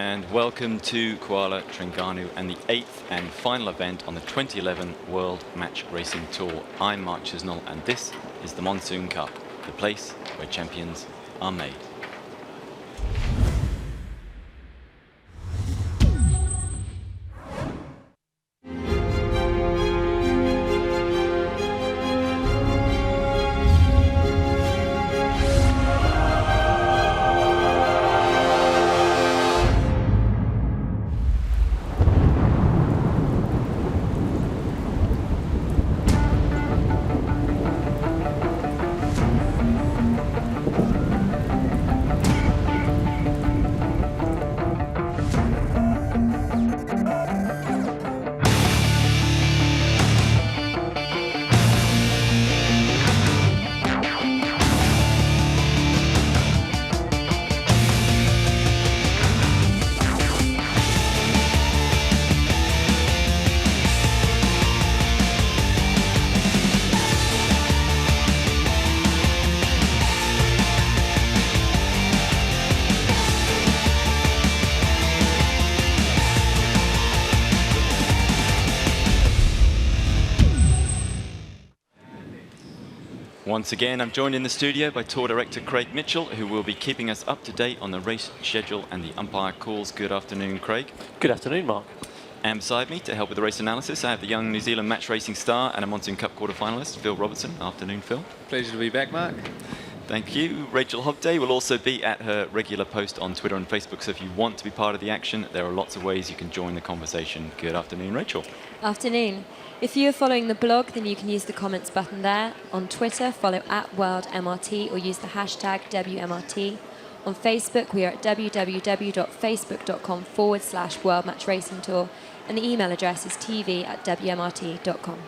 and welcome to Kuala Terengganu and the 8th and final event on the 2011 World Match Racing Tour. I'm Mark Chisnell and this is the Monsoon Cup, the place where champions are made. Once again, I'm joined in the studio by Tour Director Craig Mitchell, who will be keeping us up to date on the race schedule and the umpire calls. Good afternoon, Craig. Good afternoon, Mark. And beside me to help with the race analysis, I have the young New Zealand match racing star and a Monsoon Cup quarter-finalist, Phil Robertson. Afternoon, Phil. Pleasure to be back, Mark. Thank you. Rachel Hobday will also be at her regular post on Twitter and Facebook, so if you want to be part of the action, there are lots of ways you can join the conversation. Good afternoon, Rachel. Afternoon. If you're following the blog, then you can use the comments button there. On Twitter, follow @WorldMRT or use the hashtag WMRT. On Facebook, we are at www.facebook.com/World Match Racing Tour, and the email address is tv@wmrt.com.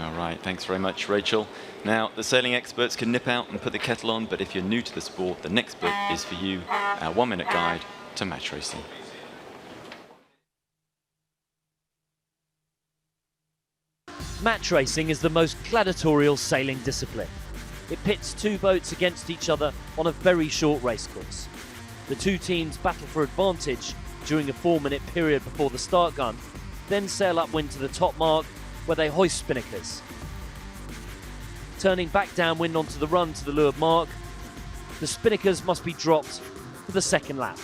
All right, thanks very much, Rachel. Now, the sailing experts can nip out and put the kettle on, but if you're new to the sport, the next bit is for you, our 1-minute guide to match racing. Match racing is the most gladiatorial sailing discipline. It pits two boats against each other on a very short racecourse. The two teams battle for advantage during a 4-minute period before the start gun, then sail upwind to the top mark where they hoist spinnakers. Turning back downwind onto the run to the leeward mark, the spinnakers must be dropped for the second lap.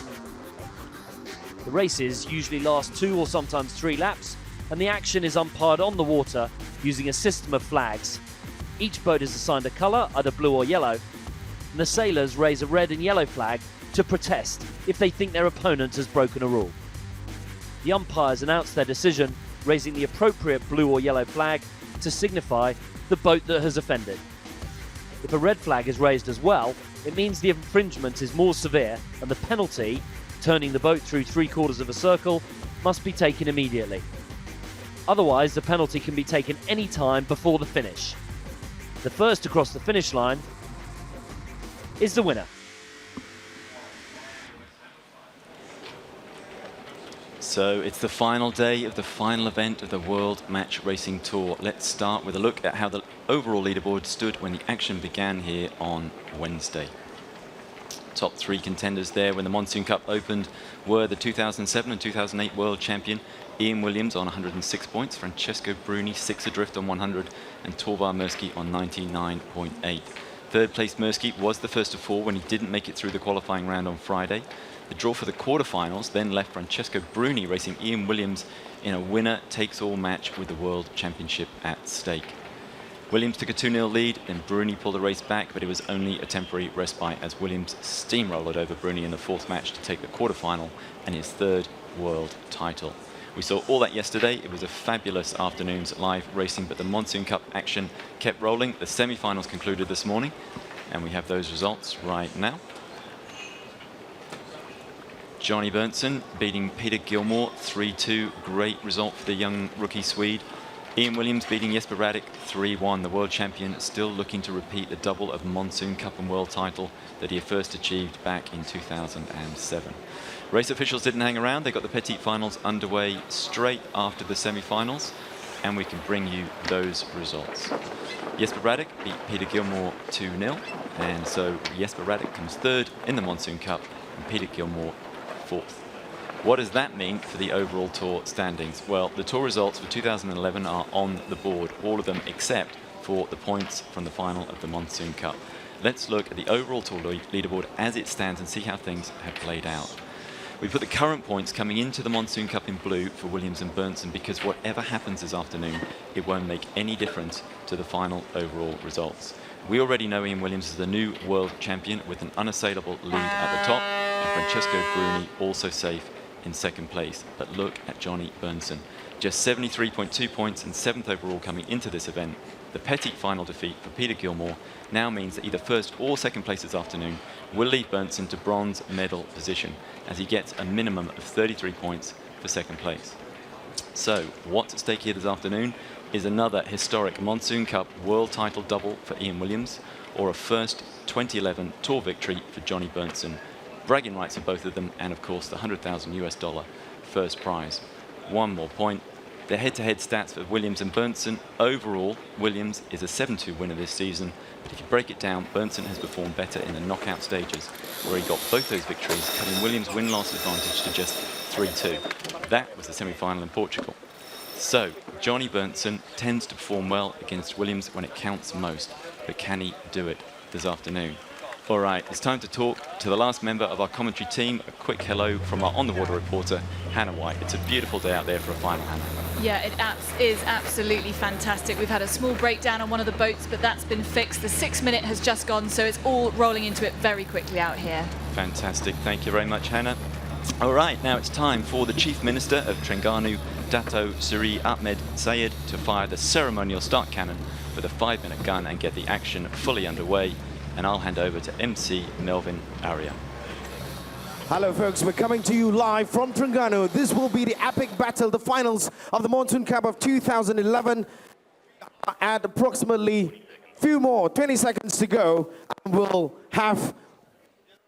The races usually last 2 or sometimes 3 laps, and the action is umpired on the water using a system of flags. Each boat is assigned a colour, either blue or yellow, and the sailors raise a red and yellow flag to protest if they think their opponent has broken a rule. The umpires announce their decision, raising the appropriate blue or yellow flag to signify the boat that has offended. If a red flag is raised as well, it means the infringement is more severe and the penalty, turning the boat through 3/4 of a circle, must be taken immediately. Otherwise, the penalty can be taken any time before the finish. The first across the finish line is the winner. So it's the final day of the final event of the World Match Racing Tour. Let's start with a look at how the overall leaderboard stood when the action began here on Wednesday. Top 3 contenders there when the Monsoon Cup opened were the 2007 and 2008 world champion Ian Williams on 106 points, Francesco Bruni 6 adrift on 100, and Torvar Murski on 99.8. Third place Murski was the first of 4 when he didn't make it through the qualifying round on Friday. The draw for the quarterfinals then left Francesco Bruni racing Ian Williams in a winner-takes-all match with the World Championship at stake. Williams took a 2-0 lead, then Bruni pulled the race back, but it was only a temporary respite as Williams steamrolled over Bruni in the 4th match to take the quarterfinal and his 3rd world title. We saw all that yesterday. It was a fabulous afternoon's live racing, but the Monsoon Cup action kept rolling. The semi-finals concluded this morning, and we have those results right now. Johnny Berntsen beating Peter Gilmore 3-2. Great result for the young rookie Swede. Ian Williams beating Jesper Radic 3-1. The world champion still looking to repeat the double of Monsoon Cup and world title that he had first achieved back in 2007. Race officials didn't hang around. They got the Petite finals underway straight after the semi-finals, and we can bring you those results. Jesper Radic beat Peter Gilmore 2-0, and so Jesper Radic comes 3rd in the Monsoon Cup and Peter Gilmore 4th. What does that mean for the overall tour standings? Well, the tour results for 2011 are on the board, all of them except for the points from the final of the Monsoon Cup. Let's look at the overall tour leaderboard as it stands and see how things have played out. We put the current points coming into the Monsoon Cup in blue for Williams and Berntsen, because whatever happens this afternoon, it won't make any difference to the final overall results. We already know Ian Williams is the new world champion with an unassailable lead at the top, and Francesco Bruni also safe in second place. But look at Johnny Berntsen, just 73.2 points and 7th overall coming into this event. The Petit final defeat for Peter Gilmore now means that either first or second place this afternoon will lead Berntsen to bronze medal position, as he gets a minimum of 33 points for second place. So what's at stake here this afternoon is another historic Monsoon Cup world title double for Ian Williams, or a first 2011 tour victory for Johnny Berntsen. Bragging rights for both of them, and of course the $100,000 first prize. One more point. The head-to-head stats for Williams and Berntsen. Overall, Williams is a 7-2 winner this season, but if you break it down, Berntsen has performed better in the knockout stages, where he got both those victories, cutting Williams' win-loss advantage to just 3-2. That was the semi-final in Portugal. So, Johnny Berntsen tends to perform well against Williams when it counts most, but can he do it this afternoon? All right, it's time to talk to the last member of our commentary team. A quick hello from our on-the-water reporter, Hannah White. It's a beautiful day out there for a final, Hannah. Yeah, it is absolutely fantastic. We've had a small breakdown on one of the boats, but that's been fixed. The 6 minute has just gone, so it's all rolling into it very quickly out here. Fantastic. Thank you very much, Hannah. All right, now it's time for the Chief Minister of Terengganu, Dato Seri Ahmed Sayed, to fire the ceremonial start cannon with a 5-minute gun and get the action fully underway. And I'll hand over to MC Melvin Aria. Hello folks, we're coming to you live from Terengganu. This will be the epic battle, the finals of the Monsoon Cup of 2011. At approximately few more, 20 seconds to go, and we'll have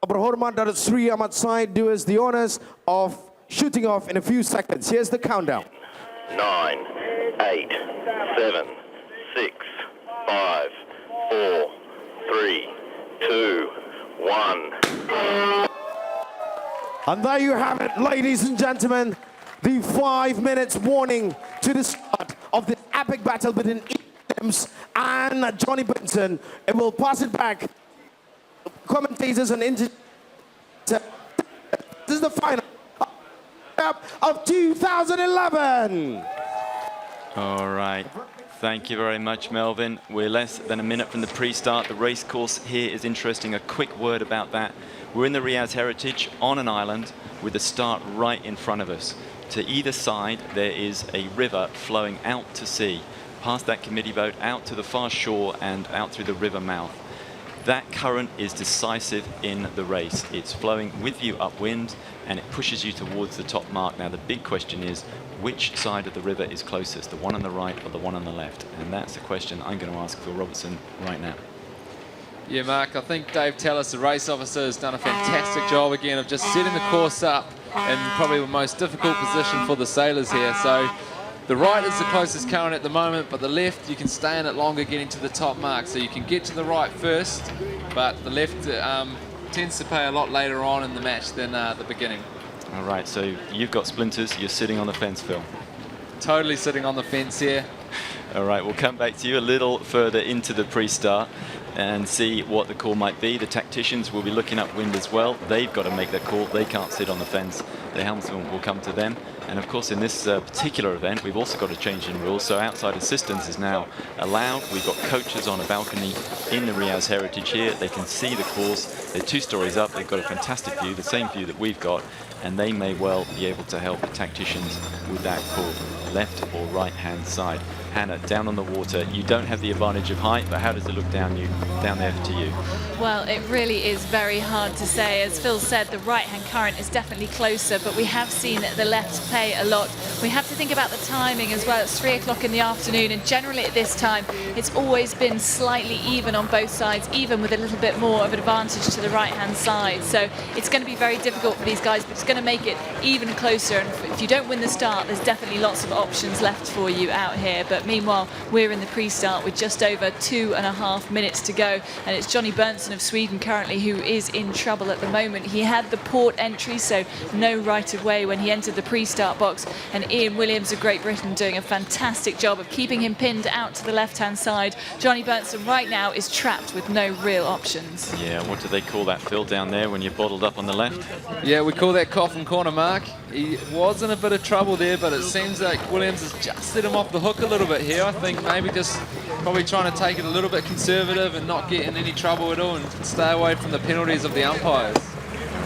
Berhormat Dato Seri Ahmad Syed do us the honors of shooting off in a few seconds. Here's the countdown. 9, 8, 7, 6, 5, 4, 3, 2, 1. And there you have it, ladies and gentlemen, the 5 minutes warning to the start of the epic battle between Ian Williams and Johnny Berntsen. It will pass it back. Commentators and this is the final of 2011. All right. Thank you very much, Melvin. We're less than a minute from the pre-start. The race course here is interesting. A quick word about that. We're in the Riaz Heritage on an island with the start right in front of us. To either side, there is a river flowing out to sea, past that committee boat, out to the far shore and out through the river mouth. That current is decisive in the race. It's flowing with you upwind and it pushes you towards the top mark. Now the big question is, which side of the river is closest, the one on the right or the one on the left? And that's a question I'm going to ask Phil Robertson right now. Yeah, Mark, I think Dave Tallis, the race officer, has done a fantastic job again of just setting the course up in probably the most difficult position for the sailors here. So the right is the closest current at the moment, but the left, you can stay in it longer getting to the top mark. So you can get to the right first, but the left tends to pay a lot later on in the match than the beginning. All right, so you've got splinters, you're sitting on the fence, Phil. Totally sitting on the fence here. All right, we'll come back to you a little further into the pre-start and see what the call might be. The tacticians will be looking upwind as well. They've got to make that call. They can't sit on the fence. The helmsman will come to them. And of course, in this particular event, we've also got a change in rules. So outside assistance is now allowed. We've got coaches on a balcony in the Riaz Heritage here. They can see the course. They're 2 stories up. They've got a fantastic view, the same view that we've got. And they may well be able to help the tacticians with that call, left or right-hand side. Hannah, down on the water, you don't have the advantage of height, but how does it look down there to you? Well, it really is very hard to say. As Phil said, the right-hand current is definitely closer, but we have seen the left play a lot. We have to think about the timing as well. It's 3 o'clock in the afternoon, and generally at this time, it's always been slightly even on both sides, even with a little bit more of an advantage to the right-hand side. So it's going to be very difficult for these guys, but it's going to make it even closer. And if you don't win the start, there's definitely lots of options left for you out here. But Meanwhile, we're in the pre-start with just over 2.5 minutes to go, and it's Johnny Berntsen of Sweden currently who is in trouble at the moment. He had the port entry, so no right of way when he entered the pre-start box, and Ian Williams of Great Britain doing a fantastic job of keeping him pinned out to the left-hand side. Johnny Berntsen right now is trapped with no real options. Yeah, what do they call that, Phil, down there when you're bottled up on the left? Yeah, we call that coffin corner, Mark. He was in a bit of trouble there, but it seems like Williams has just let him off the hook a little bit here. I think maybe just probably trying to take it a little bit conservative and not get in any trouble at all and stay away from the penalties of the umpires.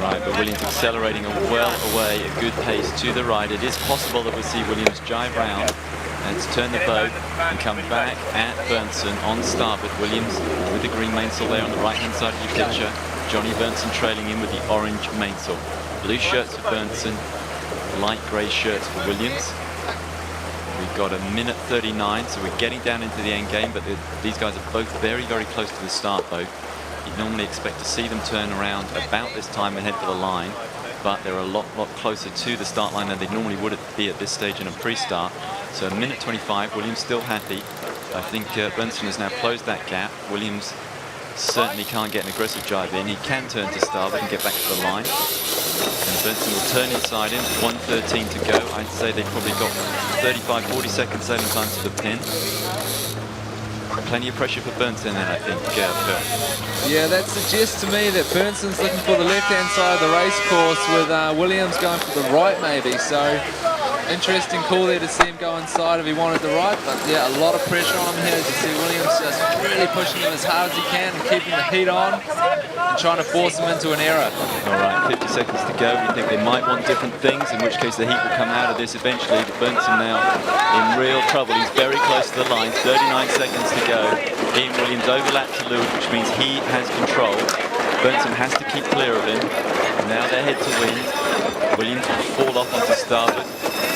Right, but Williams accelerating well away, a good pace to the right. It is possible that we'll see Williams jive round and turn the boat and come back at Berntsen on starboard. Williams with the green mainsail there on the right-hand side of your picture. Johnny Berntsen trailing in with the orange mainsail. Blue shirts for Berntsen, light grey shirts for Williams. We've got 1:39, so we're getting down into the end game, but these guys are both very, very close to the start boat. You'd normally expect to see them turn around about this time and head for the line, but they're a lot closer to the start line than they normally would be at this stage in a pre-start. So 1:25, Williams still happy. I think Berntsen has now closed that gap. Williams certainly can't get an aggressive jive in. He can turn to starboard and get back to the line. And Berntsen will turn inside him, 1:13 to go. I'd say they've probably got 35, 40 seconds sailing time to the pin. Plenty of pressure for Berntsen then, I think, Phil. Yeah, that suggests to me that Berntsen's looking for the left-hand side of the race course with Williams going for the right maybe. So interesting call there to see him go inside if he wanted the right, but yeah, a lot of pressure on him here as you see Williams just really pushing him as hard as he can and keeping the heat on and trying to force him into an error. All right, 50 seconds to go. We think they might want different things, in which case the heat will come out of this eventually. But Berntsen now in real trouble. He's very close to the line, 39 seconds to go. Ian Williams overlapped to leeward, which means he has control. Berntsen has to keep clear of him. Now they're head to wind. Williams will fall off onto starboard.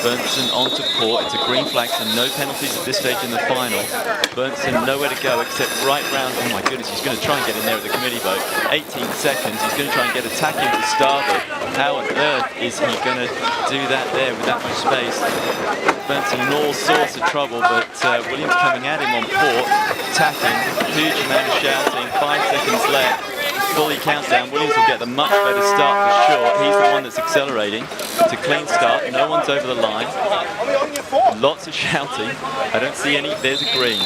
Berntsen onto port. It's a green flag, so no penalties at this stage in the final. Berntsen nowhere to go except right round. Oh my goodness, he's going to try and get in there with the committee boat. 18 seconds. He's going to try and get a tack into starboard. How on earth is he going to do that there with that much space? Berntsen in all sorts of trouble, but Williams coming at him on port, tacking. Huge amount of shouting. 5 seconds left. Fully countdown. Williams will get the much better start for sure. He's the one that's accelerating. It's a clean start. No one's over the line. Lots of shouting. I don't see any. There's a green.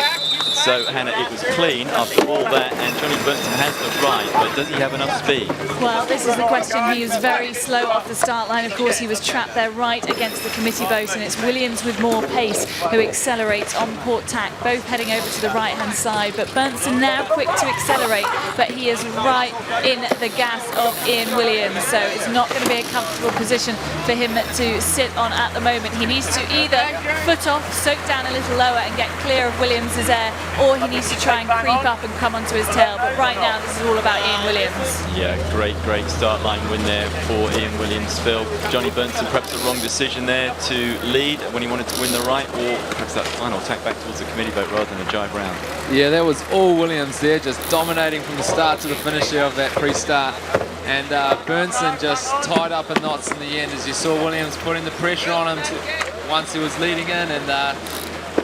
So, Hannah, it was clean after all that, and Johnny Berntsen has the right, but does he have enough speed? Well, this is the question. He was very slow off the start line. Of course, he was trapped there right against the committee boat, and it's Williams with more pace who accelerates on port tack, both heading over to the right-hand side. But Berntsen now quick to accelerate, but he is right in the gas of Ian Williams, so it's not going to be a comfortable position for him to sit on at the moment. He needs to either foot off, soak down a little lower and get clear of Williams's air, or he needs to try and creep up and come onto his tail. But right now, this is all about Ian Williams. Yeah, great start line win there for Ian Williams. Phil, Johnny Berntsen, perhaps the wrong decision there to lead when he wanted to win the right, or perhaps that final tack back towards the committee boat rather than a jive round. Yeah, that was all Williams there, just dominating from the start to the finish of that pre-start. And Berntsen just tied up in knots in the end, as you saw Williams putting the pressure on him once he was leading in, and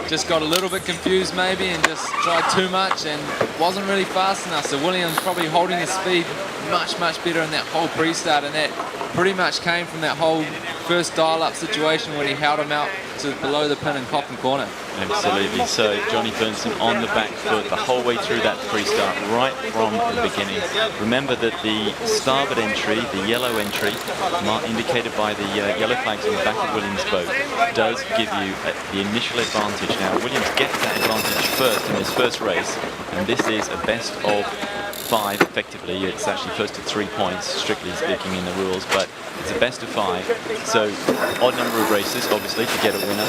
just got a little bit confused maybe and just tried too much and wasn't really fast enough. So Williams probably holding his speed much better in that whole pre-start, and that pretty much came from that whole first dial-up situation when he held him out to below the pin and coffin corner. Absolutely. So Johnny Berntsen on the back foot the whole way through that pre-start, right from the beginning. Remember that the starboard entry, the yellow entry, indicated by the yellow flags on the back of Williams' boat, does give you the initial advantage. Now, Williams gets that advantage first in his first race, and this is a best of 5 effectively. It's actually first to 3 points, strictly speaking, in the rules, but it's a best of 5. So odd number of races, obviously, to get a winner.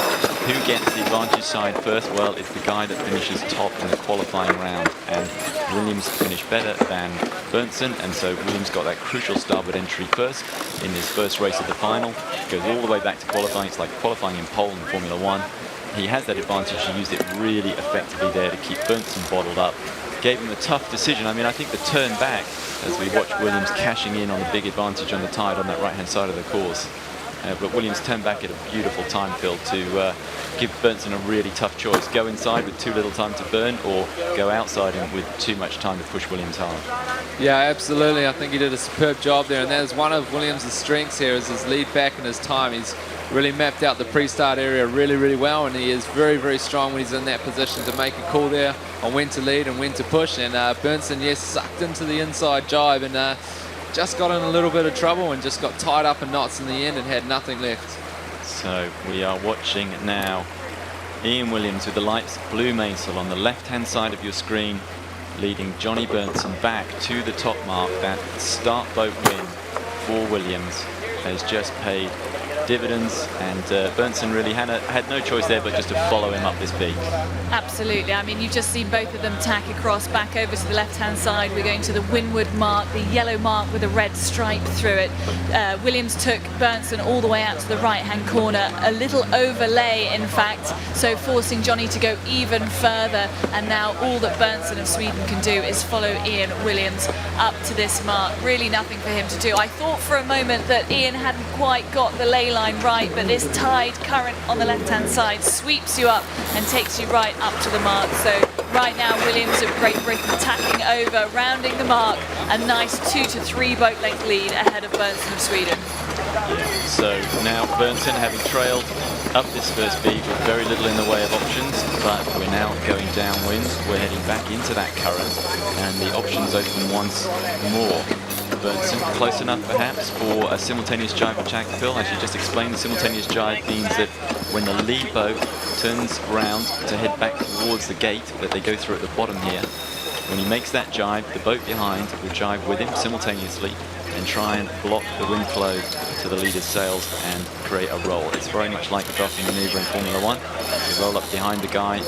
Who gets the advantage side first? Well, it's the guy that finishes top in the qualifying round, and Williams finished better than Berntsen, and so Williams got that crucial starboard entry first in his first race of the final. Goes all the way back to qualifying. It's like qualifying in pole in Formula 1. He has that advantage. He used it really effectively there to keep Berntsen bottled up. Gave him a tough decision. I mean, I think the turn back, as we watch Williams cashing in on the big advantage on the tide on that right-hand side of the course, But Williams turned back at a beautiful time, Phil, to give Berntsen a really tough choice. Go inside with too little time to burn, or go outside and with too much time to push Williams hard. Yeah, absolutely. I think he did a superb job there, and that is one of Williams' strengths here, is his lead back and his time. He's really mapped out the pre-start area really, really well, and he is very, very strong when he's in that position to make a call there on when to lead and when to push. And Berntsen, yes, sucked into the inside jibe and just got in a little bit of trouble and just got tied up in knots in the end and had nothing left. So we are watching now Ian Williams with the lights blue mainsail on the left-hand side of your screen, leading Johnny Berntsen back to the top mark. That start boat win for Williams has just paid dividends, and Berntsen really had no choice there but just to follow him up this beat. Absolutely. I mean, you've just seen both of them tack across back over to the left-hand side. We're going to the windward mark, the yellow mark with a red stripe through it. Williams took Berntsen all the way out to the right-hand corner, a little overlay, in fact, so forcing Johnny to go even further. And now all that Berntsen of Sweden can do is follow Ian Williams up to this mark. Really nothing for him to do. I thought for a moment that Ian hadn't quite got the ley line right, but this tide current on the left-hand side sweeps you up and takes you right up to the mark. So right now Williams of Great Britain tacking over, rounding the mark, a nice 2 to 3 boat length lead ahead of Berntsen of Sweden. Yeah, so now Berntsen, having trailed up this first beat with very little in the way of options, but we're now going downwind. We're heading back into that current, and the options open once more. Berntsen close enough perhaps for a simultaneous jibe attack. Phil, as you just explained, the simultaneous jibe means that when the lead boat turns round to head back towards the gate that they go through at the bottom here, when he makes that jibe, the boat behind will jibe with him simultaneously and try and block the wind flow to the leader's sails and create a roll. It's very much like a drafting maneuver in Formula 1. You roll up behind the guy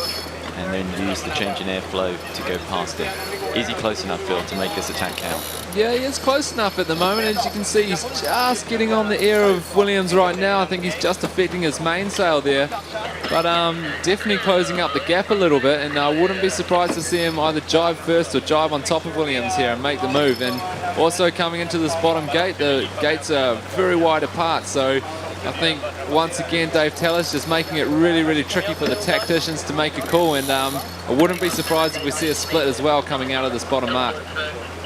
and then use the change in airflow to go past it. Is he close enough, Phil, to make this attack count? Yeah, he is close enough at the moment. As you can see, he's just getting on the air of Williams right now. I think he's just affecting his mainsail there. But definitely closing up the gap a little bit, and I wouldn't be surprised to see him either jibe first or jibe on top of Williams here and make the move. And also coming into this bottom gate, the gates are very wide apart, so I think once again Dave Tellis just making it really, really tricky for the tacticians to make a call, and I wouldn't be surprised if we see a split as well coming out of this bottom mark.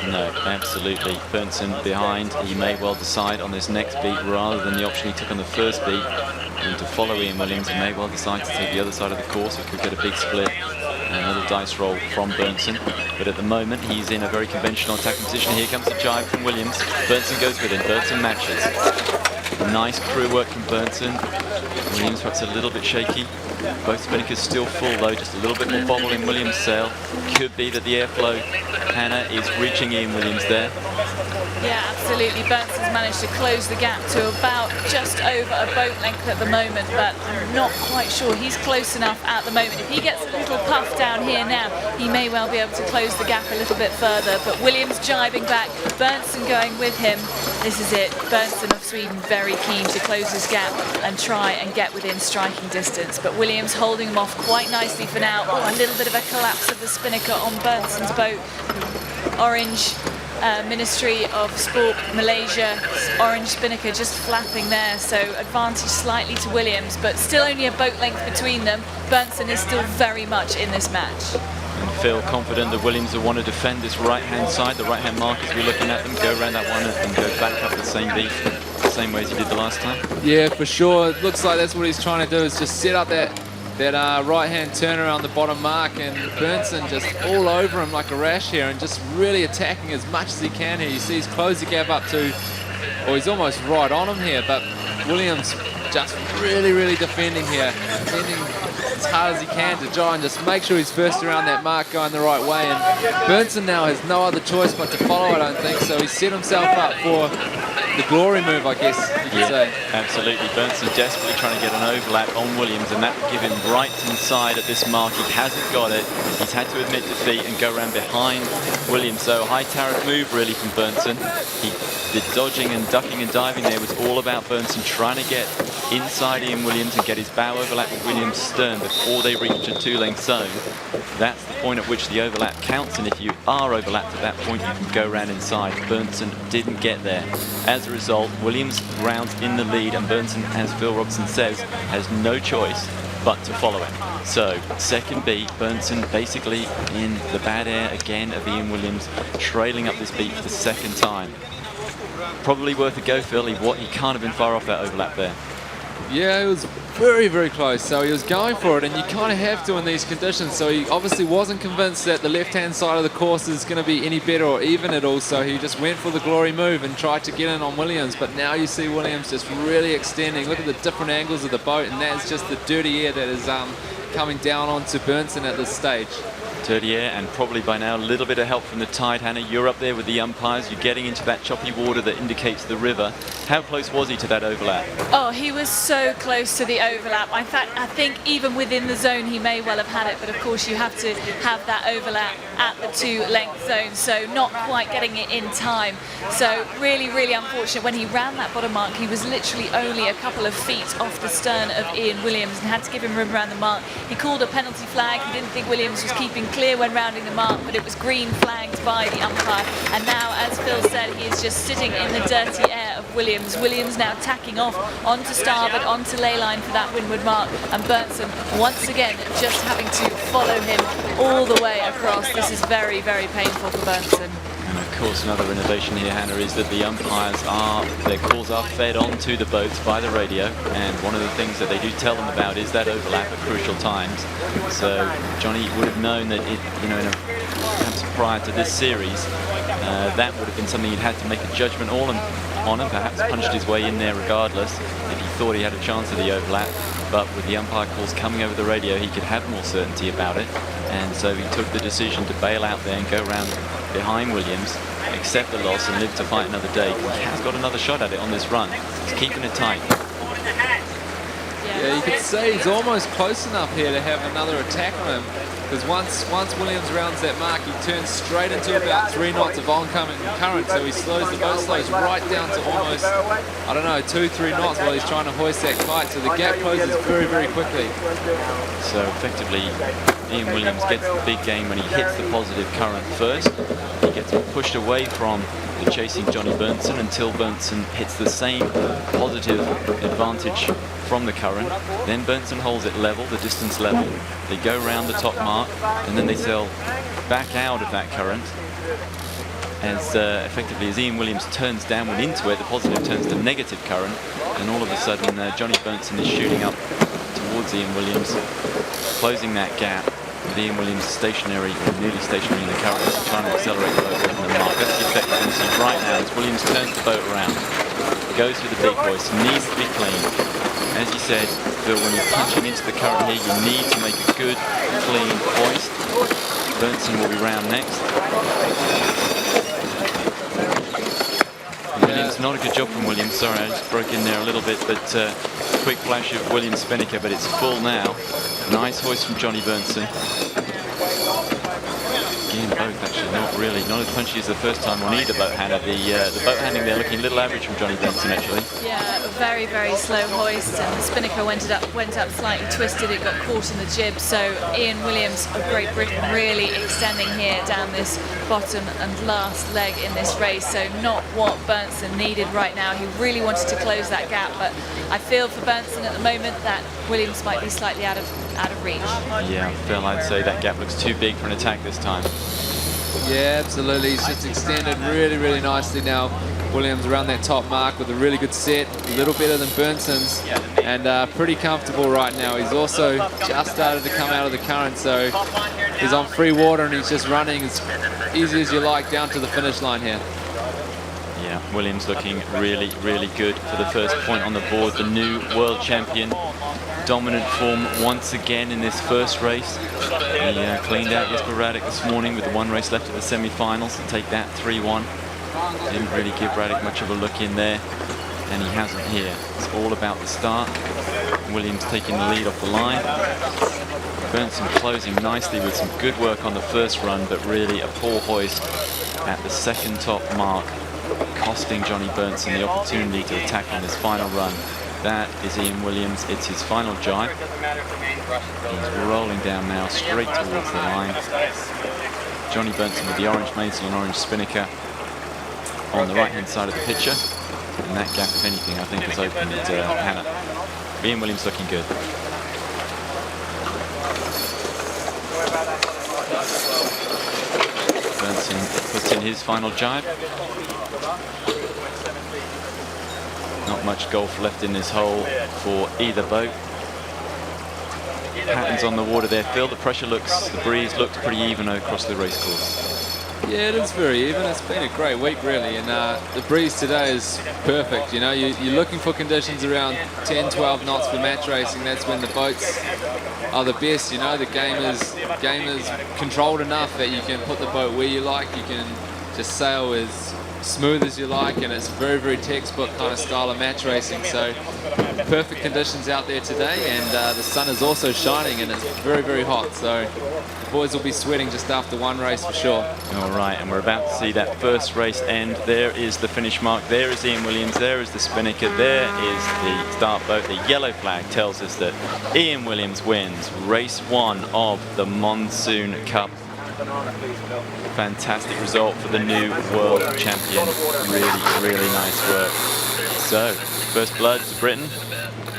No, absolutely. Berntsen behind. He may well decide on this next beat, rather than the option he took on the first beat, and to follow Ian Williams, he may well decide to take the other side of the course. We could get a big split and a little dice roll from Berntsen. But at the moment, he's in a very conventional attacking position. Here comes the jibe from Williams. Berntsen goes with him. Berntsen matches. Nice crew work from Berntsen. Williams perhaps a little bit shaky. Both spinnakers still full though, just a little bit more bobble in Williams' sail. Could be that the airflow, Hannah, is reaching Ian Williams there. Yeah, absolutely. Berntsen's managed to close the gap to about just over a boat length at the moment, but I'm not quite sure he's close enough at the moment. If he gets a little puff down here now, he may well be able to close the gap a little bit further. But Williams jibing back, Berntsen going with him. This is it. Berntsen of Sweden very keen to close his gap and try and get within striking distance. But Williams holding him off quite nicely for now. Oh, a little bit of a collapse of the spinnaker on Berntsen's boat. Orange Ministry of Sport Malaysia, orange spinnaker just flapping there, so advantage slightly to Williams, but still only a boat length between them. Berntsen is still very much in this match. And Phil confident that Williams will want to defend this right-hand side, the right-hand mark as we're looking at them, go around that one and go back up the same beat, the same way as he did the last time. Yeah, for sure. It looks like that's what he's trying to do, is just set up that right-hand turner on the bottom mark, and Berntsen just all over him like a rash here and just really attacking as much as he can here. You see he's closed the gap up to, or he's almost right on him here, but Williams just really, really defending here, defending as hard as he can to try and just make sure he's first around that mark going the right way. And Berntsen now has no other choice but to follow, I don't think, so he's set himself up for the glory move, I guess you could say. Absolutely. Berntsen desperately trying to get an overlap on Williams, and that would give him right inside at this mark. He hasn't got it. He's had to admit defeat and go around behind Williams. So high tariff move really from Berntsen. The dodging and ducking and diving there was all about Berntsen trying to get inside Ian Williams and get his bow overlap with Williams' stern before they reach a two-length zone. That's the point at which the overlap counts, and if you are overlapped at that point, you can go around inside. Bernson didn't get there. As a result, Williams rounds in the lead, and Bernson, as Phil Robson says, has no choice but to follow him. So, second beat, Bernson basically in the bad air again of Ian Williams, trailing up this beat for the second time. Probably worth a go, Phil. He can't have been far off that overlap there. Yeah, it was very, very close. So he was going for it, and you kind of have to in these conditions. So he obviously wasn't convinced that the left-hand side of the course is going to be any better or even at all. So he just went for the glory move and tried to get in on Williams. But now you see Williams just really extending. Look at the different angles of the boat, and that's just the dirty air that is coming down onto Bernson at this stage. Dirty air, and probably by now a little bit of help from the tide. Hannah, you're up there with the umpires. You're getting into that choppy water that indicates the river. How close was he to that overlap? Oh, he was so close to the overlap. In fact, I think even within the zone he may well have had it, but of course you have to have that overlap at the two-length zone, so not quite getting it in time. So really, really unfortunate. When he ran that bottom mark, he was literally only a couple of feet off the stern of Ian Williams and had to give him room around the mark. He called a penalty flag. He didn't think Williams was keeping clear when rounding the mark, but it was green flagged by the umpire. And now, as Phil said, he is just sitting in the dirty air of Williams. Williams now tacking off onto starboard, onto ley line for that windward mark, and Bernson once again just having to follow him all the way across. This is very, very painful for Bernson. And of course, another innovation here, Hannah, is that the umpires their calls are fed onto the boats by the radio, and one of the things that they do tell them about is that overlap at crucial times. So Johnny would have known that perhaps prior to this series, that would have been something he'd had to make a judgment on, and perhaps punched his way in there regardless if he thought he had a chance of the overlap. But with the umpire calls coming over the radio, he could have more certainty about it, and so he took the decision to bail out there and go around behind Williams, accept the loss and live to fight another day. He has got another shot at it on this run. He's keeping it tight. Yeah, you could say he's almost close enough here to have another attack on him, because once Williams rounds that mark, he turns straight into about 3 knots of oncoming current, so the boat slows right down to almost, 2-3 knots while he's trying to hoist that kite, so the gap closes very, very quickly. So effectively, Ian Williams gets the big game when he hits the positive current first. He gets pushed away from the chasing Johnny Bernson until Bernson hits the same positive advantage from the current. Then Bernson holds it level, the distance level. They go around the top mark, and then they sail back out of that current. As effectively as Ian Williams turns downward into it, the positive turns to negative current, and all of a sudden Johnny Bernson is shooting up towards Ian Williams, closing that gap with Ian Williams stationary, or nearly stationary in the current, trying to accelerate the boat away from the mark. That's the effect we're going to see right now as Williams turns the boat around, goes for the big hoist, needs to be clean. As you said, Phil, when you're punching into the current here, you need to make a good, clean hoist. Bernson will be round next. Williams, not a good job from Williams. Sorry, I just broke in there a little bit, but quick flash of Williams Spinnaker, but it's full now. Nice hoist from Johnny Bernson. Again, both actually not as punchy as the first time on either boat handler. The boat handling there looking a little average from Johnny Bernson actually. Yeah, very, very slow hoist, and the spinnaker went up slightly twisted. It got caught in the jib. So Ian Williams of Great Britain really extending here down this bottom and last leg in this race. So not what Bernson needed right now. He really wanted to close that gap, but I feel for Bernson at the moment that Williams might be slightly out of reach. Yeah, Phil, I'd say that gap looks too big for an attack this time. Yeah, absolutely. He's just extended really, really nicely now. Williams around that top mark with a really good set, a little better than Bernson's, and pretty comfortable right now. He's also just started to come out of the current, so he's on free water and he's just running as easy as you like down to the finish line here. Yeah, Williams looking really, really good for the first point on the board. The new world champion, dominant form once again in this first race. He cleaned out Jesper Radek this morning with the one race left of the semi-finals to take that 3-1. Didn't really give Radek much of a look in there, and he hasn't here. It's all about the start. Williams taking the lead off the line. Bernson closing nicely with some good work on the first run, but really a poor hoist at the second top mark, costing Johnny Bernson the opportunity to attack on his final run. That is Ian Williams. It's his final jibe. He's rolling down now, straight towards the line. Johnny Burnson with the orange maidserl and orange spinnaker on the right-hand side of the picture. And that gap, if anything, I think has opened Hannah. Ian Williams looking good. Burnson puts in his final jibe. Not much golf left in this hole for either boat. Patterns on the water there, Phil. The pressure looks, the breeze looks pretty even across the race course. Yeah, it is very even. It's been a great week, really, and the breeze today is perfect. You know, you're looking for conditions around 10, 12 knots for match racing. That's when the boats are the best. You know, the game is controlled enough that you can put the boat where you like. You can just sail as smooth as you like, and it's very, very textbook kind of style of match racing. So perfect conditions out there today, and the sun is also shining, and it's very, very hot. So the boys will be sweating just after one race for sure. All right, and we're about to see that first race end. There is the finish mark. There is Ian Williams. There is the spinnaker. There is the start boat. The yellow flag tells us that Ian Williams wins race 1 of the Monsoon Cup. Fantastic result for the new world champion. Really, really nice work. So, first blood to Britain.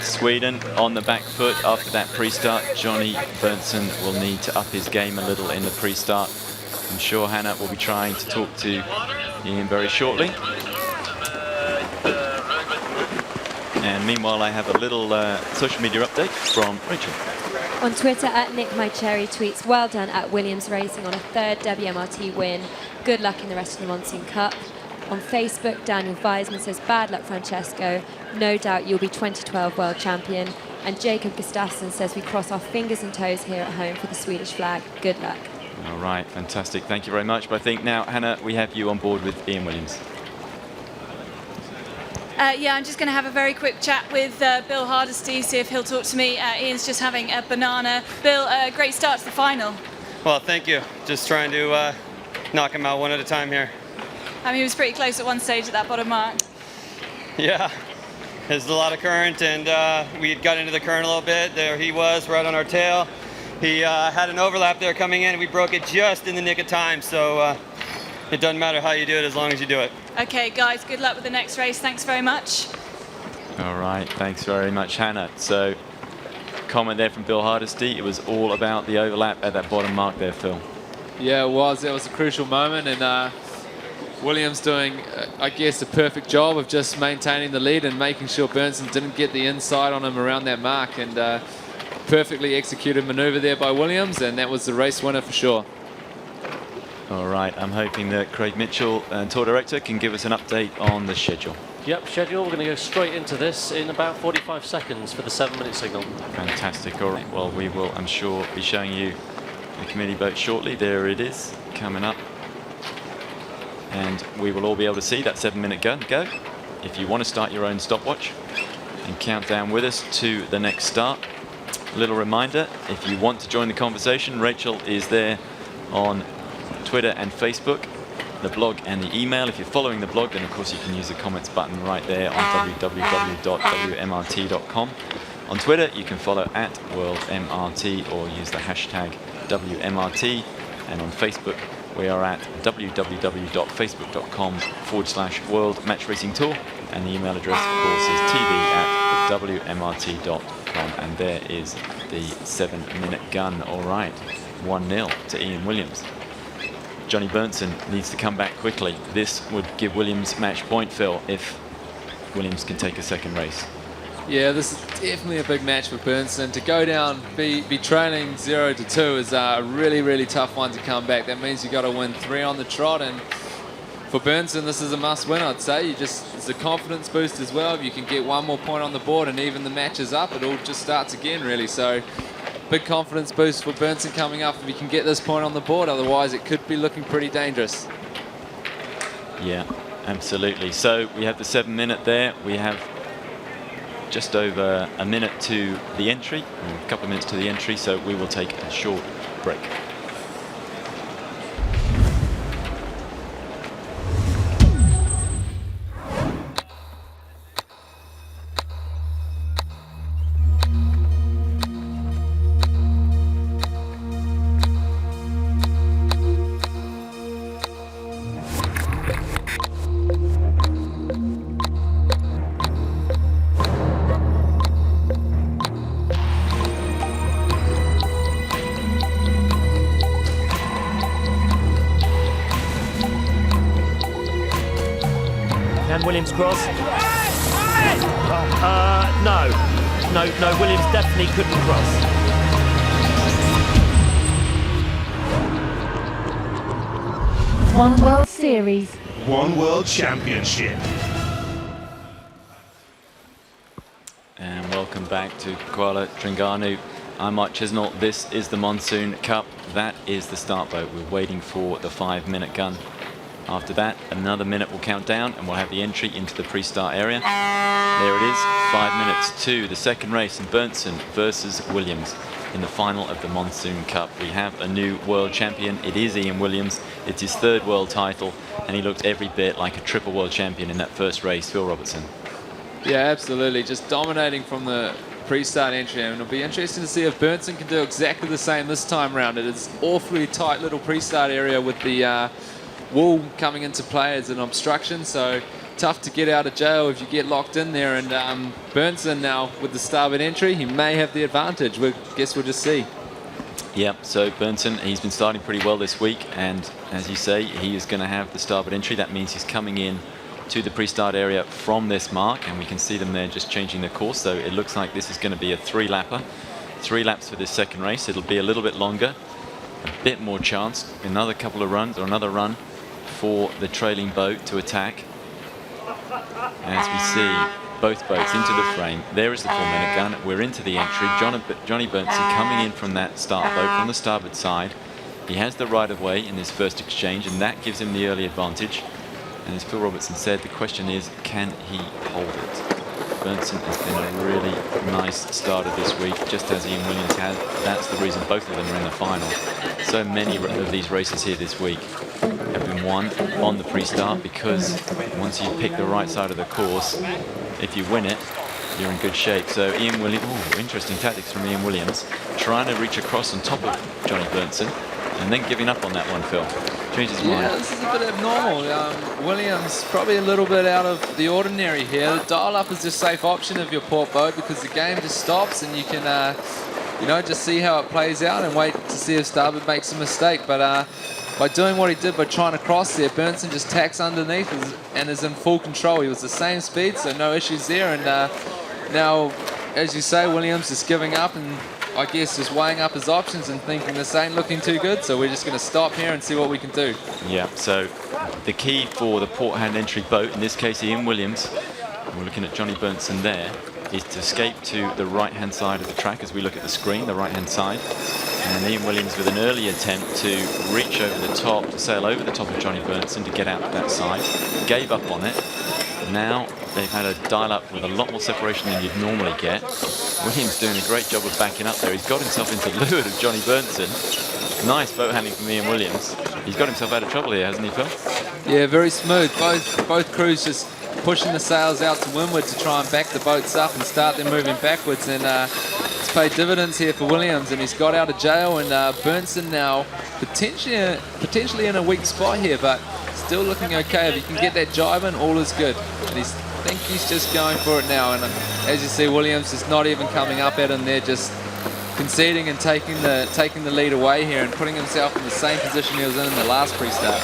Sweden on the back foot after that pre-start. Johnny Burnson will need to up his game a little in the pre-start. I'm sure Hannah will be trying to talk to Ian very shortly. And meanwhile, I have a little social media update from Rachel. On Twitter, @NickMyCherry tweets, "Well done at Williams Racing on a 3rd WMRT win. Good luck in the rest of the Monsoon Cup." On Facebook, Daniel Weisman says, "Bad luck, Francesco. No doubt you'll be 2012 world champion." And Jacob Gustafsson says, "We cross our fingers and toes here at home for the Swedish flag. Good luck." All right, fantastic. Thank you very much. But I think now, Hannah, we have you on board with Ian Williams. Yeah, I'm just going to have a very quick chat with Bill Hardesty, see if he'll talk to me. Ian's just having a banana. Bill, great start to the final. Well, thank you. Just trying to knock him out one at a time here. I mean, he was pretty close at one stage at that bottom mark. Yeah, there's a lot of current, and we had got into the current a little bit. There he was, right on our tail. He had an overlap there coming in. We broke it just in the nick of time, so it doesn't matter how you do it as long as you do it. Okay, guys, good luck with the next race. Thanks very much. All right, thanks very much, Hannah. So, comment there from Bill Hardesty. It was all about the overlap at that bottom mark there, Phil. Yeah, it was. That was a crucial moment, and Williams doing, I guess, a perfect job of just maintaining the lead and making sure Burnson didn't get the inside on him around that mark, and perfectly executed maneuver there by Williams, and that was the race winner for sure. All right, I'm hoping that Craig Mitchell, Tour Director, can give us an update on the schedule. Yep, schedule. We're going to go straight into this in about 45 seconds for the 7-minute signal. Fantastic. All right, well, we will, I'm sure, be showing you the committee boat shortly. There it is, coming up. And we will all be able to see that 7-minute gun go. If you want to start your own stopwatch and count down with us to the next start. A little reminder, if you want to join the conversation, Rachel is there on Twitter and Facebook, the blog and the email. If you're following the blog, then of course you can use the comments button right there on www.wmrt.com. On Twitter, you can follow @WorldMRT or use the hashtag WMRT. And on Facebook, we are at www.facebook.com/World Match Racing Tour. And the email address, of course, is tv@wmrt.com. And there is the 7-minute gun. All right, 1-0 to Ian Williams. Johnny Burnson needs to come back quickly. This would give Williams match point, Phil, if Williams can take a second race. Yeah, this is definitely a big match for Burnson. To go down, be trailing 0-2 is a really, really tough one to come back. That means you got to win 3 on the trot, and for Burnson, this is a must-win, I'd say. It's a confidence boost as well. If you can get one more point on the board and even the match is up, it all just starts again, really. So, big confidence boost for Burnson coming up if he can get this point on the board. Otherwise, it could be looking pretty dangerous. Yeah, absolutely. So we have the 7-minute there. We have just over a minute to the entry, a couple of minutes to the entry, so we will take a short break. Williams cross? No, Williams definitely couldn't cross. One World Series. One World Championship. And welcome back to Kuala Terengganu. I'm Mark Chisnall. This is the Monsoon Cup. That is the start boat. We're waiting for the 5-minute gun. After that, another minute will count down and we'll have the entry into the pre-start area. There it is, 5 minutes to the second race in Berntsen versus Williams in the final of the Monsoon Cup. We have a new world champion. It is Ian Williams. It's his 3rd world title and he looked every bit like a triple world champion in that first race. Phil Robertson. Yeah, absolutely. Just dominating from the pre-start entry, and it'll be interesting to see if Berntsen can do exactly the same this time around. It is awfully tight little pre-start area with the wall coming into play as an obstruction, so tough to get out of jail if you get locked in there. And Berntsen now with the starboard entry, he may have the advantage. Guess we'll just see. Yeah, so Berntsen, he's been starting pretty well this week, and as you say, he is going to have the starboard entry. That means he's coming in to the pre-start area from this mark, and we can see them there just changing their course. So it looks like this is going to be a 3-lapper. 3 laps for this second race. It'll be a little bit longer, a bit more chance, another couple of runs or another run for the trailing boat to attack. As we see both boats into the frame, there is the 4-minute gun. We're into the entry. Johnny Berntsen coming in from that start boat from the starboard side. He has the right of way in this first exchange, and that gives him the early advantage. And as Phil Robertson said, the question is, can he hold it? Berntsen has been a really nice starter this week, just as Ian Williams had. That's the reason both of them are in the final. So many of these races here this week have been won on the pre-start, because once you pick the right side of the course, if you win it, you're in good shape. So Ian Williams, interesting tactics from Ian Williams, trying to reach across on top of Johnny Berntsen, and then giving up on that one, Phil. Changes his mind. Yeah, this is a bit abnormal. Williams probably a little bit out of the ordinary here. The dial-up is the safe option of your port boat, because the game just stops and you can, just see how it plays out and wait to see if starboard makes a mistake. But by doing what he did, by trying to cross there, Berntsen just tacks underneath and is in full control. He was the same speed, so no issues there. And now, as you say, Williams is giving up and I guess just weighing up his options and thinking this ain't looking too good, so we're just going to stop here and see what we can do. Yeah, so the key for the port hand entry boat, in this case Ian Williams, we're looking at Johnny Berntsen there, is to escape to the right-hand side of the track as we look at the screen, the right-hand side. And Ian Williams with an early attempt to reach over the top, to sail over the top of Johnny Berntsen to get out that side, gave up on it. Now they've had a dial-up with a lot more separation than you'd normally get. Williams doing a great job of backing up there. He's got himself into leeward of Johnny Berntsen. Nice boat handling from Ian Williams. He's got himself out of trouble here, hasn't he, Phil? Yeah, very smooth. Both crews just pushing the sails out to windward to try and back the boats up and start them moving backwards. And it's paid dividends here for Williams, and he's got out of jail. And Berntsen now potentially in a weak spot here, but still looking okay. If you can get that jibe in, all is good. And I think he's just going for it now. And as you see, Williams is not even coming up at him there, just conceding and taking the lead away here and putting himself in the same position he was in the last pre-start.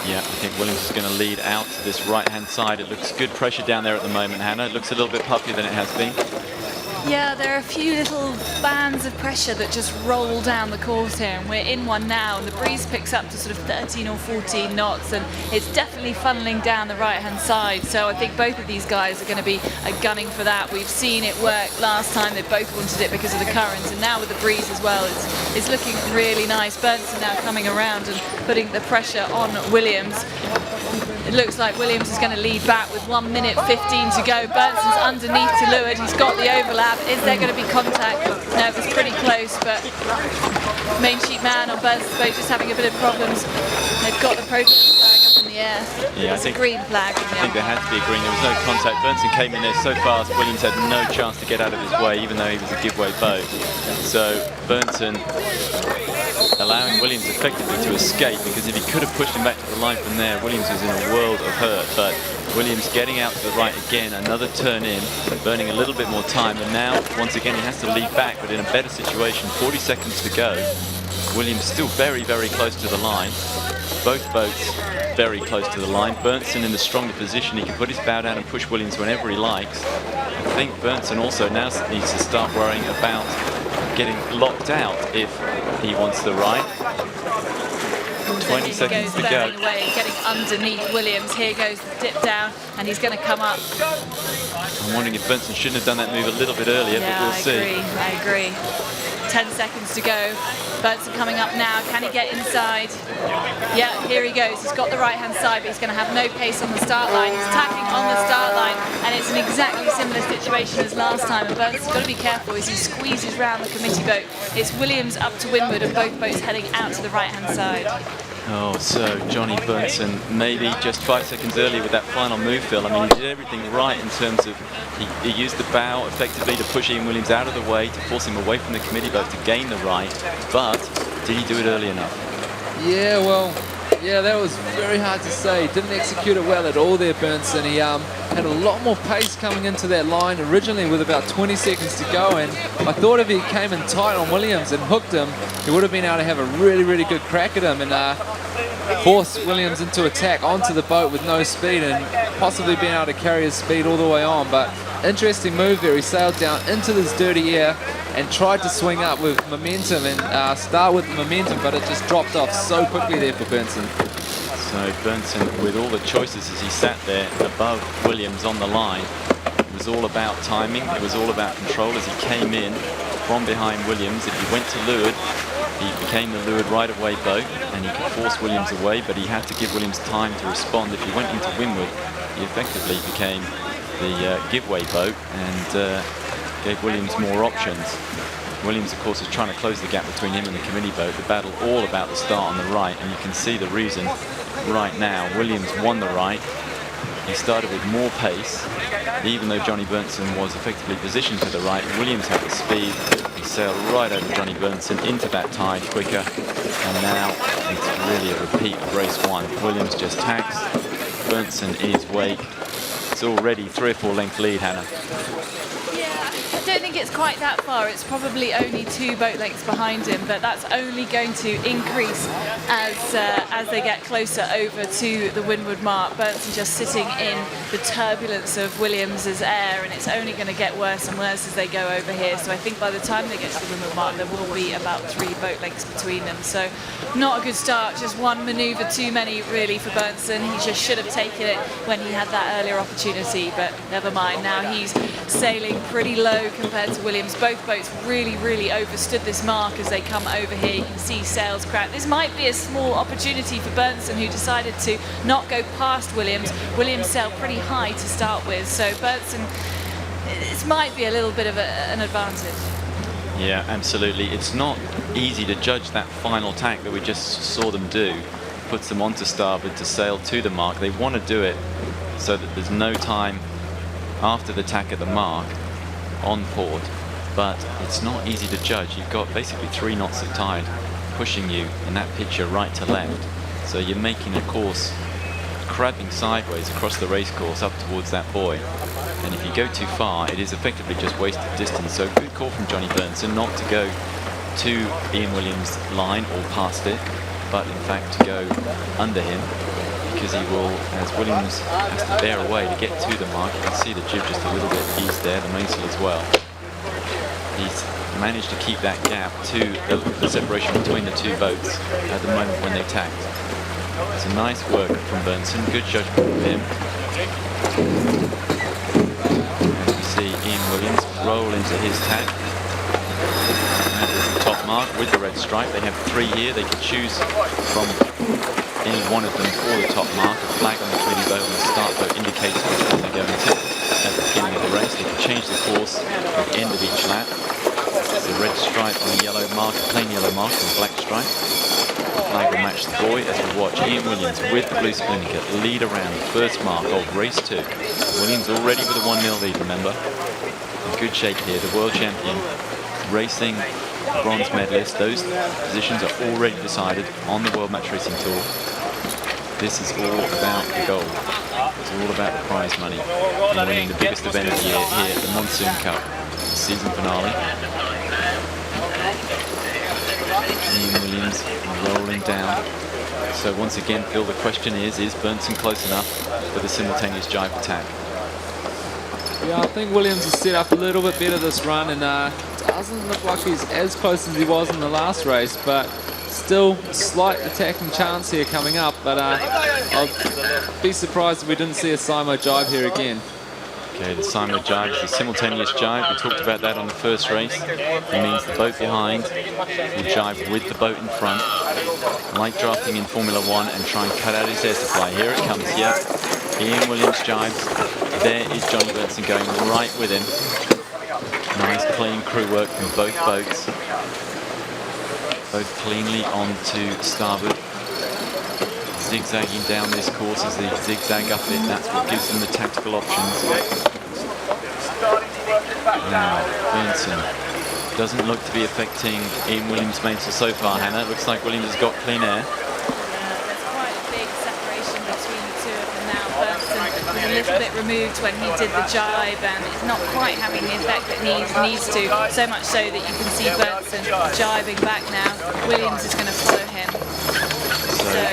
Yeah, I think Williams is going to lead out to this right-hand side. It looks good pressure down there at the moment, Hannah. It looks a little bit puffier than it has been. Yeah, there are a few little bands of pressure that just roll down the course here, and we're in one now, and the breeze picks up to sort of 13 or 14 knots, and it's definitely funneling down the right-hand side. So I think both of these guys are going to be gunning for that. We've seen it work last time. They both wanted it because of the currents, and now with the breeze as well, it's looking really nice. Berntsen now coming around and putting the pressure on Williams. It looks like Williams is going to lead back with 1 minute 15 to go. Berntsen's underneath to leeward. He's got the overlap. Is there going to be contact? No, it was pretty close, but main sheet man on Berntsen's boat just having a bit of problems. They've got the protest flag up in the air. Yeah, It's a green flag. I think there had to be a green. There was no contact. Berntsen came in there so fast, Williams had no chance to get out of his way, even though he was a giveaway boat. So Berntsen allowing Williams effectively to escape, because if he could have pushed him back to the line from there, Williams was in a world of hurt. But Williams getting out to the right again, another turn in, burning a little bit more time, and now once again he has to lead back, but in a better situation. 40 seconds to go. Williams still very, very close to the line. Both boats very close to the line. Berntsen in the stronger position. He can put his bow down and push Williams whenever he likes. I think Berntsen also now needs to start worrying about getting locked out if he wants the right. 20 seconds to go. Away, getting underneath Williams. Here goes the dip down, and he's going to come up. I'm wondering if Berntsen shouldn't have done that move a little bit earlier, but we'll see. I agree. 10 seconds to go. Berntsen coming up now. Can he get inside? Yeah, here he goes. He's got the right-hand side, but he's going to have no pace on the start line. He's tacking on the start line, and it's an exactly similar situation as last time. And Berntsen's got to be careful as he squeezes round the committee boat. It's Williams up to windward, and both boats heading out to the right-hand side. Oh, so Johnny Berntsen maybe just 5 seconds earlier with that final move, Phil. I mean, he did everything right in terms of he used the bow effectively to push Ian Williams out of the way, to force him away from the committee boat to gain the right. But did he do it early enough? Yeah, well, yeah, that was very hard to say. Didn't execute it well at all there, Berntsen. He had a lot more pace coming into that line originally with about 20 seconds to go, and I thought if he came in tight on Williams and hooked him, he would have been able to have a really, really good crack at him and force Williams into attack onto the boat with no speed and possibly being able to carry his speed all the way on. But interesting move there. He sailed down into this dirty air and tried to swing up with momentum and start with momentum, but it just dropped off so quickly there for Berntsen. So Berntsen, with all the choices as he sat there above Williams on the line, it was all about timing, it was all about control as he came in from behind Williams. If he went to leeward, he became the leeward right-of-way boat, and he could force Williams away, but he had to give Williams time to respond. If he went into windward, he effectively became the giveaway boat and gave Williams more options. Williams, of course, is trying to close the gap between him and the committee boat. The battle all about the start on the right, and you can see the reason right now. Williams won the right. He started with more pace, even though Johnny Berntsen was effectively positioned to the right. Williams had the speed. He sailed right over Johnny Berntsen into that tide quicker, and now it's really a repeat of race one. Williams just tacks, Berntsen in his wake. It's already 3 or 4 length lead, Hannah. I don't think it's quite that far. It's probably only 2 boat lengths behind him, but that's only going to increase as they get closer over to the windward mark. Berntsen just sitting in the turbulence of Williams's air, and it's only going to get worse and worse as they go over here. So I think by the time they get to the windward mark, there will be about 3 boat lengths between them. So not a good start. Just one manoeuvre too many, really, for Berntsen. He just should have taken it when he had that earlier opportunity, but never mind. Now he's sailing pretty low compared to Williams. Both boats really, really overstood this mark as they come over here. You can see sails cracked. This might be a small opportunity for Berntsen, who decided to not go past Williams. Williams sailed pretty high to start with, so Berntsen, this might be a little bit of an advantage. Yeah, absolutely. It's not easy to judge that final tack that we just saw them do. Puts them onto starboard to sail to the mark. They want to do it so that there's no time after the tack at the mark on port, but it's not easy to judge. You've got basically 3 knots of tide pushing you in that picture right to left, so you're making a course crabbing sideways across the race course up towards that buoy, and if you go too far, it is effectively just wasted distance. So good call from Johnny Berntsen not to go to Ian Williams' line or past it, but in fact to go under him, because he will, as Williams has to bear away to get to the mark. You can see the jib just a little bit eased there, the mainsail as well. He's managed to keep that gap to the separation between the 2 boats at the moment when they tacked. It's a nice work from Berntsen, good judgment from him. As we see Ian Williams roll into his tack. That is the top mark with the red stripe. They have 3 here. They can choose from any one of them for the top mark. A flag on the committee boat and the start boat indicates which one they're going to at the beginning of the race. They can change the course at the end of each lap. It's a red stripe on a yellow mark, a plain yellow mark and a black stripe. The flag will match the buoy as we watch Ian Williams with the blue splinter lead around the first mark of race 2. Williams already with a 1-0 lead, remember. In good shape here, the world champion, racing bronze medalist. Those positions are already decided on the World Match Racing Tour. This is all about the gold. It's all about the prize money. And winning the biggest event of the year here at the Monsoon Cup, the season finale. Ian Williams rolling down. So once again, Phil, the question is Burnson close enough for the simultaneous jibe attack? Yeah, I think Williams has set up a little bit better this run, and doesn't look like he's as close as he was in the last race, but still slight attacking chance here coming up. But I'll be surprised if we didn't see a Simo jibe here again. Okay, the Simo jibe is a simultaneous jibe. We talked about that on the first race. It means the boat behind will jibe with the boat in front, like drafting in Formula One, and try and cut out his air supply. Here it comes, yeah. Ian Williams jibes. There is Johnny Burnson going right with him. Nice clean crew work from both boats. Both cleanly onto starboard. Zigzagging down this course as they zigzag up it. That's what gives them the tactical options. Now, Burnson doesn't look to be affecting Ian Williams' mainsail so far, Hannah. It looks like Williams has got clean air. There's quite a big separation between the two of them now. Burnson was a little bit removed when he did the jibe, and it's not quite having the effect that needs to. So much so that you can see Burnson jibing back now. Williams is going to follow him. So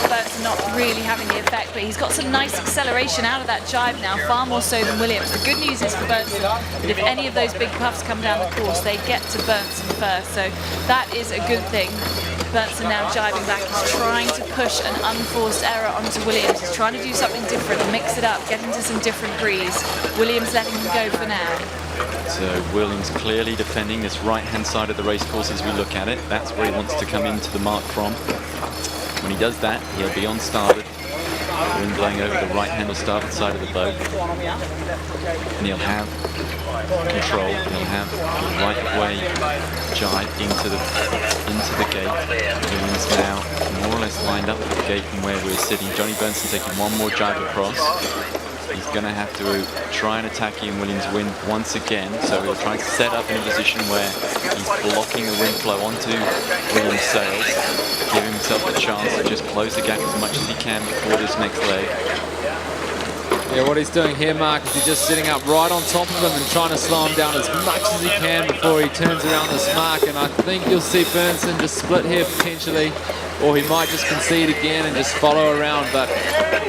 Burnson not really having the effect, but he's got some nice acceleration out of that jibe now, far more so than Williams. The good news is for Burnson that if any of those big puffs come down the course, they get to Burnson first. So that is a good thing. Burnson now jibing back. He's trying to push an unforced error onto Williams. He's trying to do something different, mix it up, get into some different breeze. Williams letting him go for now. So Williams clearly defending this right-hand side of the racecourse as we look at it. That's where he wants to come into the mark from. When he does that, he'll be on starboard, wind blowing over the right-hand or starboard side of the boat. And he'll have control, he'll have the right-of-way jibe into the gate. Williams now more or less lined up at the gate from where we're sitting. Johnny Burnson taking one more jibe across. He's going to have to try and attack Ian Williams' wind once again, so he'll try and set up in a position where he's blocking the wind flow onto Williams' sails, give himself a chance to just close the gap as much as he can before this next leg. Yeah, what he's doing here, Mark, is he's just sitting up right on top of him and trying to slow him down as much as he can before he turns around this mark. And I think you'll see Burnson just split here potentially, or he might just concede again and just follow around. But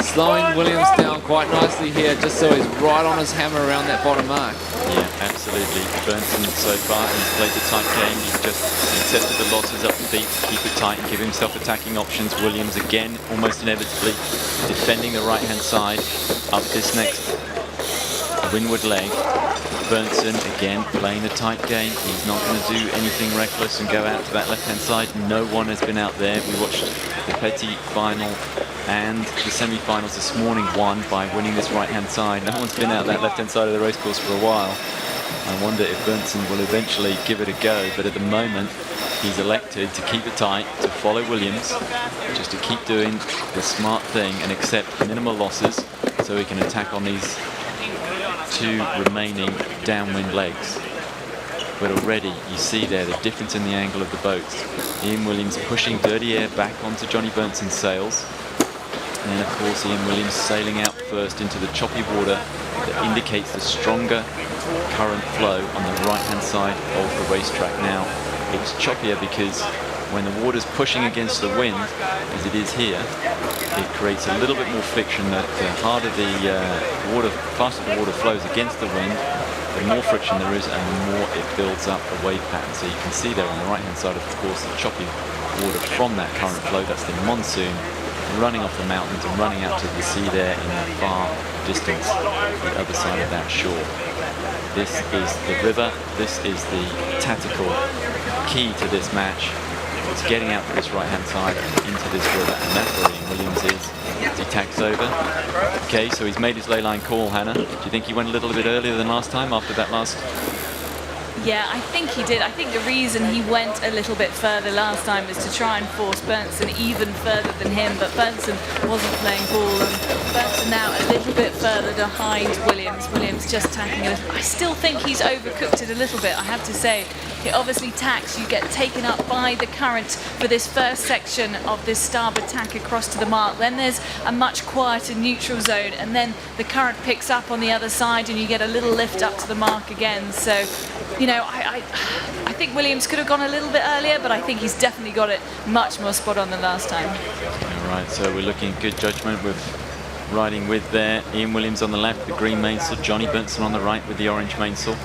slowing Williams down quite nicely here, just so he's right on his hammer around that bottom mark. Yeah, absolutely. Burnson so far, he's played the tight game. He's just accepted the losses up the beat, keep it tight and give himself attacking options. Williams again, almost inevitably, defending the right-hand side up this next windward leg. Burnson again playing the tight game. He's not going to do anything reckless and go out to that left-hand side. No one has been out there. We watched the Petit final and the semi-finals this morning won by winning this right-hand side. No one's been out that left-hand side of the racecourse for a while. I wonder if Burnson will eventually give it a go, but at the moment he's elected to keep it tight, to follow Williams, just to keep doing the smart thing and accept minimal losses so he can attack on these two remaining downwind legs. But already you see there the difference in the angle of the boats. Ian Williams pushing dirty air back onto Johnny Burnson's sails. And then of course Ian Williams sailing out first into the choppy water that indicates the stronger current flow on the right hand side of the racetrack. Now it's choppier because when the water's pushing against the wind, as it is here, it creates a little bit more friction. That the harder the faster the water flows against the wind, the more friction there is and the more it builds up a wave pattern. So you can see there on the right hand side of course the choppy water from that current flow. That's the monsoon running off the mountains and running out to the sea there in the far distance, the other side of that shore. This is the river, this is the tactical key to this match. It's getting out to this right-hand side into this river, and that's where Ian Williams is as he tacks over. Okay, so he's made his ley line call, Hannah. Do you think he went a little bit earlier than last time after that last? Yeah, I think he did. I think the reason he went a little bit further last time was to try and force Burnson even further than him, but Burnson wasn't playing ball, and Burnson now a little bit further behind Williams. Williams just tacking a little. I still think he's overcooked it a little bit, I have to say. It obviously tacks, you get taken up by the current for this first section of this starboard tack across to the mark. Then there's a much quieter neutral zone, and then the current picks up on the other side and you get a little lift up to the mark again. So, you know, I think think Williams could have gone a little bit earlier, but I think he's definitely got it much more spot on than last time. All right, so we're looking good judgment with riding with there. Ian Williams on the left, the green mainsail. Johnny Burnson on the right with the orange mainsail.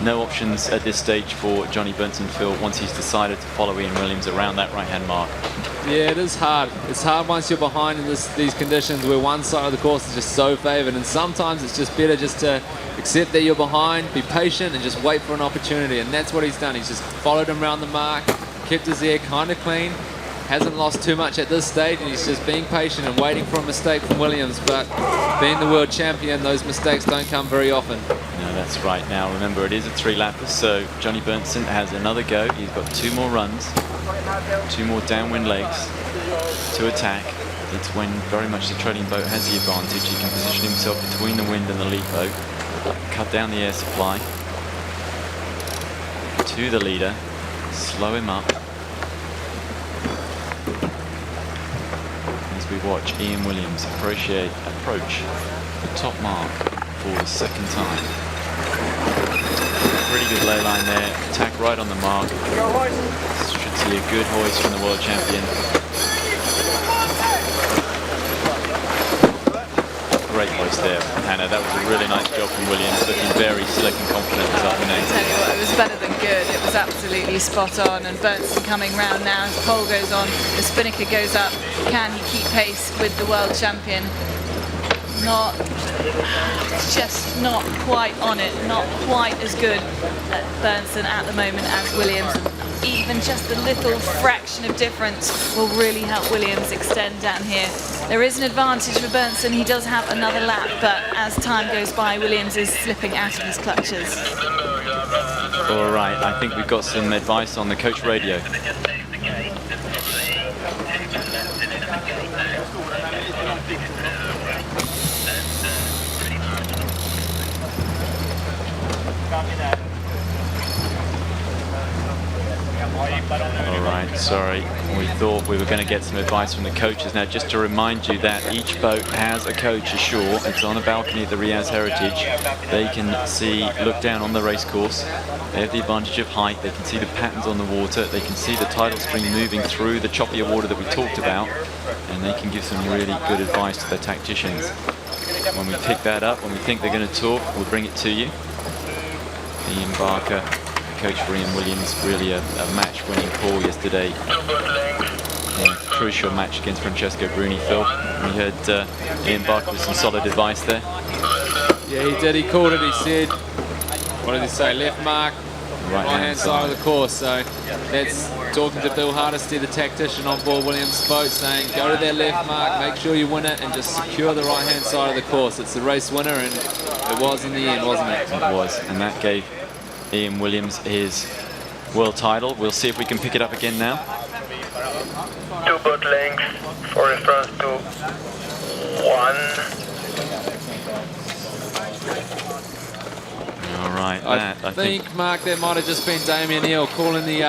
No options at this stage for Johnny Burnson, Phil, once he's decided to follow Ian Williams around that right-hand mark. Yeah, it is hard. It's hard once you're behind in these conditions where one side of the course is just so favoured, and sometimes it's just better just to accept that you're behind, be patient, and just wait for an opportunity. And that's what he's done. He's just followed him around the mark, kept his air kind of clean, hasn't lost too much at this stage, and he's just being patient and waiting for a mistake from Williams. But being the world champion, those mistakes don't come very often. No, that's right. Now remember, it is a 3-lapper, so Johnny Burnson has another go. He's got 2 more runs, 2 more downwind legs to attack. It's when very much the trailing boat has the advantage. He can position himself between the wind and the lead boat, cut down the air supply to the leader, slow him up as we watch Ian Williams approach the top mark for the 2nd time. Pretty good ley line there, attack right on the mark. Should see a good hoist from the world champion. Great hoist there, Hannah. That was a really nice job from Williams, looking very slick and confident this afternoon. I tell you what, it was better than good. It was absolutely spot on. And Burnson coming round now as pole goes on, the spinnaker goes up. Can he keep pace with the world champion? Just not quite on it, not quite as good at Burnson at the moment as Williams. Even just a little fraction of difference will really help Williams extend down here. There is an advantage for Burnson. He does have another lap, but as time goes by, Williams is slipping out of his clutches. All right, I think we've got some advice on the coach radio. All right, sorry. We thought we were going to get some advice from the coaches. Now, just to remind you that each boat has a coach ashore. It's on a balcony at the Riaz Heritage. They can look down on the race course. They have the advantage of height. They can see the patterns on the water. They can see the tidal stream moving through the choppier water that we talked about. And they can give some really good advice to their tacticians. When we pick that up, when we think they're going to talk, we'll bring it to you. Ian Barker, coach for Ian Williams, really a match-winning call yesterday. A crucial match against Francesco Bruni, Phil. We heard Ian Barker with some solid advice there. Yeah, he did. He called it. He said, what did he say? Left mark, right-hand side of the course. So that's talking to Bill Hardesty, the tactician on board Williams' boat, saying go to their left mark, make sure you win it, and just secure the right-hand side of the course. It's the race winner, and it was in the end, wasn't it? It was, and that gave Ian Williams his world title. We'll see if we can pick it up again now. 2 boat lengths for reference to 1. All right, I think, Mark, that might have just been Damien Neal calling the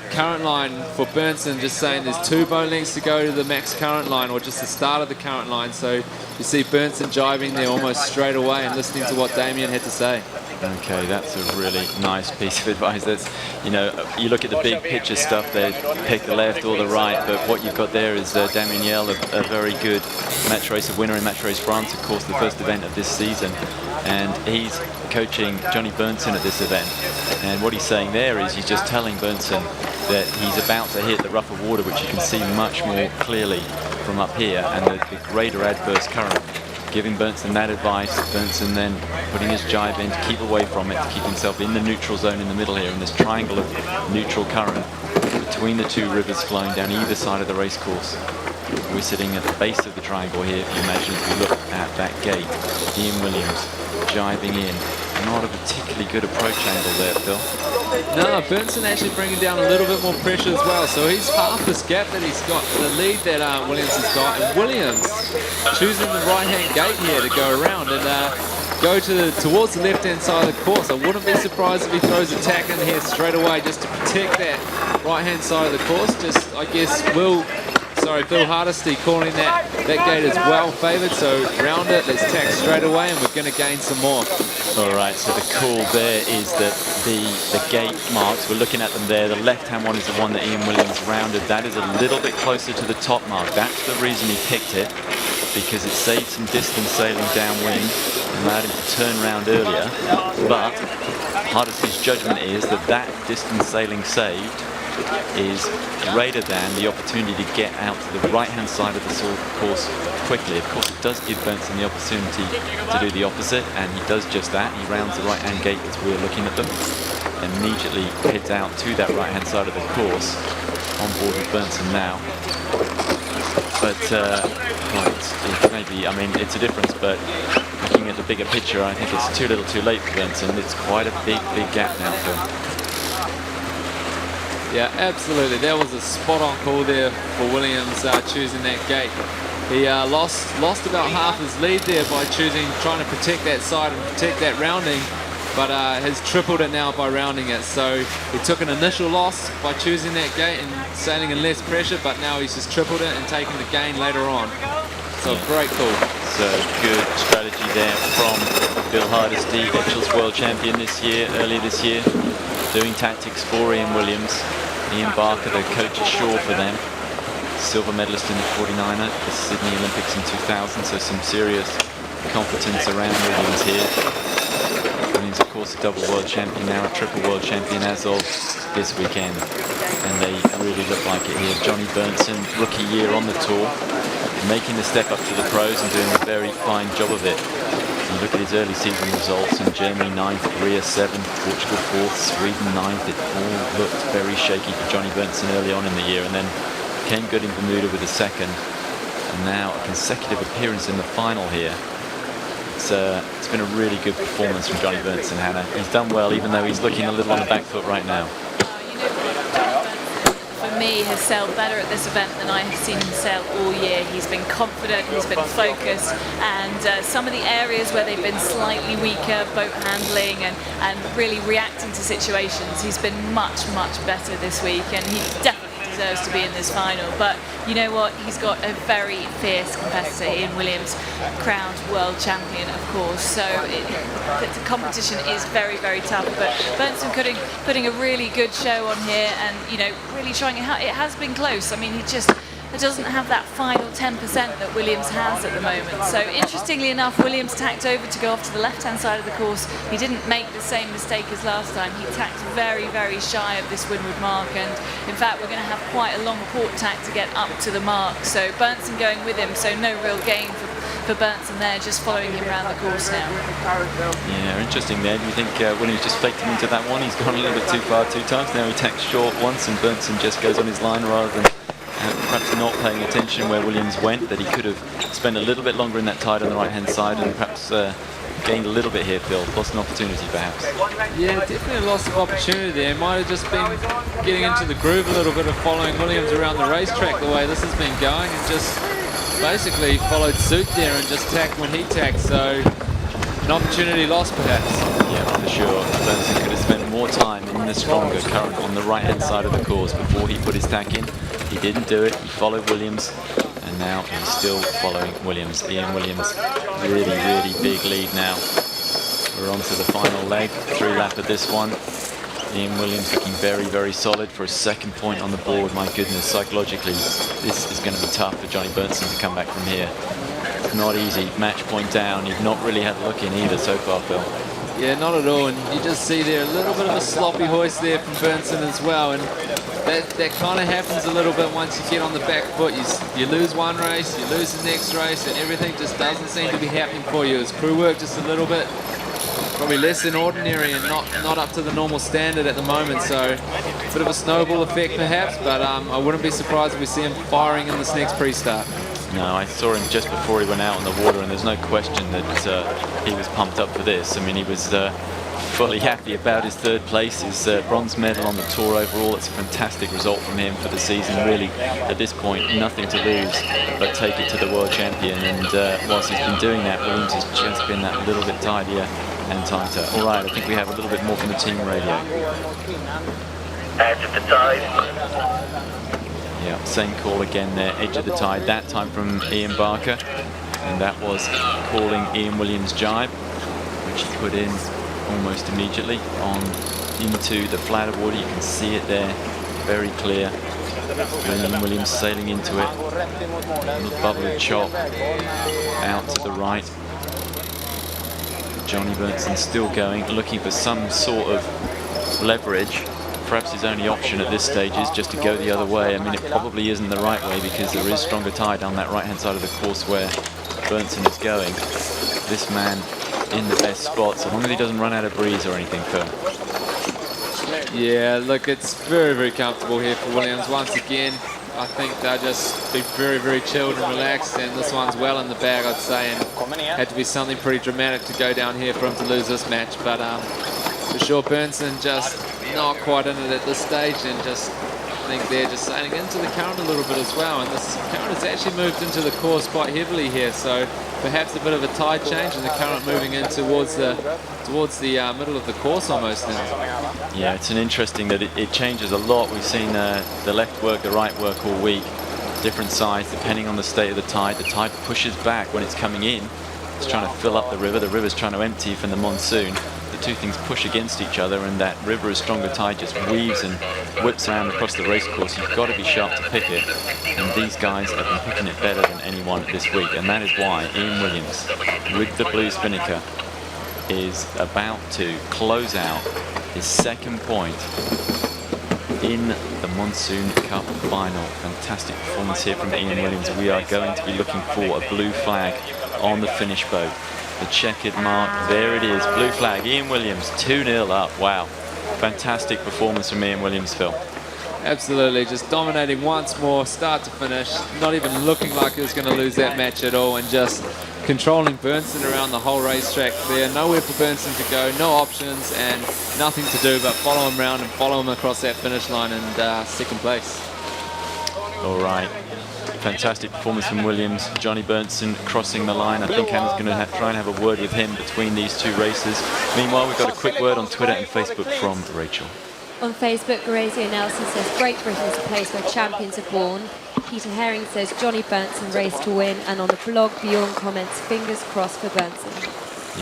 current line for Burnson, just saying there's 2 boat lengths to go to the max current line, or just the start of the current line. So you see Burnson jibing there almost straight away and listening to what Damien had to say. Okay, that's a really nice piece of advice. That's, you know, you look at the big picture stuff there, pick the left or the right, but what you've got there is Damien Yell, a very good match racer winner in Match Race France, of course, the first event of this season. And he's coaching Johnny Burnson at this event. And what he's saying there is he's just telling Burnson that he's about to hit the rougher water, which you can see much more clearly from up here, and the greater adverse current. Giving Burnson that advice, Burnson then putting his jibe in to keep away from it, to keep himself in the neutral zone in the middle here, in this triangle of neutral current between the 2 rivers flowing down either side of the race course. We're sitting at the base of the triangle here, if you imagine, as we look at that gate. Ian Williams jibing in. Not a particularly good approach angle there, Phil. No, Burnson actually bringing down a little bit more pressure as well. So he's half this gap that he's got, the lead that Williams has got. And Williams choosing the right-hand gate here to go around and go towards the left-hand side of the course. I wouldn't be surprised if he throws a tack in here straight away just to protect that right-hand side of the course. Just, I guess, Bill Hardesty calling that gate is well favoured. So round it, let's tack straight away, and we're going to gain some more. All right, so the call there is that the gate marks, we're looking at them there, the left-hand one is the one that Ian Williams rounded. That is a little bit closer to the top mark. That's the reason he picked it, because it saved some distance sailing downwind and allowed him to turn round earlier. But part of his judgment is that that distance sailing saved is greater than the opportunity to get out to the right-hand side of the course quickly. Of course, it does give Berntsen the opportunity to do the opposite, and he does just that. He rounds the right-hand gate as we're looking at them, and immediately heads out to that right-hand side of the course, on board with Berntsen now. But, well, it may be, I mean, it's a difference, but looking at the bigger picture, I think it's too little too late for Berntsen. It's quite a big gap now for him. Yeah, absolutely. That was a spot-on call there for Williams choosing that gate. He lost about half his lead there by trying to protect that side and protect that rounding, but has tripled it now by rounding it. So he took an initial loss by choosing that gate and sailing in less pressure, but now he's just tripled it and taking the gain later on. So great call. So good strategy there from Bill Hardesty, Vetchel's world champion earlier this year, doing tactics for Ian Williams. Ian Barker, the coach ashore for them, silver medalist in the 49er, the Sydney Olympics in 2000, so some serious competence around Williams here. Williams, of course, a double world champion now, a triple world champion as of this weekend, and they really look like it here. Johnny Berntsen, rookie year on the tour, making the step up to the pros and doing a very fine job of it. You look at his early season results, in Germany 9th, Korea 7th, Portugal 4th, Sweden 9th. It all looked very shaky for Johnny Berntsen early on in the year, and then came good in Bermuda with a second, and now a consecutive appearance in the final here. It's been a really good performance from Johnny Berntsen, Hannah. He's done well, even though he's looking a little on the back foot right now. For me, has sailed better at this event than I have seen him sail all year. He's been confident, he's been focused, and some of the areas where they've been slightly weaker, boat handling and really reacting to situations, he's been much better this week, and he definitely deserves to be in this final. But you know what, he's got a very fierce competitor in Williams, crowned world champion, of course, so the competition is very tough. But Berntsen putting a really good show on here, and you know, really trying it out. It has been close. I mean, he just doesn't have that final 10% that Williams has at the moment. So interestingly enough, Williams tacked over to go off to the left-hand side of the course. He didn't make the same mistake as last time. He tacked very shy of this windward mark, and in fact we're going to have quite a long port tack to get up to the mark. So Berntsen going with him, so no real gain for Berntsen there, just following him around the course now. Yeah, interesting there. Do you think Williams just faked him into that one? He's gone a little bit too far 2 times. Now he tacks short once, and Berntsen just goes on his line rather than perhaps not paying attention where Williams went, that he could have spent a little bit longer in that tide on the right-hand side and perhaps gained a little bit here, Phil. Lost an opportunity, perhaps. Yeah, definitely a loss of opportunity there. Might have just been getting into the groove a little bit of following Williams around the racetrack the way this has been going, and just basically followed suit there and just tacked when he tacked. So an opportunity lost, perhaps. Yeah, for sure. Berntsen could have spent more time in the stronger current on the right-hand side of the course before he put his tack in. He didn't do it. He followed Williams, and now he's still following Williams. Ian Williams, really big lead now. We're on to the final leg, 3 lap of this one. Ian Williams looking very solid for a second point on the board. My goodness, psychologically, this is going to be tough for Johnny Berntsen to come back from here. It's not easy. Match point down. You've not really had a look in either so far, Phil. Yeah, not at all, and you just see there a little bit of a sloppy hoist there from Berntsen as well, and that kind of happens a little bit once you get on the back foot. You lose one race, you lose the next race, and everything just doesn't seem to be happening for you. His crew work just a little bit, probably less than ordinary, and not up to the normal standard at the moment, so a bit of a snowball effect perhaps, but I wouldn't be surprised if we see him firing in this next pre-start. No, I saw him just before he went out on the water, and there's no question that he was pumped up for this. I mean, he was fully happy about his 3rd place, his bronze medal on the tour overall. It's a fantastic result from him for the season. Really, at this point, nothing to lose but take it to the world champion. And whilst he's been doing that, Williams has just been that little bit tidier and tighter. All right, I think we have a little bit more from the team radio. Edge of the tide. Yeah, same call again there, edge of the tide, that time from Ian Barker, and that was calling Ian Williams' jibe. which he put in almost immediately on into the flatter water. You can see it there, very clear. Williams sailing into it. Little bubbly chop out to the right. Johnny Berntsen still going, looking for some sort of leverage. Perhaps his only option at this stage is just to go the other way. I mean, it probably isn't the right way because there is stronger tide down that right-hand side of the course where Berntsen is going. This man in the best spot, so long as he doesn't run out of breeze or anything, Phil. Yeah, look, it's very, very comfortable here for Williams. Once again, I think they'll just be very, very chilled and relaxed, and this one's well in the bag, I'd say, and had to be something pretty dramatic to go down here for him to lose this match. But for sure, Berntsen just not quite in it at this stage, and just I think they're just sailing into the current a little bit as well, and this current has actually moved into the course quite heavily here, so perhaps a bit of a tide change and the current moving in towards the middle of the course almost now. Yeah, it's an interesting that it changes a lot. We've seen the left work, the right work all week, different sides depending on the state of the tide. The tide pushes back when it's coming in. It's trying to fill up the river's trying to empty from the monsoon. The two things push against each other, and that river as stronger tide just weaves and whips around across the race course. You've got to be sharp to pick it, and these guys have been picking it better than anyone this week, and that is why Ian Williams with the blue spinnaker is about to close out his second point in the Monsoon Cup final. Fantastic performance here from Ian Williams. We are going to be looking for a blue flag on the finish boat. The checkered mark, there it is, blue flag. Ian Williams 2-0 up. Wow, fantastic performance from Ian Williams, Phil. Absolutely, just dominating once more, start to finish, not even looking like he was going to lose that match at all, and just controlling Berntsen around the whole racetrack there. Nowhere for Berntsen to go, no options, and nothing to do but follow him around and follow him across that finish line, and second place. All right. Fantastic performance from Williams. Johnny Berntsen crossing the line. I think Hannah's going to try and have a word with him between these two races. Meanwhile, we've got a quick word on Twitter and Facebook from Rachel. On Facebook, Horatio Nelson says, Great Britain is a place where champions are born. Peter Herring says, Johnny Berntsen race to win. And on the blog, Bjorn comments, fingers crossed for Berntsen.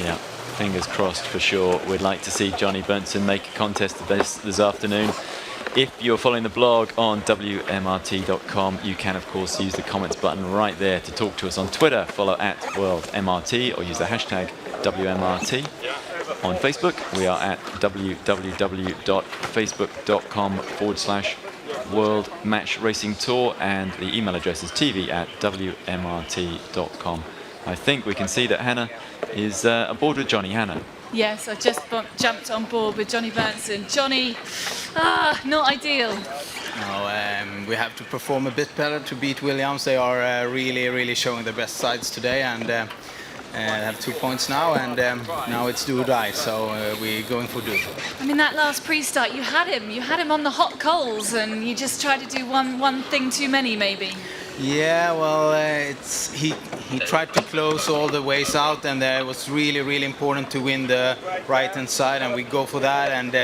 Yeah, fingers crossed for sure. We'd like to see Johnny Berntsen make a contest of this afternoon. If you're following the blog on WMRT.com, you can, of course, use the comments button right there to talk to us on Twitter. Follow @WorldMRT or use the hashtag WMRT. On Facebook, we are at www.facebook.com/World Match Racing Tour, and the email address is tv@WMRT.com. I think we can see that Hannah is aboard with Johnny. Hannah. Yes, I just jumped on board with Johnny Berntsen. Johnny, not ideal. No, we have to perform a bit better to beat Williams. They are really showing their best sides today, and have 2 points now, and now it's do or die, so we're going for do. I mean, that last pre-start, you had him on the hot coals, and you just tried to do one thing too many, maybe. Yeah, well, he tried to close all the ways out, and it was really important to win the right-hand side, and we go for that, and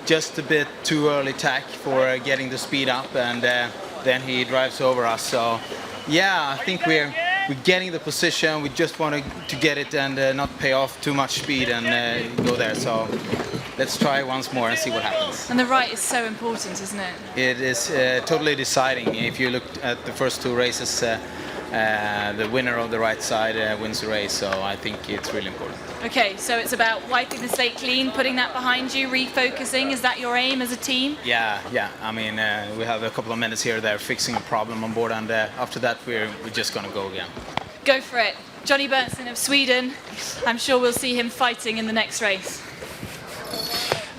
just a bit too early tack for getting the speed up, and then he drives over us. So, yeah, I think we're getting the position. We just want to get it and not pay off too much speed and go there. So let's try once more and see what happens. And the right is so important, isn't it? It is totally deciding. If you look at the first two races, the winner of the right side wins the race. So I think it's really important. Okay, so it's about wiping the slate clean, putting that behind you, refocusing. Is that your aim as a team? Yeah. I mean, we have a couple of minutes here. They're fixing a problem on board, and after that, we're just going to go again. Go for it. Johnny Berntsen of Sweden. I'm sure we'll see him fighting in the next race.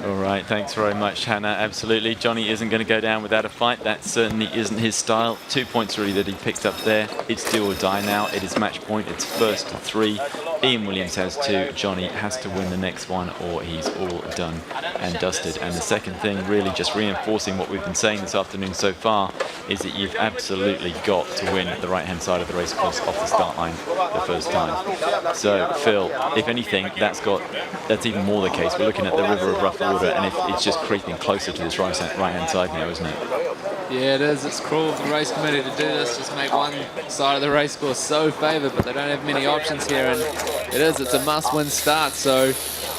All right, thanks very much, Hannah. Absolutely, Johnny isn't going to go down without a fight. That certainly isn't his style. 2 points really that he picked up there. It's do or die now. It is match point. It's first to 3. Ian Williams has 2. Johnny has to win the next one, or he's all done and dusted. And the second thing, really just reinforcing what we've been saying this afternoon so far, is that you've absolutely got to win the right-hand side of the race course off the start line the first time. So, Phil, if anything, that's even more the case. We're looking at the river of rough water, and it's just creeping closer to this right-hand side now, isn't it? Yeah, it is. It's cruel of the race committee to do this. Just make one side of the race course so favoured, but they don't have many options here. And it's a must-win start. So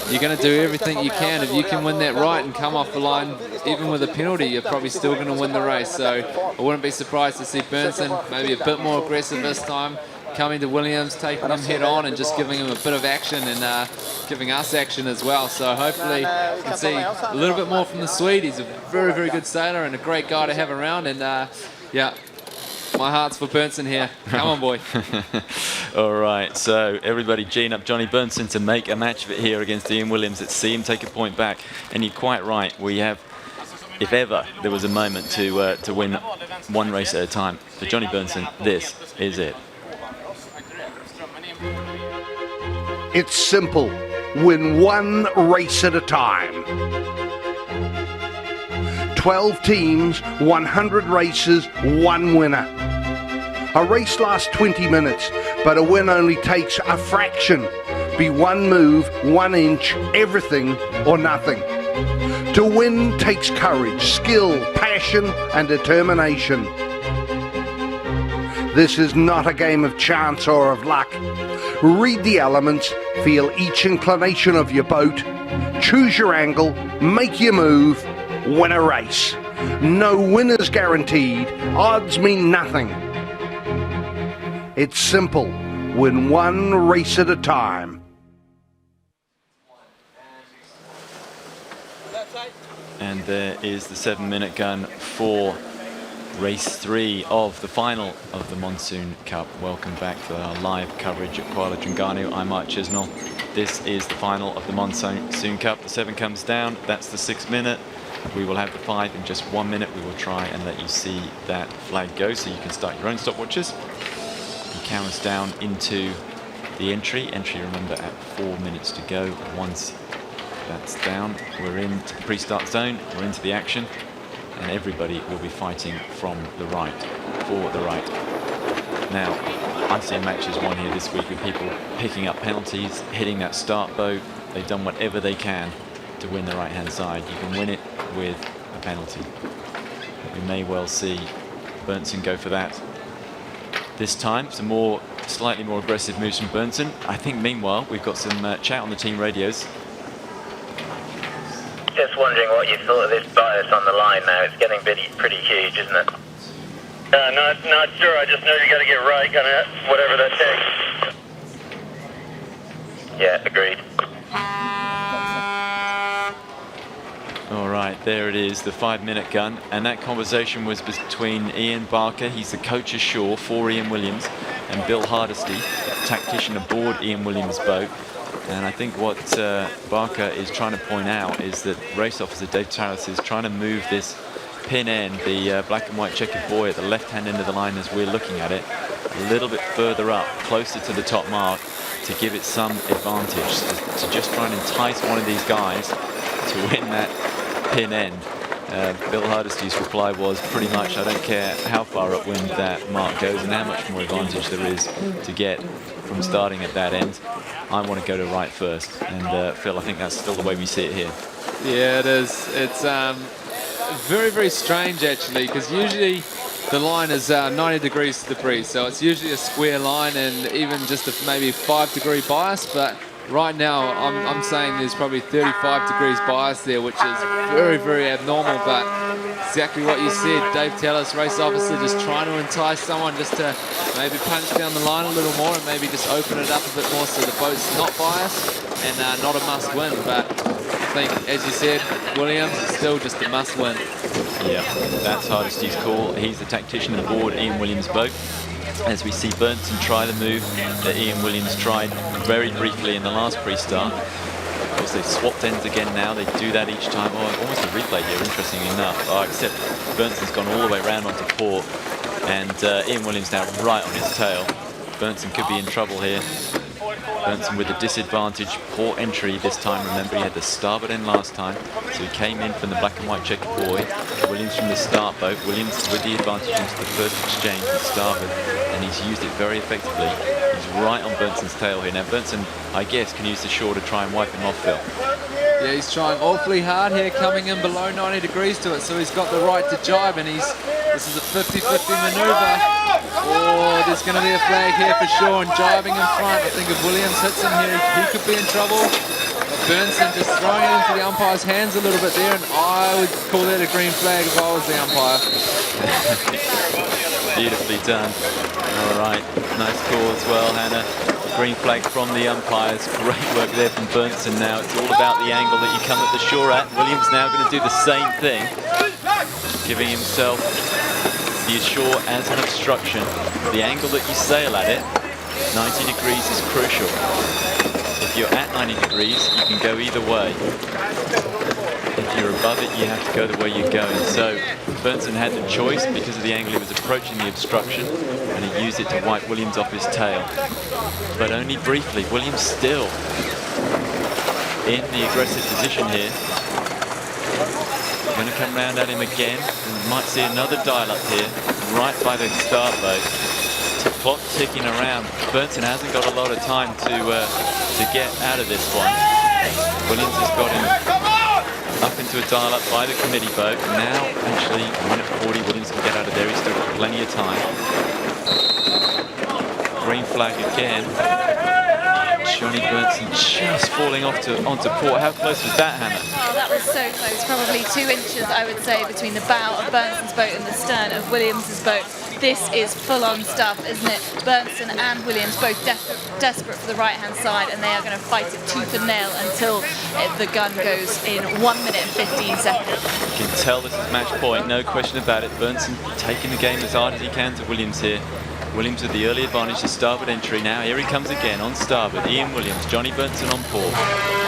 you're going to do everything you can. If you can win that right and come off the line, even with a penalty, you're probably still going to win the race. So I wouldn't be surprised to see Burnson maybe a bit more aggressive this time, coming to Williams, taking him head on and just giving him a bit of action and giving us action as well. So hopefully you can see a little bit more from the Swede. He's a very, very good sailor and a great guy to have around. And yeah, my heart's for Burnson here. Come on, boy. All right, so everybody gene up Johnny Burnson to make a match of it here against Ian Williams. Let's see him take a point back. And you're quite right. We have, if ever there was a moment to win one race at a time, for Johnny Burnson, this is it. It's simple. Win one race at a time. 12 teams, 100 races, one winner. A race lasts 20 minutes, but a win only takes a fraction. Be one move, 1 inch, everything or nothing. To win takes courage, skill, passion and determination. This is not a game of chance or of luck. Read the elements, feel each inclination of your boat, choose your angle, make your move, win a race. No winners guaranteed, odds mean nothing. It's simple, win one race at a time. And there is the 7-minute gun for race 3 of the final of the Monsoon Cup. Welcome back to our live coverage at Kuala Terengganu. I'm Mark Chisnell. This is the final of the Monsoon Cup. The 7 comes down. That's the 6-minute. We will have the 5 in just 1 minute. We will try and let you see that flag go so you can start your own stopwatches. You count us down into the entry. Entry, remember, at 4 minutes to go. Once that's down, we're into the pre-start zone. We're into the action. And everybody will be fighting from the right, for the right. Now, I've seen matches won here this week with people picking up penalties, hitting that start boat. They've done whatever they can to win the right-hand side. You can win it with a penalty. We may well see Burnson go for that this time. Some slightly more aggressive moves from Burnson. I think, meanwhile, we've got some chat on the team radios. Just wondering what you thought of this bias on the line now. It's getting pretty huge, isn't it? Not sure. I just know you got to get right, kind of whatever that takes. Yeah, agreed. All right, there it is, the 5-minute gun. And that conversation was between Ian Barker, he's the coach ashore for Ian Williams, and Bill Hardesty, tactician aboard Ian Williams' boat. And I think what Barker is trying to point out is that race officer Dave Tallis is trying to move this pin end, the black and white checkered buoy at the left-hand end of the line as we're looking at it, a little bit further up, closer to the top mark, to give it some advantage, to just try and entice one of these guys to win that pin end. Bill Hardesty's reply was pretty much, I don't care how far upwind that mark goes and how much more advantage there is to get from starting at that end. I want to go to right first. And Phil, I think that's still the way we see it here. Yeah, it is. It's very, very strange actually, because usually the line is 90 degrees to the breeze, so it's usually a square line and even just a maybe 5-degree bias, but right now I'm saying there's probably 35 degrees bias there, which is very, very abnormal, but exactly what you said. Dave Tallis, race officer, just trying to entice someone just to maybe punch down the line a little more and maybe just open it up a bit more so the boat's not biased and not a must win. But I think, as you said, Williams is still just a must win. Yeah, that's Hardesty's call. He's the tactician aboard Ian Williams' boat. As we see Burnson try the move that Ian Williams tried very briefly in the last pre-start. Of course, they've swapped ends again now. They do that each time. Oh, almost a replay here, interestingly enough. Oh, except Burnson's gone all the way around onto port. And Ian Williams now right on his tail. Burnson could be in trouble here. Burnson with a disadvantage, poor entry this time. Remember, he had the starboard end last time, so he came in from the black and white checkered buoy. Williams from the start boat. Williams with the advantage into the first exchange with starboard, and he's used it very effectively. He's right on Burnson's tail here. Now, Burnson, I guess, can use the shore to try and wipe him off, Phil. Yeah, he's trying awfully hard here, coming in below 90 degrees to it, so he's got the right to jibe, and this is a 50-50 maneuver. Oh, there's going to be a flag here for sure, and jibing in front. I think if Williams hits him here, he could be in trouble. But Bernson just throwing it into the umpire's hands a little bit there, and I would call that a green flag if I was the umpire. Beautifully done. All right, nice call as well, Hannah. Green flag from the umpires. Great work there from Bernson now. It's all about the angle that you come at the shore at. Williams now going to do the same thing, giving himself the shore as an obstruction. The angle that you sail at it, 90 degrees is crucial. If you're at 90 degrees, you can go either way. If you're above it, you have to go the way you're going. So Bernson had the choice because of the angle he was approaching the obstruction, and he used it to wipe Williams off his tail. But only briefly. Williams still in the aggressive position here. Going to come round at him again, and we might see another dial-up here, right by the start boat. Clock ticking around. Bernson hasn't got a lot of time to get out of this one. Williams has got him up into a dial-up by the committee boat. Now, actually, 1:40, Williams can get out of there. He's still got plenty of time. Green flag again. Johnny Bernson just falling onto port. How close was that, Hannah? Oh, that was so close. Probably 2 inches, I would say, between the bow of Bernson's boat and the stern of Williams's boat. This is full-on stuff, isn't it? Bernson and Williams both desperate for the right-hand side, and they are going to fight it tooth and nail until the gun goes in 1 minute and 15 seconds. You can tell this is match point, no question about it. Bernson taking the game as hard as he can to Williams here. Williams with the early advantage to starboard entry. Now here he comes again on starboard. Ian Williams, Johnny Bernson on port.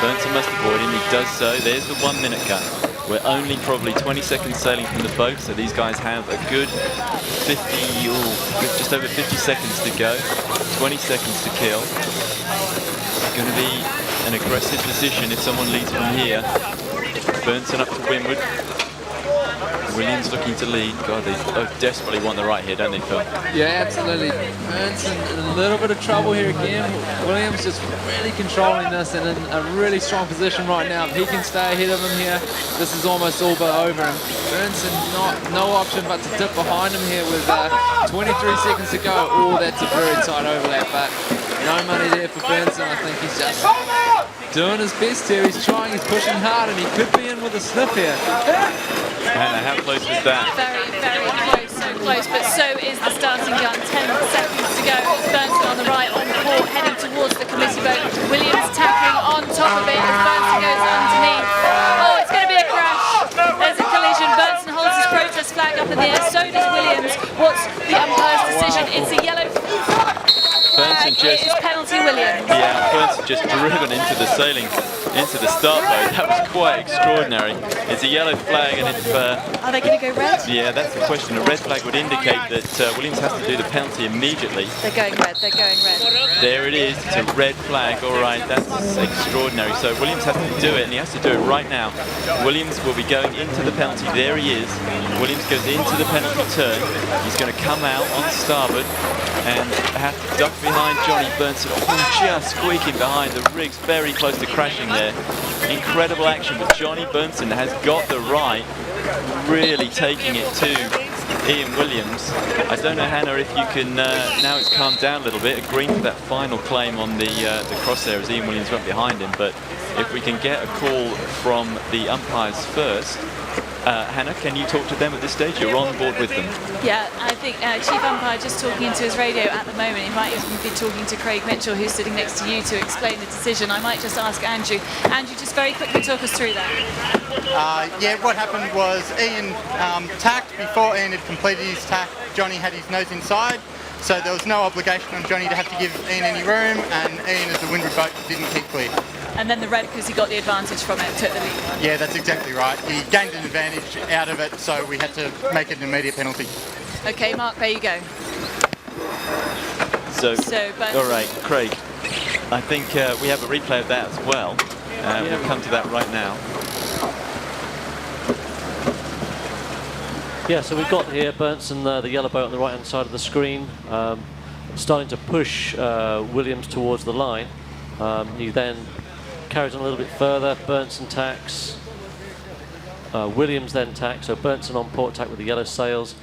Bernson must avoid him. He does so. There's the 1 minute gun. We're only probably 20 seconds sailing from the boat, so these guys have a good 50, just over 50 seconds to go. 20 seconds to kill. It's going to be an aggressive position if someone leads from here. Bernson up to windward. Williams looking to lead. God, they desperately want the right here, don't they, Phil? Yeah, absolutely. Bernson in a little bit of trouble here again. Williams just really controlling this and in a really strong position right now. If he can stay ahead of him here, this is almost all but over. And Bernson, no option but to dip behind him here with 23 seconds to go. Oh, that's a very tight overlap, but no money there for Bernson. I think he's just doing his best here. He's trying, he's pushing hard, and he could be in with a sniff here. Hannah, how close was that? Very, very close, so close, but so is the starting gun. 10 seconds to go. It's Bernson on the right, on port, heading towards the committee boat. Williams tacking on top of it as Bernson goes underneath. Oh, it's going to be a crash. There's a collision. Bernson holds his protest flag up in the air. So does Williams. What's the umpire's decision? It's a yellow flag. It is penalty Williams. Yeah, Bernson just driven into the sailing, into the start boat. That was quite extraordinary. It's a yellow flag, and if are they going to go red? Yeah, that's the question. A red flag would indicate that Williams has to do the penalty immediately. They're going red. They're going red. There it is. It's a red flag. All right, that's extraordinary. So Williams has to do it, and he has to do it right now. Williams will be going into the penalty. There he is. Williams goes into the penalty turn. He's going to come out on starboard and have to duck behind Johnny Bernson. Oh, just squeaking behind. The rig's very close to crashing there. Incredible action, but Johnny Bernson has got the right, really taking it to Ian Williams. I don't know, Hannah, if you can, now it's calmed down a little bit, agreeing with that final claim on the crosshair as Ian Williams went behind him, but if we can get a call from the umpires first. Hannah, can you talk to them at this stage? You're on board with them. Yeah, I think Chief Umpire just talking into his radio at the moment. He might even be talking to Craig Mitchell, who's sitting next to you, to explain the decision. I might just ask Andrew. Andrew, just very quickly talk us through that. Yeah, what happened was Ian tacked. Before Ian had completed his tack, Johnny had his nose inside. So there was no obligation on Johnny to have to give Ian any room, and Ian, as the windward boat, didn't keep clear. And then the red, because he got the advantage from it, took the lead. Yeah, that's exactly right. He gained an advantage out of it, so we had to make it an immediate penalty. Okay, Mark, there you go. So all right, Craig, I think we have a replay of that as well. We'll come to that right now. Yeah, so we've got here Bernson, the yellow boat on the right-hand side of the screen, starting to push Williams towards the line. He then carries on a little bit further. Bernson tacks. Williams then tacks. So Bernson on port tack with the yellow sails.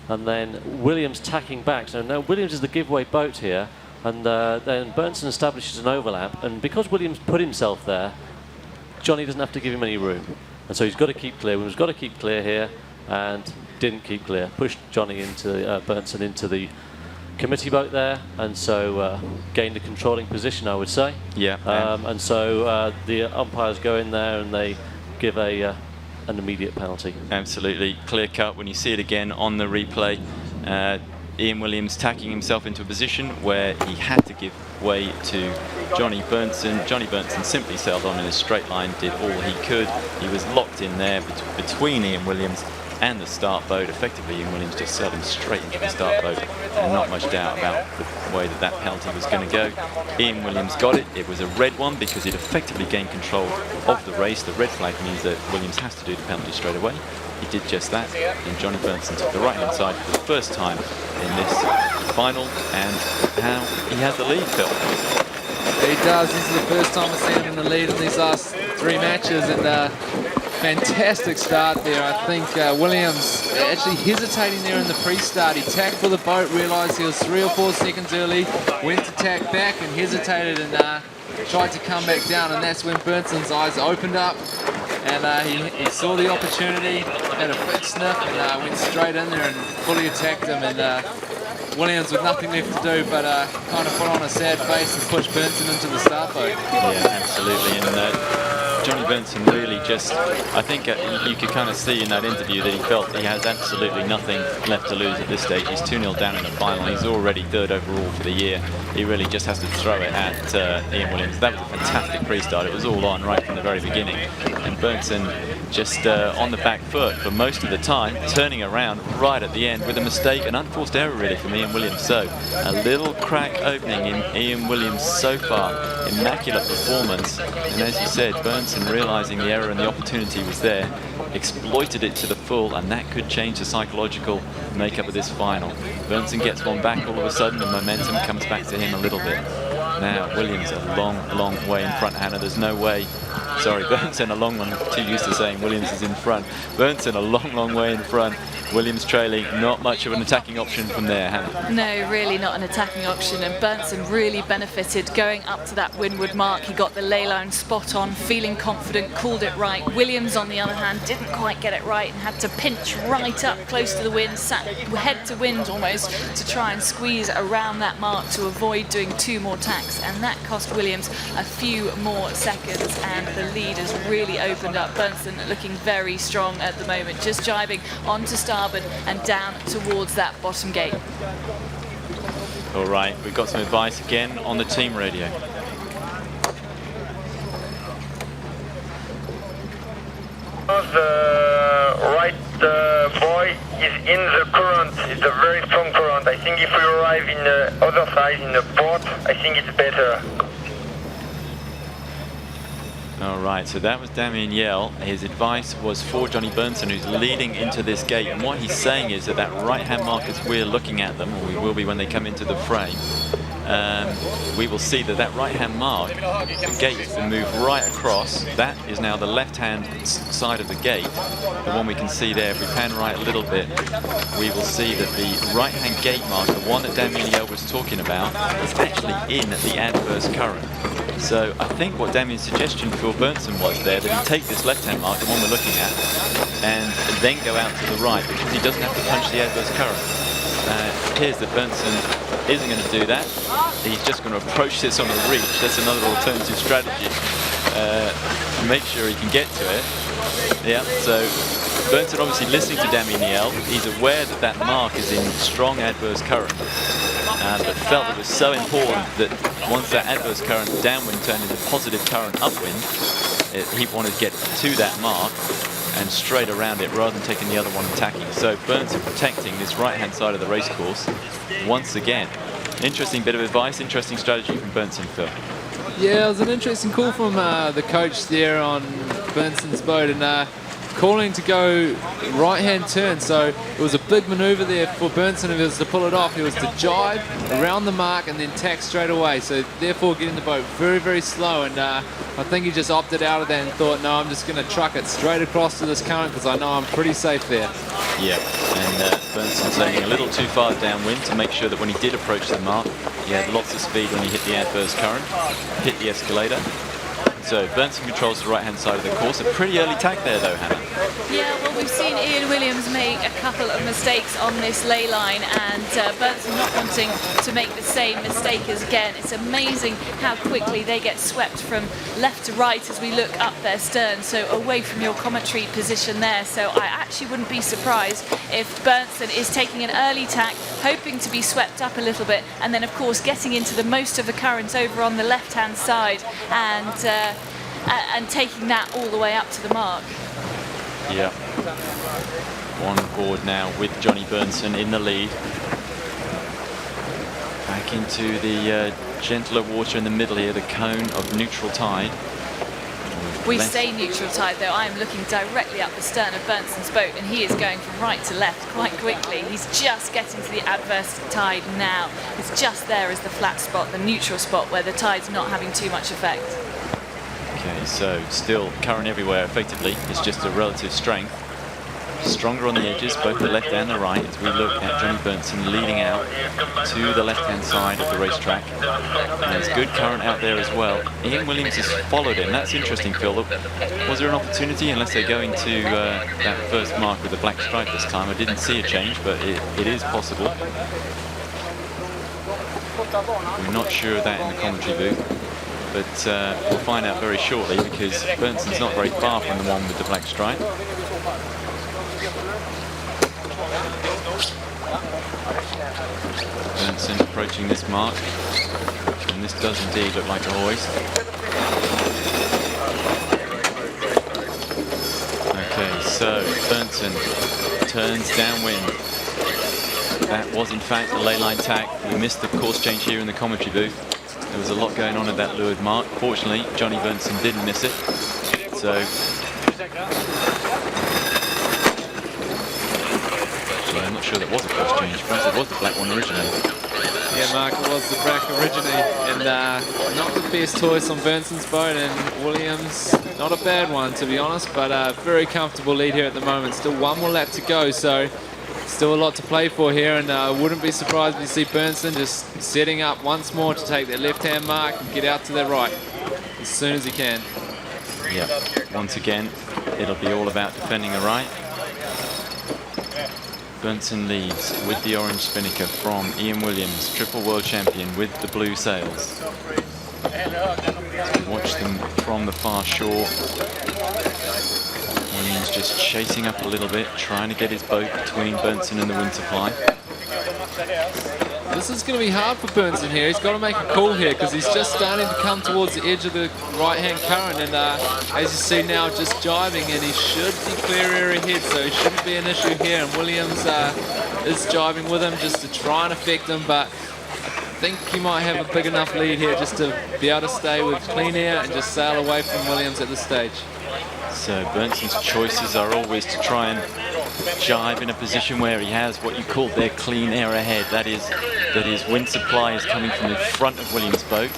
And then Williams tacking back. So now Williams is the giveaway boat here. And then Bernson establishes an overlap. And because Williams put himself there, Johnny doesn't have to give him any room. And so he's got to keep clear. Williams got to keep clear here. And didn't keep clear. Pushed Johnny into Bernson into the committee boat there, and so gained a controlling position, I would say. Yeah. And so the umpires go in there and they give an immediate penalty. Absolutely clear cut. When you see it again on the replay, Ian Williams tacking himself into a position where he had to give way to Johnny Bernson. Johnny Bernson simply sailed on in a straight line, did all he could. He was locked in there between Ian Williams and the start boat. Effectively, Ian Williams just sailed him straight into the start boat, and not much doubt about the way that penalty was going to go. Ian Williams got it. It was a red one because it effectively gained control of the race. The red flag means that Williams has to do the penalty straight away. He did just that, and Johnny Bernson took the right-hand side for the first time in this final, and now he has the lead, Phil. He does. This is the first time I've seen him in the lead in these last 3 matches, and fantastic start there. I think Williams actually hesitating there in the pre-start. He tacked for the boat, realised he was 3 or 4 seconds early, went to tack back and hesitated and tried to come back down, and that's when Bernson's eyes opened up, and he saw the opportunity, had a quick sniff, and went straight in there and fully attacked him, and Williams with nothing left to do but kind of put on a sad face and push Bernson into the start boat. Yeah, absolutely. And Johnny Bernson really just, I think you could kind of see in that interview that he felt he has absolutely nothing left to lose at this stage. He's 2-0 down in the final. He's already 3rd overall for the year. He really just has to throw it at Ian Williams. That was a fantastic pre-start. It was all on right from the very beginning. And Bernson just on the back foot for most of the time, turning around right at the end with a mistake, an unforced error really from Ian Williams. So a little crack opening in Ian Williams so far. Immaculate performance. And as you said, Bernson realizing the error and the opportunity was there, exploited it to the full, and that could change the psychological makeup of this final. Bernson gets one back all of a sudden, the momentum comes back to him a little bit. Now Williams a long way in front, Hannah. There's no way, sorry, Bernson a long one, too used to saying Williams is in front. Bernson a long way in front. Williams trailing, not much of an attacking option from there, Hannah. No, really not an attacking option, and Bernson really benefited going up to that windward mark. He got the ley line spot on, feeling confident, called it right. Williams, on the other hand, didn't quite get it right and had to pinch right up close to the wind, sat head to wind almost, to try and squeeze around that mark to avoid doing 2 more tacks, and that cost Williams a few more seconds, and the lead has really opened up. Bernson looking very strong at the moment, just jibing onto starboard and down towards that bottom gate. All right, we've got some advice again on the team radio. The right buoy is in the current. It's a very strong current. I think if we arrive in the other side, in the port, I think it's better. All right, so that was Damien Yell. His advice was for Johnny Bernson, who's leading into this gate. And what he's saying is that right-hand mark, as we're looking at them, or we will be when they come into the frame, we will see that right-hand mark, the gate has been moved right across. That is now the left-hand side of the gate. The one we can see there, if we pan right a little bit, we will see that the right-hand gate mark, the one that Damien Yell was talking about, is actually in the adverse current. So I think what Damien's suggestion for Bernson was there, that he take this left-hand mark, the one we're looking at, and then go out to the right, because he doesn't have to punch the adverse current. It appears that Bernson isn't going to do that. He's just going to approach this on a reach. That's another alternative strategy. Make sure he can get to it. Yeah, so Bernson obviously listening to Damien Yell. He's aware that that mark is in strong adverse current. But felt it was so important that once that adverse current downwind turned into positive current upwind, he wanted to get to that mark and straight around it rather than taking the other one and tacking. So Bernson protecting this right-hand side of the race course once again. Interesting bit of advice, interesting strategy from Bernson, Phil. Yeah, it was an interesting call from the coach there on Bernson's boat, and calling to go right-hand turn, so it was a big maneuver there for Bernson if he was to pull it off. He was to jibe around the mark and then tack straight away, so therefore getting the boat very, very slow, and I think he just opted out of that and thought, no, I'm just going to truck it straight across to this current because I know I'm pretty safe there. Yeah, and Bernson sailing a little too far downwind to make sure that when he did approach the mark, he had lots of speed when he hit the adverse current, hit the escalator. So Bernson controls the right-hand side of the course. A pretty early tack there, though, Hannah. Yeah, well, we've seen Ian Williams make a couple of mistakes on this ley line, and Bernson not wanting to make the same mistake as again. It's amazing how quickly they get swept from left to right as we look up their stern, so away from your commentary position there. So I actually wouldn't be surprised if Bernson is taking an early tack, hoping to be swept up a little bit, and then, of course, getting into the most of the current over on the left-hand side, and taking that all the way up to the mark. Yeah. On board now with Johnny Bernson in the lead. Back into the gentler water in the middle here, the cone of neutral tide. We say neutral tide, though. I am looking directly up the stern of Bernson's boat, and he is going from right to left quite quickly. He's just getting to the adverse tide now. It's just there as the flat spot, the neutral spot, where the tide's not having too much effect. Okay, so still current everywhere effectively. It's just a relative strength. Stronger on the edges, both the left and the right, as we look at Johnny Bernson leading out to the left-hand side of the racetrack. And there's good current out there as well. Ian Williams has followed him. That's interesting, Phil. Was there an opportunity, unless they're going to that first mark with the black stripe this time? I didn't see a change, but it is possible. We're not sure of that in the commentary booth. But we'll find out very shortly, because Bernson's not very far from the one with the black stripe. Bernson approaching this mark, and this does indeed look like a hoist. Okay, so Bernson turns downwind. That was in fact a ley line tack. We missed the course change here in the commentary booth. There was a lot going on at that leeward mark. Fortunately, Johnny Bernson didn't miss it. So, actually, I'm not sure that was a course change. Perhaps it was the black one originally. Yeah, Mark, it was the black originally, and not the best choice on Bernson's boat, and Williams, not a bad one to be honest, but a very comfortable lead here at the moment. Still one more lap to go, so still a lot to play for here, and I wouldn't be surprised if you see Bernson just setting up once more to take that left-hand mark and get out to the right as soon as he can. Yeah, once again, it'll be all about defending the right. Bernson leads with the orange spinnaker from Ian Williams, triple world champion with the blue sails. Watch them from the far shore. Williams just chasing up a little bit, trying to get his boat between Bernson and the wind supply. This is going to be hard for Bernson here. He's got to make a call here because he's just starting to come towards the edge of the right-hand current, and as you see now, just jibing, and he should be clear air ahead, so it shouldn't be an issue here. And Williams is jibing with him just to try and affect him, but I think he might have a big enough lead here just to be able to stay with clean air and just sail away from Williams at this stage. So Bernson's choices are always to try and jibe in a position where he has what you call their clean air ahead. That is, that his wind supply is coming from the front of Williams' boat,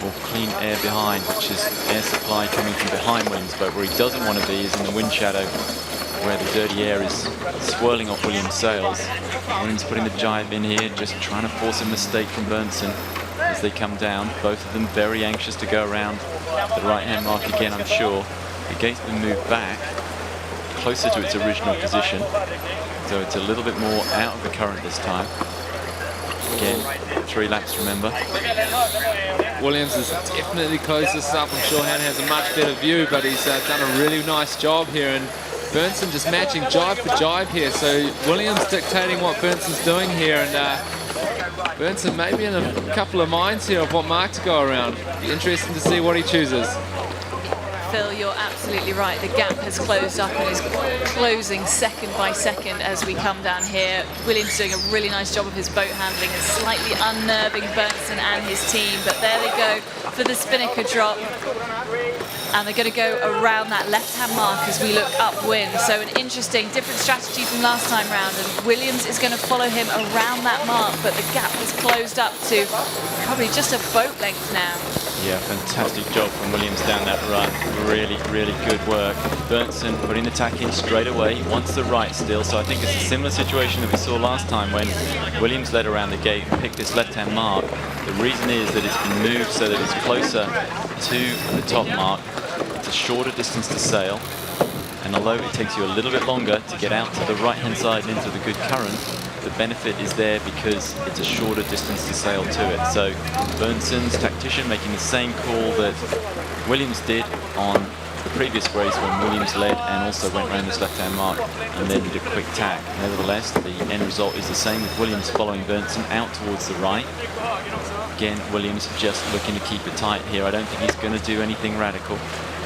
or clean air behind, which is air supply coming from behind Williams' boat. Where he doesn't want to be is in the wind shadow, where the dirty air is swirling off Williams' sails. Williams putting the jibe in here, just trying to force a mistake from Bernson as they come down. Both of them very anxious to go around the right-hand mark again, I'm sure. The gate's been moved back closer to its original position, so it's a little bit more out of the current this time. Again, 3 laps, remember. Williams has definitely closed this up. I'm sure Hannah has a much better view, but he's done a really nice job here, and Bernson just matching jibe for jibe here. So Williams dictating what Bernson's doing here, and Bernson may be in a couple of minds here of what mark to go around. Be interesting to see what he chooses. Phil, you're absolutely right. The gap has closed up and is closing second by second as we come down here. Williams doing a really nice job of his boat handling and slightly unnerving Bernson and his team. But there they go for the spinnaker drop. and they're going to go around that left-hand mark as we look upwind. So an interesting, different strategy from last time round, and Williams is going to follow him around that mark, but the gap has closed up to probably just a boat length now. Yeah, fantastic job from Williams down that run. Really, really good work. Berntsen putting the tack in straight away. He wants the right still, so I think it's a similar situation that we saw last time when Williams led around the gate and picked this left-hand mark. The reason is that it's been moved so that it's closer to the top mark. It's a shorter distance to sail, and although it takes you a little bit longer to get out to the right-hand side and into the good current, the benefit is there because it's a shorter distance to sail to it. So Berntsen's tactician making the same call that Williams did on the previous race when Williams led and also went around this left-hand mark and then did a quick tack. Nevertheless, the end result is the same with Williams following Berntsen out towards the right. Again, Williams just looking to keep it tight here. I don't think he's going to do anything radical.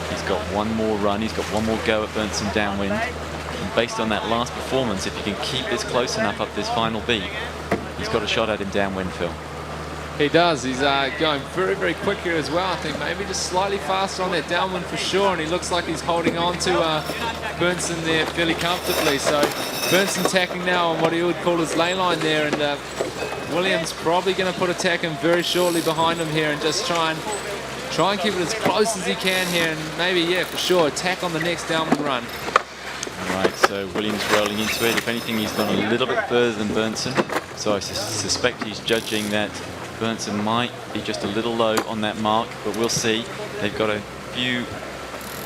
He's got one more run, he's got one more go at Berntsen downwind. And based on that last performance, if you can keep this close enough up this final beat, he's got a shot at him downwind, Phil. He does. He's going very, very quick here as well. I think maybe just slightly faster on that downwind for sure, and he looks like he's holding on to Berntsen there fairly comfortably. So Berntsen tacking now on what he would call his ley line there, and Williams probably going to put a tack in very shortly behind him here and just try and keep it as close as he can here, and maybe, yeah, for sure, attack on the next downwind run. Right, so Williams rolling into it. If anything, he's gone a little bit further than Berntsen. So I suspect he's judging that Berntsen might be just a little low on that mark, but we'll see. They've got a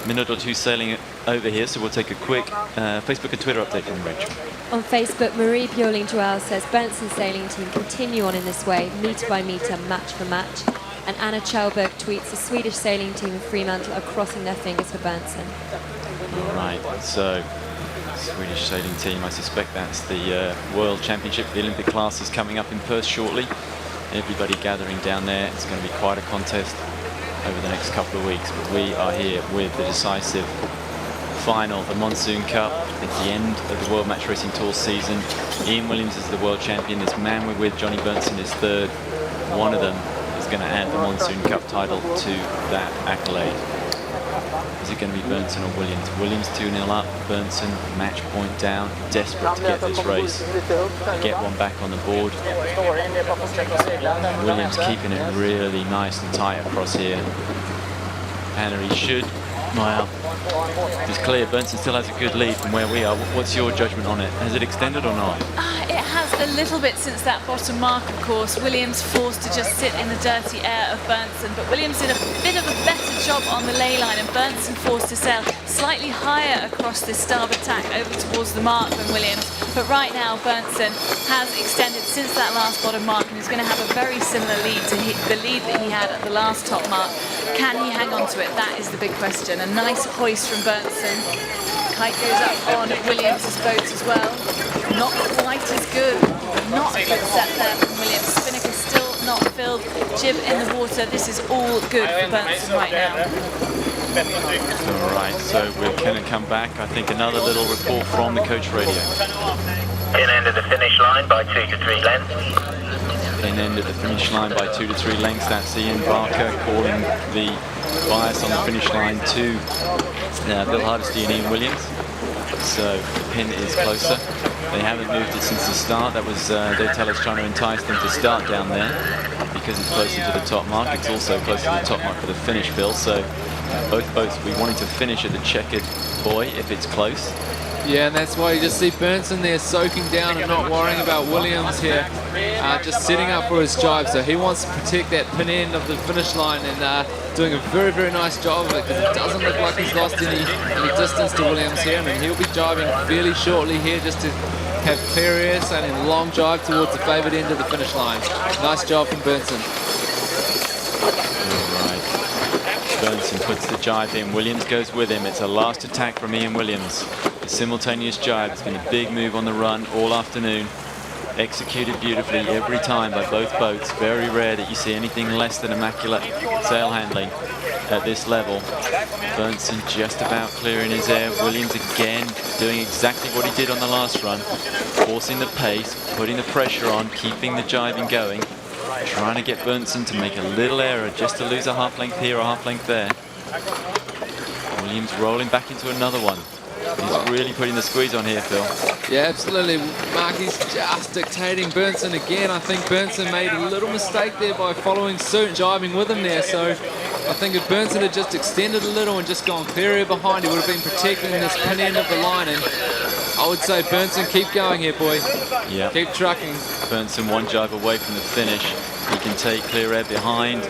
minute or two sailing over here, so we'll take a quick Facebook and Twitter update from Rachel. On Facebook, Marie Bjorling-Joel says Berntsen's sailing team continue on in this way, metre by metre, match for match. And Anna Kjellberg tweets, the Swedish sailing team in Fremantle are crossing their fingers for Berntsen. All right, so Swedish sailing team, I suspect that's the World Championship, the Olympic classes coming up in Perth shortly. Everybody gathering down there. It's going to be quite a contest over the next couple of weeks, but we are here with the decisive final, the Monsoon Cup, at the end of the World Match Racing Tour season. Ian Williams is the world champion. This man we're with, Johnny Berntsen, is third. One of them is going to add the Monsoon Cup title to that accolade. Is it going to be Berntsen or Williams? Williams 2-0 up, Berntsen match point down, desperate to get this race, to get one back on the board. Williams keeping it really nice and tight across here. And he should, well, it's clear Berntsen still has a good lead from where we are. What's your judgment on it? Has it extended or not? It has a little bit since that bottom mark, of course. Williams forced to just sit in the dirty air of Berntsen, but Williams did a bit of a better job on the ley line, and Berntsen forced to sail slightly higher across this starboard tack over towards the mark than Williams. But right now, Berntsen has extended since that last bottom mark and is going to have a very similar lead to the lead that he had at the last top mark. Can he hang on to it? That is the big question. A nice hoist from Berntsen. Kite goes up on Williams' boat as well. Not quite as good. Not a good set there from Williams. Spinnaker still not filled. Jib in the water. This is all good for Berntsen right now. All right, so we're going to come back. I think another little report from the coach radio. In end of the finish line by 2 to 3 lengths. In end at the finish line by 2 to 3 lengths. That's Ian Barker calling the bias on the finish line to Bill Hardesty and Ian Williams. So the pin is closer. They haven't moved it since the start. That was they tell us trying to entice them to start down there because it's closer to the top mark. It's also closer to the top mark for the finish, Bill. So both boats will be wanting to finish at the checkered buoy if it's close. Yeah, and that's why you just see Berntsen there soaking down and not worrying about Williams here, just setting up for his jibe. So he wants to protect that pin end of the finish line and doing a very, very nice job of it, because it doesn't look like he's lost any distance to Williams here. And he'll be jibing fairly shortly here just to have clear air, sailing a long jibe towards the favoured end of the finish line. Nice job from Berntsen. Berntsen puts the jibe in. Williams goes with him. It's a last attack from Ian Williams. A simultaneous jibe. It's been a big move on the run all afternoon. Executed beautifully every time by both boats. Very rare that you see anything less than immaculate sail handling at this level. Berntsen just about clearing his air. Williams again doing exactly what he did on the last run. Forcing the pace, putting the pressure on, keeping the jibing going. Trying to get Berntsen to make a little error, just to lose a half length here or half length there. Williams rolling back into another one. He's really putting the squeeze on here, Phil. Yeah, absolutely. Mark, he's just dictating Burnson again. I think Burnson made a little mistake there by following suit and jiving with him there. So I think if Burnson had just extended a little and just gone clear behind, he would have been protecting this pin end of the line. And I would say, Burnson, keep going here, boy. Yeah. Keep trucking. Burnson one jive away from the finish. He can take clear air behind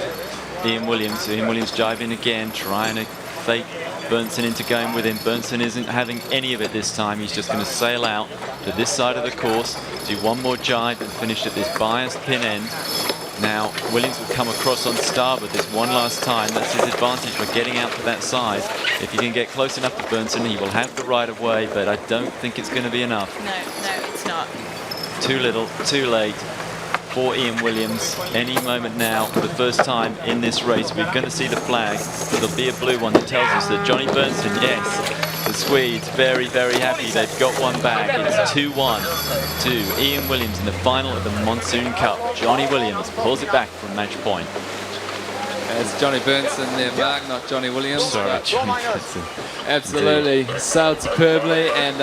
Ian Williams. So Ian Williams jiving again, trying to fake Burnson into going with him. Burnson isn't having any of it this time. He's just going to sail out to this side of the course, do one more jive and finish at this biased pin end. Now Williams will come across on starboard this one last time. That's his advantage for getting out to that side. If he can get close enough to Burnson, he will have the right of way, but I don't think it's going to be enough. No, it's not. Too little, too late for Ian Williams. Any moment now, for the first time in this race, we're going to see the flag. There'll be a blue one that tells us that Johnny Burnson, yes, the Swedes, very, very happy. They've got one back. It's 2-1 to Ian Williams in the final of the Monsoon Cup. Johnny Williams pulls it back from match point. It's Johnny Burnson there, Mark, not Johnny Williams. Sorry, Johnny Burnson. Absolutely. Indeed. Sailed superbly, and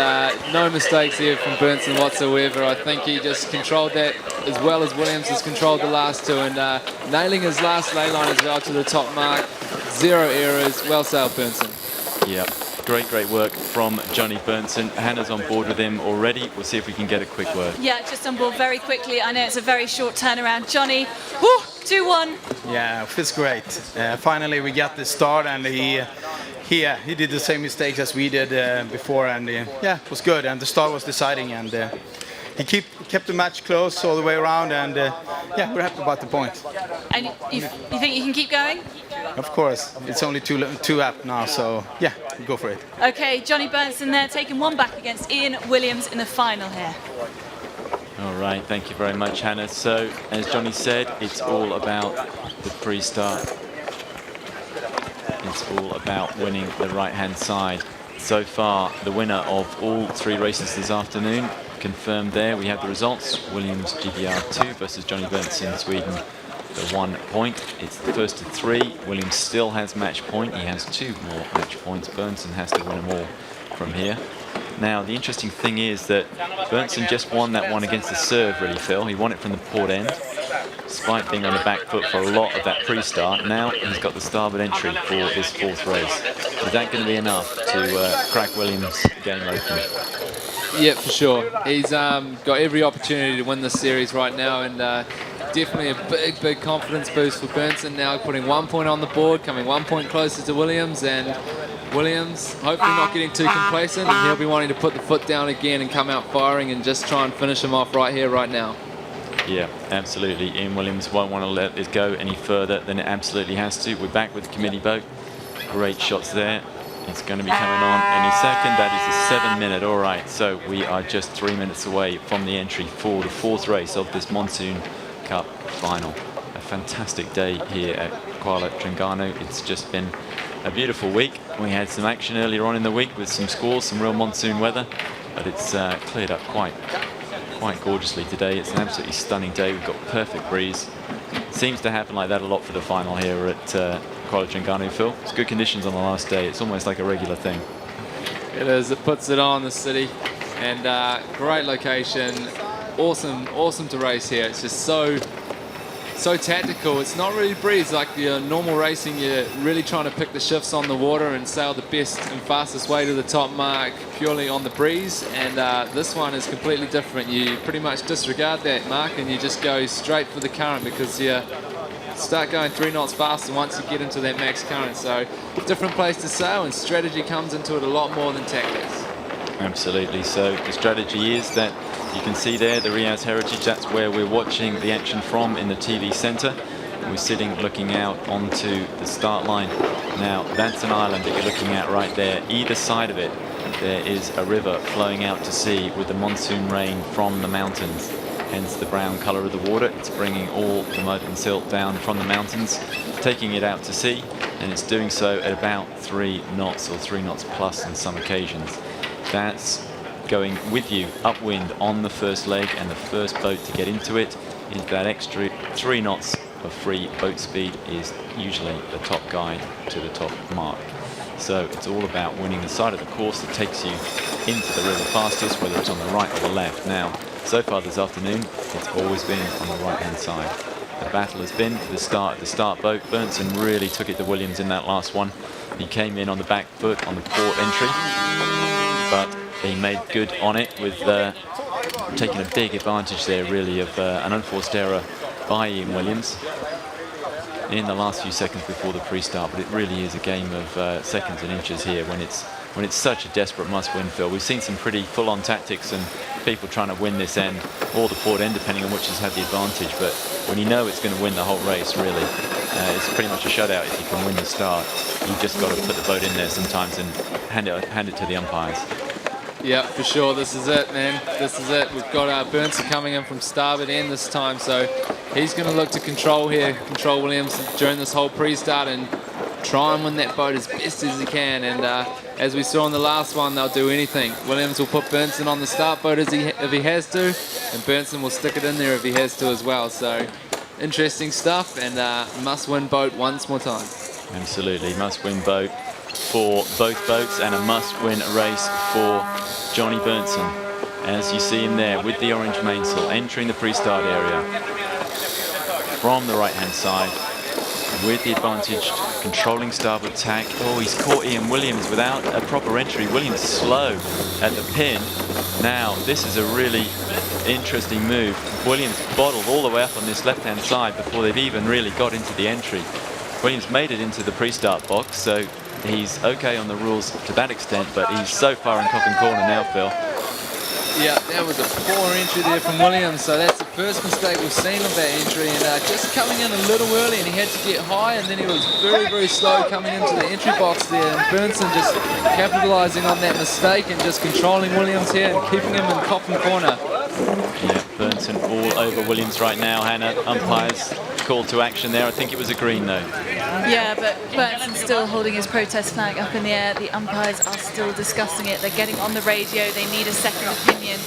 no mistakes here from Burnson whatsoever. I think he just controlled that as well as Williams has controlled the last two, and nailing his last lay line as well to the top mark. 0 errors. Well sailed, Burnson. Yeah, great work from Johnny Burnson. Hannah's on board with him already. We'll see if we can get a quick word. Yeah, just on board very quickly. I know it's a very short turnaround. Johnny, whoo, 2-1. Yeah, it feels great. Finally, we got the start, and he did the same mistakes as we did before, and yeah, it was good. And the start was deciding, and he kept the match close all the way around, and yeah, we're happy about the point. And you think you can keep going? Of course, it's only two up now, so yeah, go for it. Okay, Johnny Burnson there taking one back against Ian Williams in the final here. All right, thank you very much, Hannah. So, as Johnny said, it's all about the pre-start. It's all about winning the right-hand side. So far, the winner of all 3 races this afternoon, confirmed there. We have the results. Williams GBR2 versus Johnny Burnson, Sweden, the 1 point. It's the first of 3. Williams still has match point. He has 2 more match points. Burnson has to win them all from here. Now, the interesting thing is that Burnson just won that one against the serve, really, Phil. He won it from the port end, despite being on the back foot for a lot of that pre-start. Now he's got the starboard entry for this 4th race. Is that going to be enough to crack Williams' game open? Yeah, for sure. He's got every opportunity to win this series right now, and definitely a big confidence boost for Burnson now, putting 1 point on the board, coming 1 point closer to Williams, and Williams hopefully not getting too complacent, and he'll be wanting to put the foot down again and come out firing and just try and finish him off right here, right now. Yeah, absolutely. Ian Williams won't want to let this go any further than it absolutely has to. We're back with the committee boat. Great shots there. It's going to be coming on any second. That is a 7-minute. All right, so we are just 3 minutes away from the entry for the 4th race of this Monsoon Cup final. A fantastic day here at Kuala Terengganu. It's just been a beautiful week. We had some action earlier on in the week with some squalls, some real monsoon weather, but it's cleared up quite gorgeously today. It's an absolutely stunning day. We've got perfect breeze. Seems to happen like that a lot for the final here at Kuala Terengganu, Phil. It's good conditions on the last day. It's almost like a regular thing. It is. It puts it on the city, and great location. Awesome to race here. It's just so tactical. It's not really breeze like your normal racing. You're really trying to pick the shifts on the water and sail the best and fastest way to the top mark purely on the breeze, and this one is completely different. You pretty much disregard that mark and you just go straight for the current, because you start going 3 knots faster once you get into that max current. So different place to sail, and strategy comes into it a lot more than tactics. Absolutely. So the strategy is that you can see there the Riaz Heritage. That's where we're watching the action from in the TV centre. We're sitting looking out onto the start line. Now that's an island that you're looking at right there. Either side of it there is a river flowing out to sea with the monsoon rain from the mountains, hence the brown colour of the water. It's bringing all the mud and silt down from the mountains, taking it out to sea, and it's doing so at about 3 knots or 3 knots plus on some occasions. That's going with you upwind on the first leg, and the first boat to get into it is that extra 3 knots of free boat speed is usually the top guide to the top mark. So it's all about winning the side of the course that takes you into the river fastest, whether it's on the right or the left. Now, so far this afternoon, it's always been on the right-hand side. The battle has been for the start boat. Berntsen really took it to Williams in that last one. He came in on the back foot on the port entry, but he made good on it with taking a big advantage there, really, of an unforced error by Ian Williams in the last few seconds before the pre-start. But it really is a game of seconds and inches here when it's such a desperate must-win, Phil. We've seen some pretty full-on tactics and people trying to win this end or the port end, depending on which has had the advantage. But when you know it's going to win the whole race, really, it's pretty much a shutout if you can win the start. You've just got to put the boat in there sometimes and hand it to the umpires. Yeah, for sure. This is it, man. This is it. We've got Berntsen coming in from starboard end this time, so he's going to look to control Williams during this whole pre-start and try and win that boat as best as he can. And as we saw in the last one, they'll do anything. Williams will put Berntsen on the start boat if he has to, and Berntsen will stick it in there if he has to as well. So interesting stuff, and must-win boat once more time. Absolutely, must-win boat for both boats and a must-win race for Johnny Berntsen. As you see him there with the orange mainsail entering the pre-start area from the right-hand side with the advantage, controlling starboard tack. Oh, he's caught Ian Williams without a proper entry. Williams slow at the pin. Now, this is a really interesting move. Williams bottled all the way up on this left-hand side before they've even really got into the entry. Williams made it into the pre-start box, so he's okay on the rules to that extent, but he's so far in Coffin Corner now, Phil. Yeah, that was a poor entry there from Williams, so that's the first mistake we've seen of that entry, and just coming in a little early, and he had to get high, and then he was very, very slow coming into the entry box there, and Berntsen just capitalising on that mistake and just controlling Williams here and keeping him in Coffin Corner. Yeah, Berntsen all over Williams right now. Hannah, umpires call to action there. I think it was a green, though. Yeah, but Berntsen's still holding his protest flag up in the air. The umpires are still discussing it. They're getting on the radio. They need a second opinion.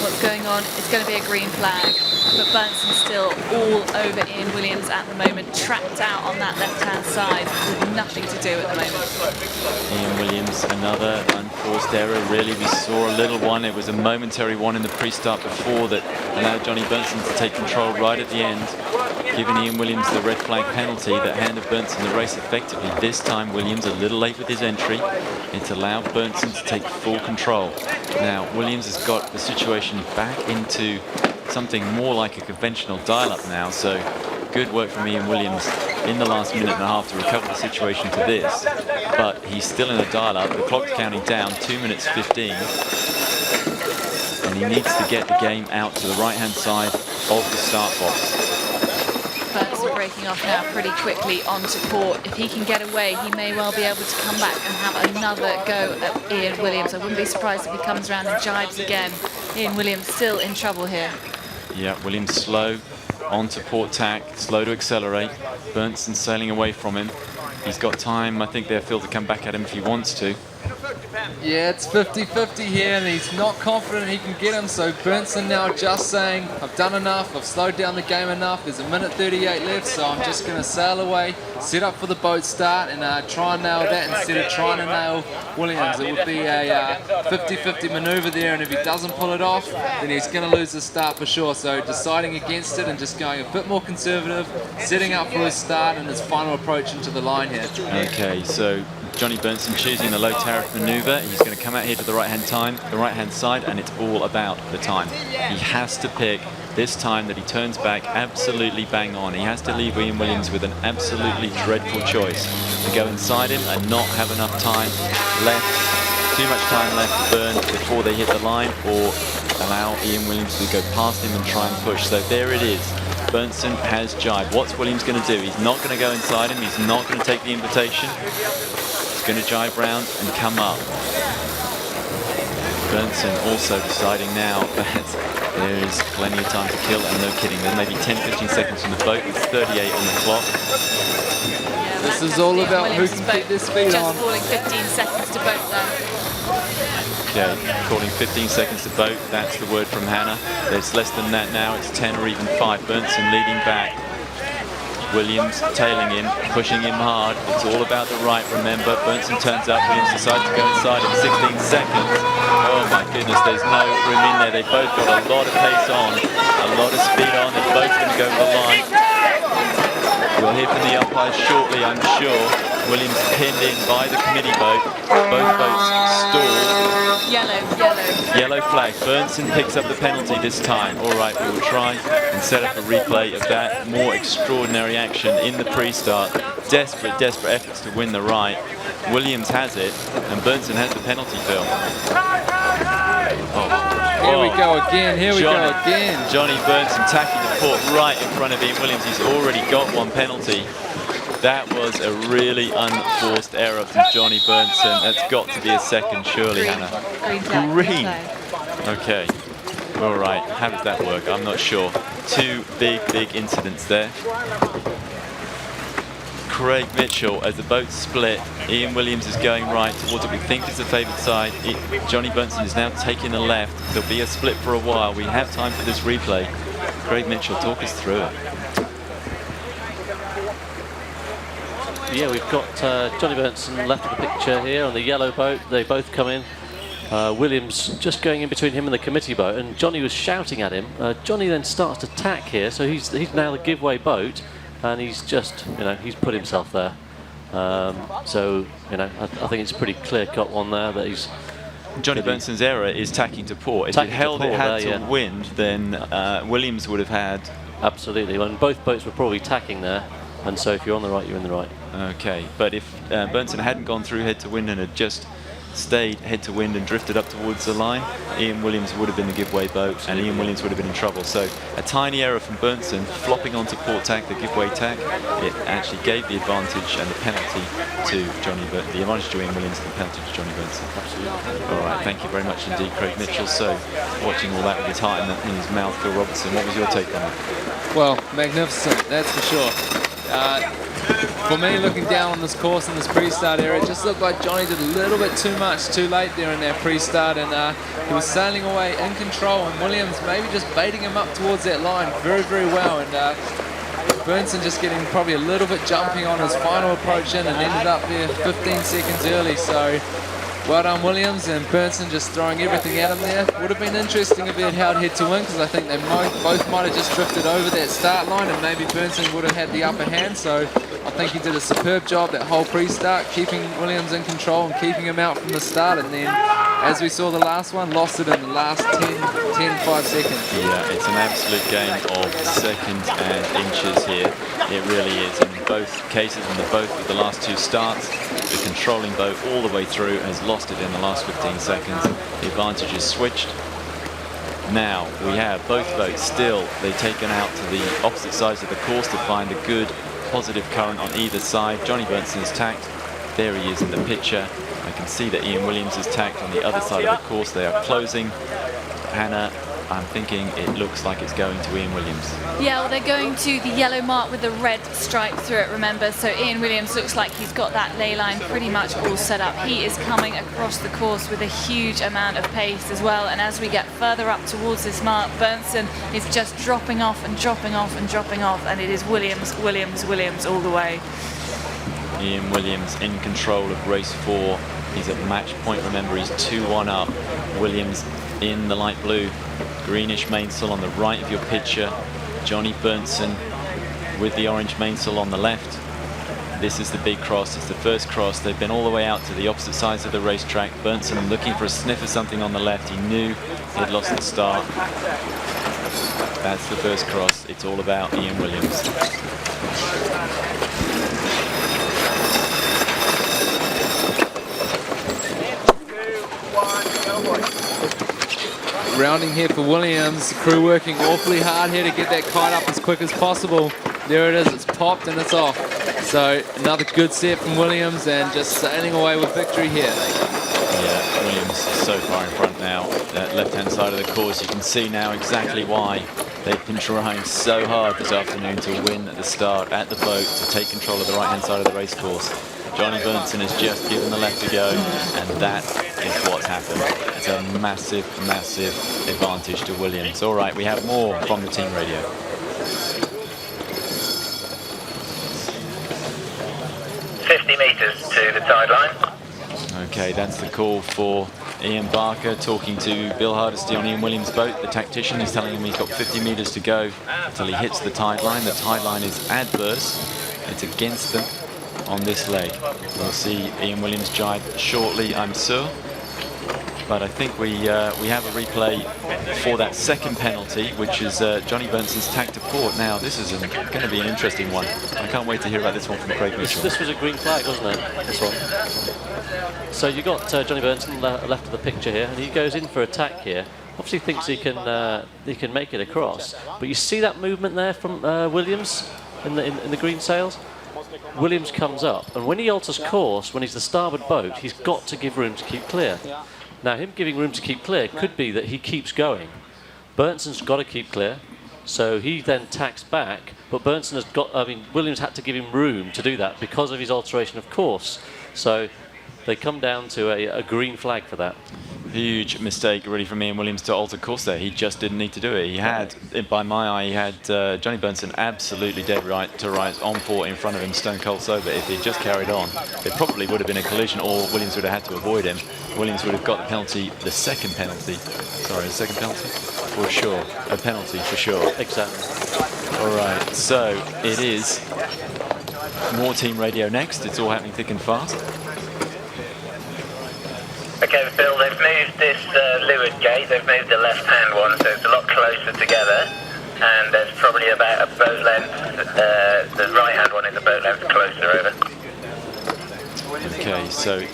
What's going on? It's going to be a green flag. But Berntsen's still all over Ian Williams at the moment, trapped out on that left-hand side with nothing to do at the moment. Ian Williams, another unforced error. Really, we saw a little one. It was a momentary one in the pre-start before that allowed Johnny Berntsen to take control right at the end, giving Ian Williams the red flag penalty that handed Berntsen the race effectively. This time, Williams a little late with his entry. It's allowed Berntsen to take full control. Now, Williams has got the situation back into something more like a conventional dial-up now, so good work from Ian Williams in the last minute and a half to recover the situation to this. But he's still in a dial-up. The clock's counting down, 2 minutes 15. And he needs to get the game out to the right-hand side of the start box. Berntsen breaking off now pretty quickly onto port. If he can get away, he may well be able to come back and have another go at Ian Williams. I wouldn't be surprised if he comes around and jibes again. Ian Williams still in trouble here. Yeah, Williams slow onto port tack, slow to accelerate. Berntsen sailing away from him. He's got time, I think, there, Phil, to come back at him if he wants to. Yeah, it's 50-50 here, and he's not confident he can get him, so Berntsen now just saying, I've done enough, I've slowed down the game enough, there's a minute 38 left, so I'm just going to sail away, set up for the boat start, and try and nail that instead of trying to nail Williams. It would be a 50-50 manoeuvre there, and if he doesn't pull it off, then he's going to lose the start for sure, so deciding against it and just going a bit more conservative, setting up for his start and his final approach into the line here. Okay, so Johnny Berntsen choosing the low tariff manoeuvre. He's going to come out here to the right-hand side, and it's all about the time. He has to pick this time that he turns back absolutely bang on. He has to leave Ian Williams with an absolutely dreadful choice to go inside him and not have enough time left, too much time left to burn before they hit the line, or allow Ian Williams to go past him and try and push. So there it is. Berntsen has jibed. What's Williams going to do? He's not going to go inside him. He's not going to take the invitation. Going to jibe round and come up. Berntsen also deciding now that there is plenty of time to kill, and no kidding, there may be 10-15 seconds on the boat with 38 on the clock. Yeah, this is all about who can keep their speed on. Just calling 15 seconds to boat though. Okay, calling 15 seconds to boat, that's the word from Hannah. There's less than that now, it's 10 or even 5. Berntsen leading back. Williams tailing him, pushing him hard. It's all about the right, remember. Burnson turns up, Williams decides to go inside in 16 seconds. Oh my goodness, there's no room in there. They both got a lot of pace on, a lot of speed on. They're both going to go over the line. We'll hear from the umpires shortly, I'm sure. Williams pinned in by the committee boat. Both boats stalled. Yellow flag. Burnson picks up the penalty this time. All right, we will try and set up a replay of that more extraordinary action in the pre-start. Desperate efforts to win the right. Williams has it, and Burnson has the penalty, Phil. Here we go again, Johnny Burnson tacking the port right in front of Ian Williams. He's already got one penalty. That was a really unforced error from Johnny Burnson. That's got to be a second, surely, Hannah. Green. Okay. All right. How does that work? I'm not sure. Two big incidents there. Craig Mitchell, as the boats split, Ian Williams is going right towards what we think is the favoured side. Johnny Burnson is now taking the left. There'll be a split for a while. We have time for this replay. Craig Mitchell, talk us through it. Yeah, we've got Johnny Burnson left of the picture here on the yellow boat. They both come in. Williams just going in between him and the committee boat, and Johnny was shouting at him. Johnny then starts to tack here, so he's now the giveaway boat, and he's just, he's put himself there. So, I think it's a pretty clear-cut one there that he's... Johnny Burnson's error is tacking to port. If it held it had to wind, then Williams would have had... Absolutely, and both boats were probably tacking there. And so if you're on the right, you're in the right. Okay, but if Burnson hadn't gone through head to wind and had just stayed head to wind and drifted up towards the line, Ian Williams would have been the giveaway boat. Absolutely. And Ian Williams would have been in trouble. So a tiny error from Burnson, flopping onto port tack, the giveaway tack, it actually gave the advantage and the penalty to Johnny Burnson, the advantage to Ian Williams and the penalty to Johnny Burnson. Absolutely. All right, thank you very much indeed, Craig Mitchell. So watching all that with his heart in his mouth, Phil Robertson, what was your take on it? Well, magnificent, that's for sure. For me, looking down on this course in this pre-start area, it just looked like Johnny did a little bit too much too late there in that pre-start, and he was sailing away in control, and Williams maybe just baiting him up towards that line very well, and Burnson just getting probably a little bit jumpy on his final approach in and ended up there 15 seconds early. So well done, Williams, and Burnson just throwing everything at him there. Would have been interesting if he had held head to win, because I think they both might have just drifted over that start line, and maybe Burnson would have had the upper hand. So I think he did a superb job that whole pre-start, keeping Williams in control and keeping him out from the start. And then, as we saw the last one, lost it in the last 5 seconds. Yeah, it's an absolute game of seconds and inches here. It really is. In both cases, in both of the last two starts, the controlling boat all the way through has lost it in the last 15 seconds. The advantage is switched. Now we have both boats still, they've taken out to the opposite sides of the course to find a good positive current on either side. Johnny Burnson is tacked. There he is in the picture. I can see that Ian Williams is tacked on the other side of the course. They are closing. Hannah, I'm thinking it looks like it's going to Ian Williams. Yeah, well, they're going to the yellow mark with the red stripe through it, remember. So Ian Williams looks like he's got that ley line pretty much all set up. He is coming across the course with a huge amount of pace as well. And as we get further up towards this mark, Burnson is just dropping off and dropping off and dropping off. And it is Williams all the way. Ian Williams in control of race 4. He's at match point, remember, he's 2-1 up. Williams in the light blue, greenish mainsail on the right of your picture. Johnny Burnson with the orange mainsail on the left. This is the big cross, it's the first cross. They've been all the way out to the opposite sides of the racetrack. Burnson looking for a sniff of something on the left. He knew he had lost the start. That's the first cross. It's all about Ian Williams. Rounding here for Williams, the crew working awfully hard here to get that kite up as quick as possible. There it is, it's popped and it's off. So another good set from Williams and just sailing away with victory here. Yeah, Williams so far in front now. That left-hand side of the course, you can see now exactly why they've been trying so hard this afternoon to win at the start at the boat, to take control of the right-hand side of the race course. Johnny Burnson has just given the left a go, and that is what's happened. It's a massive advantage to Williams. All right, we have more from the team radio. meters to the tide line. Okay, that's the call for Ian Barker talking to Bill Hardesty on Ian Williams' boat. The tactician is telling him he's got 50 meters to go until he hits the tide line. The tide line is adverse. It's against them on this leg. We'll see Ian Williams jibe shortly, I'm sure. But I think we have a replay for that second penalty, which is Johnny Berntson's tack to port. Now, this is going to be an interesting one. I can't wait to hear about this one from Craig Mitchell. This was a green flag, wasn't it? This one. So you got Johnny Bernton left of the picture here, and he goes in for attack here. Obviously thinks he can make it across. But you see that movement there from Williams in the green sails. Williams comes up, and when he alters course, when he's the starboard boat, he's got to give room to keep clear. Now, him giving room to keep clear could be that he keeps going. Berntson's got to keep clear, so he then tacks back. But Bernton has got, Williams had to give him room to do that because of his alteration of course. So they come down to a green flag for that. Huge mistake, really, from Ian Williams to alter course there. He just didn't need to do it. He had, by my eye, he had Johnny Bernton absolutely dead right to right on port in front of him, stone cold sober. If he'd just carried on, it probably would have been a collision, or Williams would have had to avoid him. Williams would have got the penalty, the second penalty. Sorry, the second penalty? For sure. A penalty, for sure. Exactly. All right, so it is more team radio next. It's all happening thick and fast. Okay, Bill, they've moved this leeward gate, they've moved the left-hand one, so it's a lot closer together, and there's probably about a boat length, the right-hand one is a boat length closer, over. Okay, so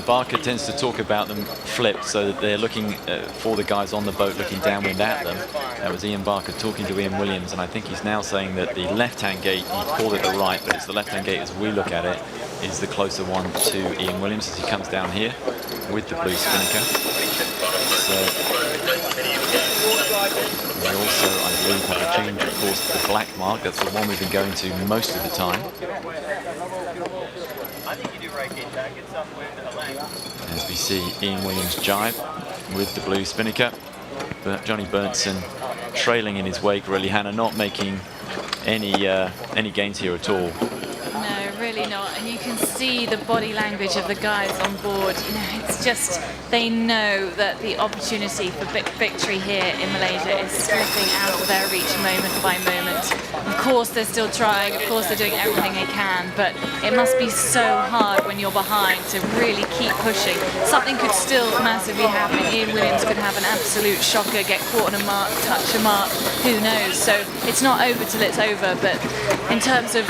Barker tends to talk about them flipped, so that they're looking for the guys on the boat looking downwind at them. That was Ian Barker talking to Ian Williams, and I think he's now saying that the left-hand gate, he called it the right, but it's the left-hand gate as we look at it, is the closer one to Ian Williams as he comes down here with the blue spinnaker. So we also, I believe, have a change, of course, to the black mark. That's the one we've been going to most of the time. As we see Ian Williams jibe with the blue spinnaker, but Johnny Bernton trailing in his wake, really, Hannah, not making any gains here at all. No, really not. And you can see the body language of the guys on board. You know, it's just, they know that the opportunity for victory here in Malaysia is slipping out of their reach moment by moment. Of course, they're still trying. Of course, they're doing everything they can. But it must be so hard when you're behind to really keep pushing. Something could still massively happen. Ian Williams could have an absolute shocker, get caught on a mark, touch a mark. Who knows? So it's not over till it's over. But in terms of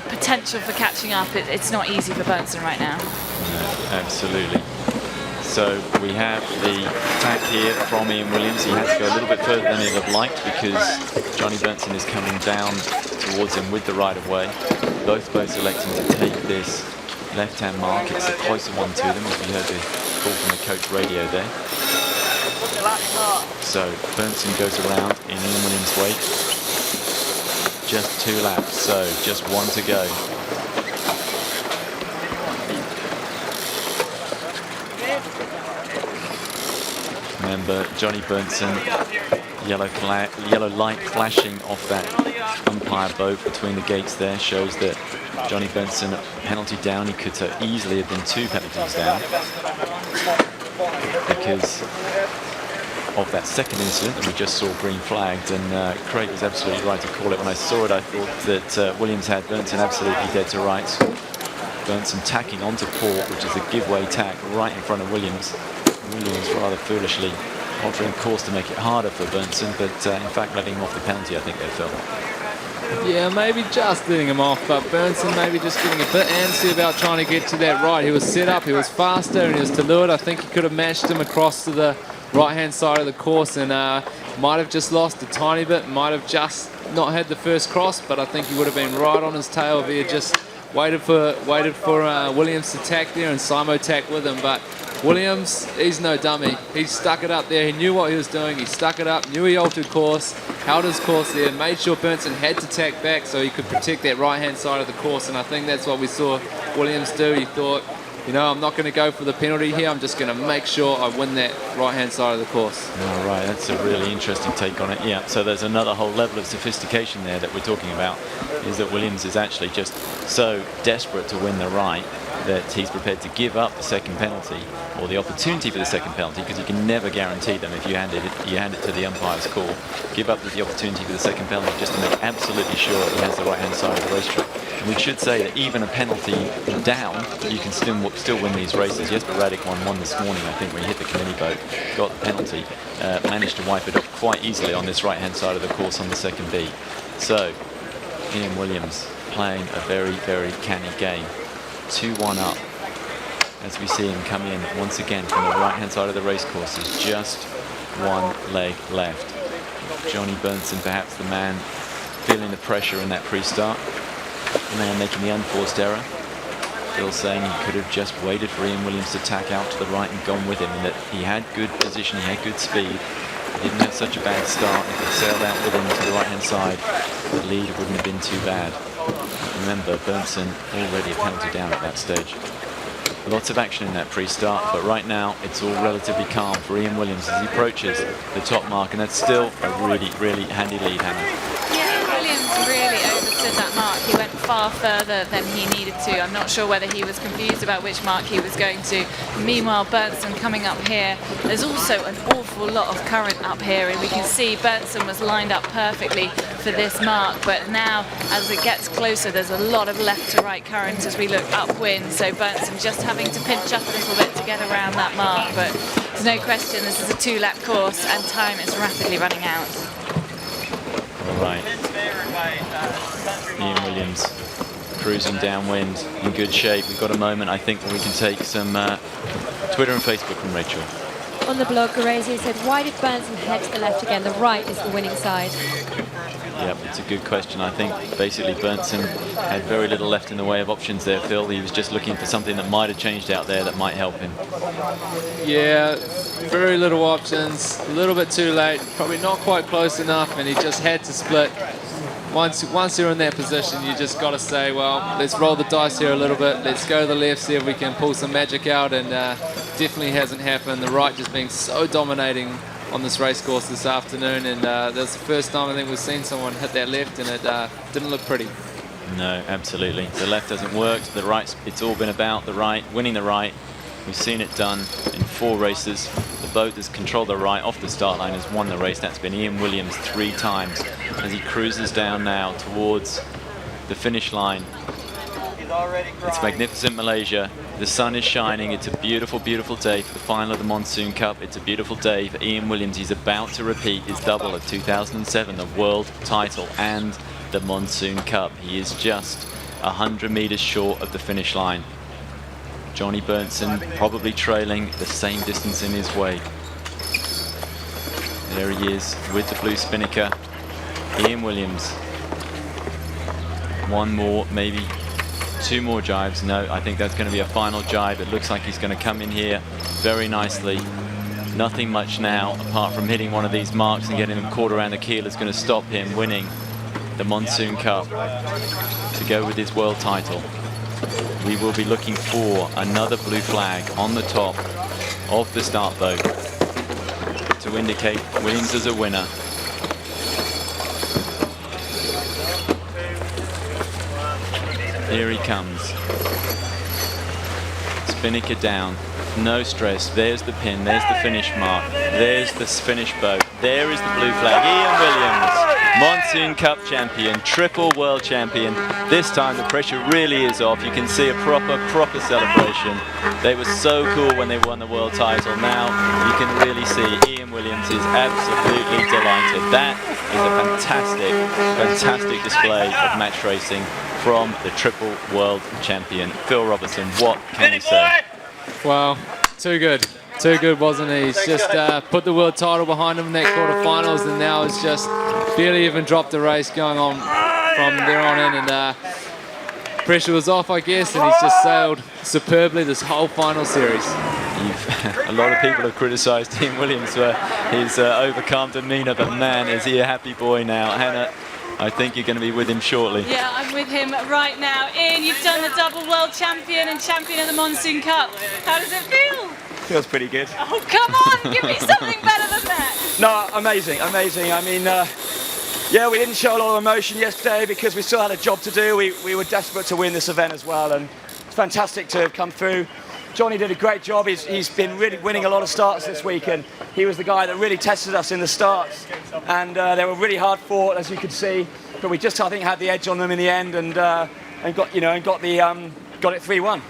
potential for catching up, it's not easy for Bernton right now. No, absolutely. So we have the attack here from Ian Williams. He had to go a little bit further than he'd have liked because Johnny Bernton is coming down towards him with the right-of-way. Both boats electing to take this left-hand mark. It's the closer one to them, as we heard the call from the coach radio there. So Bernton goes around in Ian Williams' wake. Just 2 laps, so just 1 to go. Remember, Johnny Bernton, yellow light flashing off that umpire boat between the gates there shows that Johnny Bernton penalty down. He could easily have been 2 penalties down because of that second incident that we just saw green flagged, and Craig was absolutely right to call it. When I saw it, I thought that Williams had Bernton absolutely dead to rights. Bernton tacking onto port, which is a giveaway tack right in front of Williams. Williams rather foolishly altering course to make it harder for Bernton, but in fact letting him off the penalty, I think they felt. Yeah, maybe just letting him off, but Bernton maybe just getting a bit antsy about trying to get to that right. He was set up, he was faster, and he was to leeward. I think he could have mashed him across to the right-hand side of the course and might have just lost a tiny bit, might have just not had the first cross, but I think he would have been right on his tail if he had just waited for Williams to tack there and Simo tack with him. But Williams, he's no dummy. He stuck it up there. He knew what he was doing. He stuck it up, knew he altered course, held his course there, made sure Bernton had to tack back so he could protect that right-hand side of the course. And I think that's what we saw Williams do. He thought, you know, I'm not going to go for the penalty here. I'm just going to make sure I win that right-hand side of the course. All right, that's a really interesting take on it. Yeah, so there's another whole level of sophistication there that we're talking about, is that Williams is actually just so desperate to win the right that he's prepared to give up the second penalty, or the opportunity for the second penalty, because you can never guarantee them if you hand it to the umpire's call. Give up the opportunity for the second penalty just to make absolutely sure he has the right-hand side of the racetrack. And we should say that even a penalty down, you can still win these races. Jesper Radic won this morning, I think, when he hit the committee boat, got the penalty, managed to wipe it off quite easily on this right-hand side of the course on the second B. So, Ian Williams playing a very, very canny game. 2-1 up as we see him come in once again from the right-hand side of the racecourse. There's just one leg left. Johnny Bernson, perhaps the man feeling the pressure in that pre-start, the man making the unforced error. Phil saying he could have just waited for Ian Williams to tack out to the right and gone with him, and that he had good position, he had good speed. He didn't have such a bad start. If he sailed out with him to the right-hand side, the lead wouldn't have been too bad. Remember, Bernson already a penalty down at that stage. Lots of action in that pre-start, but right now it's all relatively calm for Ian Williams as he approaches the top mark, and that's still a really, really handy lead, Hannah. Yeah, Williams really overstood that mark. He went far further than he needed to. I'm not sure whether he was confused about which mark he was going to. Meanwhile, Bernson coming up here. There's also an awful lot of current up here, and we can see Bernson was lined up perfectly for this mark, but now as it gets closer, there's a lot of left to right current as we look upwind. So Bernson just having to pinch up a little bit to get around that mark, but there's no question this is a 2-lap course and time is rapidly running out. All right, Ian Williams cruising downwind in good shape. We've got a moment, I think, where we can take some Twitter and Facebook from Rachel. On the blog, Garazzi said, why did Bernson head to the left again? The right is the winning side. Yep, it's a good question. I think basically Bernson had very little left in the way of options there, Phil. He was just looking for something that might have changed out there that might help him. Yeah, very little options, a little bit too late, probably not quite close enough, and he just had to split. Once you're in that position, you just got to say, well, let's roll the dice here a little bit. Let's go to the left, see if we can pull some magic out, and definitely hasn't happened. The right just being so dominating on this race course this afternoon, and that's the first time I think we've seen someone hit that left, and it didn't look pretty. No, absolutely. The left hasn't worked. The right, it's all been about the right, winning the right. We've seen it done in 4 races. The boat that's controlled the right off the start line has won the race. That's been Ian Williams 3 times as he cruises down now towards the finish line. It's magnificent Malaysia. The sun is shining. It's a beautiful, beautiful day for the final of the Monsoon Cup. It's a beautiful day for Ian Williams. He's about to repeat his double of 2007, the world title and the Monsoon Cup. He is just 100 meters short of the finish line. Johnny Bernson probably trailing the same distance in his wake. There he is with the blue spinnaker. Ian Williams. One more, maybe 2 more jives. No, I think that's going to be a final jive. It looks like he's going to come in here very nicely. Nothing much now, apart from hitting one of these marks and getting them caught around the keel, is going to stop him winning the Monsoon Cup to go with his world title. We will be looking for another blue flag on the top of the start boat to indicate Williams as a winner. Here he comes. Spinnaker down. No stress. There's the pin. There's the finish mark. There's the finish boat. There is the blue flag. Ian Williams, Monsoon Cup champion, triple world champion. This time the pressure really is off. You can see a proper celebration. They were so cool when they won the world title. Now you can really see Ian Williams is absolutely delighted. That is a fantastic display of match racing from the triple world champion, Phil Robertson. What can you say? Wow, too good. Too good, wasn't he? He's just put the world title behind him in that quarterfinals, and now it's just barely even dropped the race going on from there on in, and pressure was off, I guess, and he's just sailed superbly this whole final series. A lot of people have criticised Ian Williams for his overcalm demeanour, but man, is he a happy boy now. Hannah, I think you're going to be with him shortly. Yeah, I'm with him right now. Ian, you've done the double world champion and champion of the Monsoon Cup. How does it feel? Feels pretty good. Oh, come on, give me something better than that. No, amazing. I mean, yeah, we didn't show a lot of emotion yesterday because we still had a job to do. We were desperate to win this event as well, and it's fantastic to have come through. Johnny did a great job. He's been really winning a lot of starts this week, and he was the guy that really tested us in the starts. And they were really hard fought, as you could see. But we just, I think, had the edge on them in the end, and got it 3-1.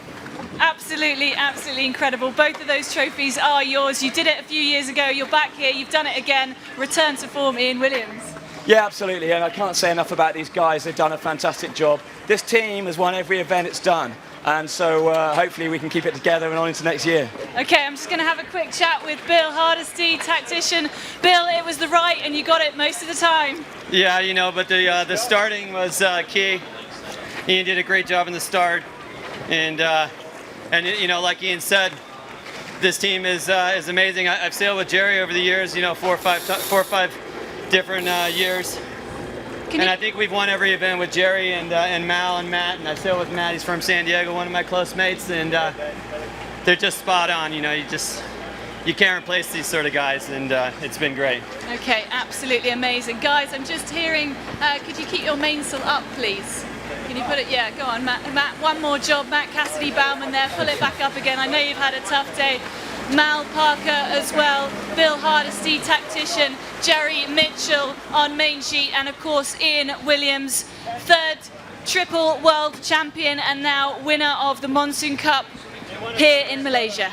Absolutely, absolutely incredible. Both of those trophies are yours. You did it a few years ago. You're back here. You've done it again. Return to form, Ian Williams. Yeah, absolutely. And I can't say enough about these guys. They've done a fantastic job. This team has won every event it's done. And so hopefully we can keep it together and on into next year. Okay, I'm just going to have a quick chat with Bill Hardesty, tactician. Bill, it was the right and you got it most of the time. Yeah, you know, but the starting was key. Ian did a great job in the start. And you know, like Ian said, this team is amazing. I've sailed with Jerry over the years, you know, four or five different years. And I think we've won every event with Jerry and Mal and Matt, and I sailed with Matt. He's from San Diego, one of my close mates, and they're just spot on. You know, you can't replace these sort of guys, and it's been great. Okay, absolutely amazing, guys. I'm just hearing. Could you keep your mainsail up, please? Can you put it? Yeah, go on, Matt. Matt, one more job. Matt Cassidy Bauman there. Pull it back up again. I know you've had a tough day. Mal Parker as well, Bill Hardesty, tactician, Jerry Mitchell on main sheet, and of course Ian Williams, third triple world champion and now winner of the Monsoon Cup here in Malaysia.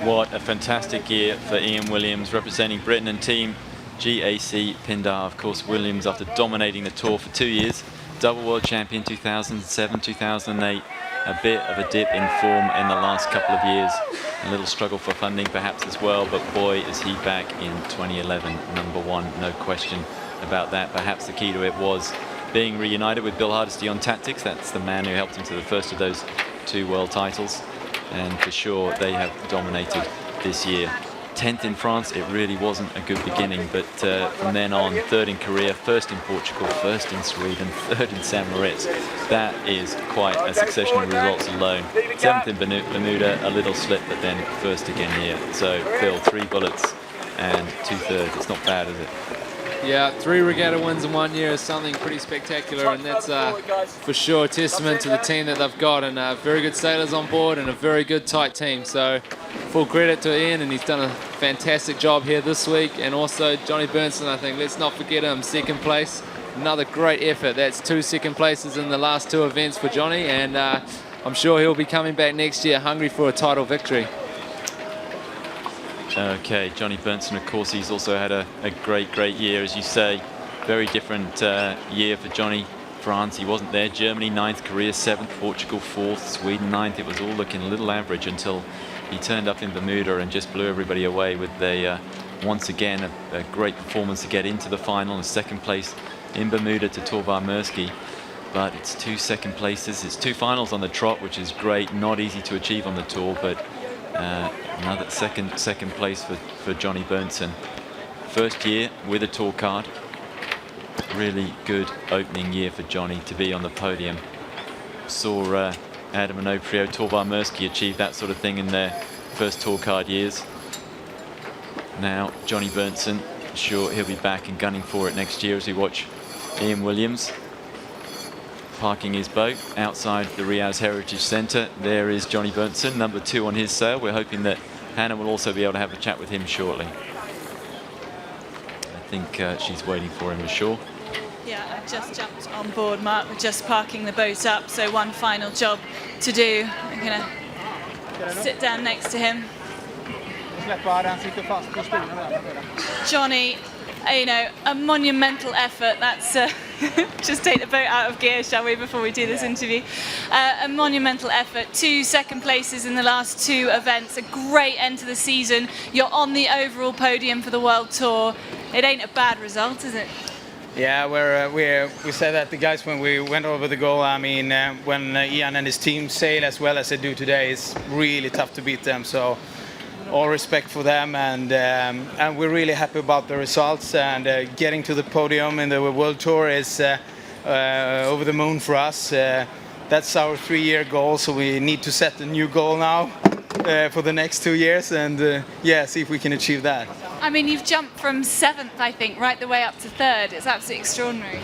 What a fantastic year for Ian Williams, representing Britain and team GAC Pindar. Of course, Williams, after dominating the tour for 2 years, double world champion 2007, 2008, a bit of a dip in form in the last couple of years. A little struggle for funding perhaps as well, but boy, is he back in 2011, #1, no question about that. Perhaps the key to it was being reunited with Bill Hardesty on tactics. That's the man who helped him to the first of those 2 world titles. And for sure, they have dominated this year. 10th in France, it really wasn't a good beginning, but from then on, 3rd in Korea, 1st in Portugal, 1st in Sweden, 3rd in San Moritz. That is quite a succession of results alone. 7th in Bermuda, a little slip, but then 1st again here. So, Phil, 3 bullets and 2/3. It's not bad, is it? Yeah, 3 regatta wins in 1 year is something pretty spectacular, and that's for sure a testament to the team that they've got, and very good sailors on board and a very good tight team. So full credit to Ian, and he's done a fantastic job here this week. And also Johnny Bernson, I think, let's not forget him, 2nd place. Another great effort. That's 2 second places in the last 2 events for Johnny, and I'm sure he'll be coming back next year hungry for a title victory. Okay, Johnny Bernson, of course, he's also had a great year, as you say. Very different year for Johnny. France, he wasn't there. Germany 9th, Korea 7th, Portugal 4th, Sweden 9th. It was all looking a little average until he turned up in Bermuda and just blew everybody away with once again a great performance to get into the final, and 2nd place in Bermuda to Torvar Mirsky. But it's 2 second places, it's 2 finals on the trot, which is great, not easy to achieve on the tour, but another second place for Johnny Bernson. First year with a tour card. Really good opening year for Johnny to be on the podium. Saw Adam and Oprio, Torvar Mirsky achieve that sort of thing in their first tour card years. Now Johnny Bernson, sure he'll be back and gunning for it next year as we watch Ian Williams parking his boat outside the Riaz Heritage Centre. There is Johnny Bernson, #2 on his sail. We're hoping that Hannah will also be able to have a chat with him shortly. I think she's waiting for him ashore. Yeah, I've just jumped on board, Mark. We're just parking the boat up, so one final job to do. I'm going to sit down next to him. Johnny, you know, a monumental effort. That's just take the boat out of gear, shall we, before we do this interview. A monumental effort. 2 second places in the last 2 events. A great end to the season. You're on the overall podium for the World Tour. It ain't a bad result, is it? Yeah, we said that the guys when we went over the goal. I mean, when Ian and his team sail as well as they do today, it's really tough to beat them. So all respect for them, and we're really happy about the results, and getting to the podium in the World Tour is over the moon for us. That's our 3-year goal, so we need to set a new goal now for the next 2 years, and see if we can achieve that. I mean, you've jumped from 7th, I think, right the way up to 3rd. It's absolutely extraordinary.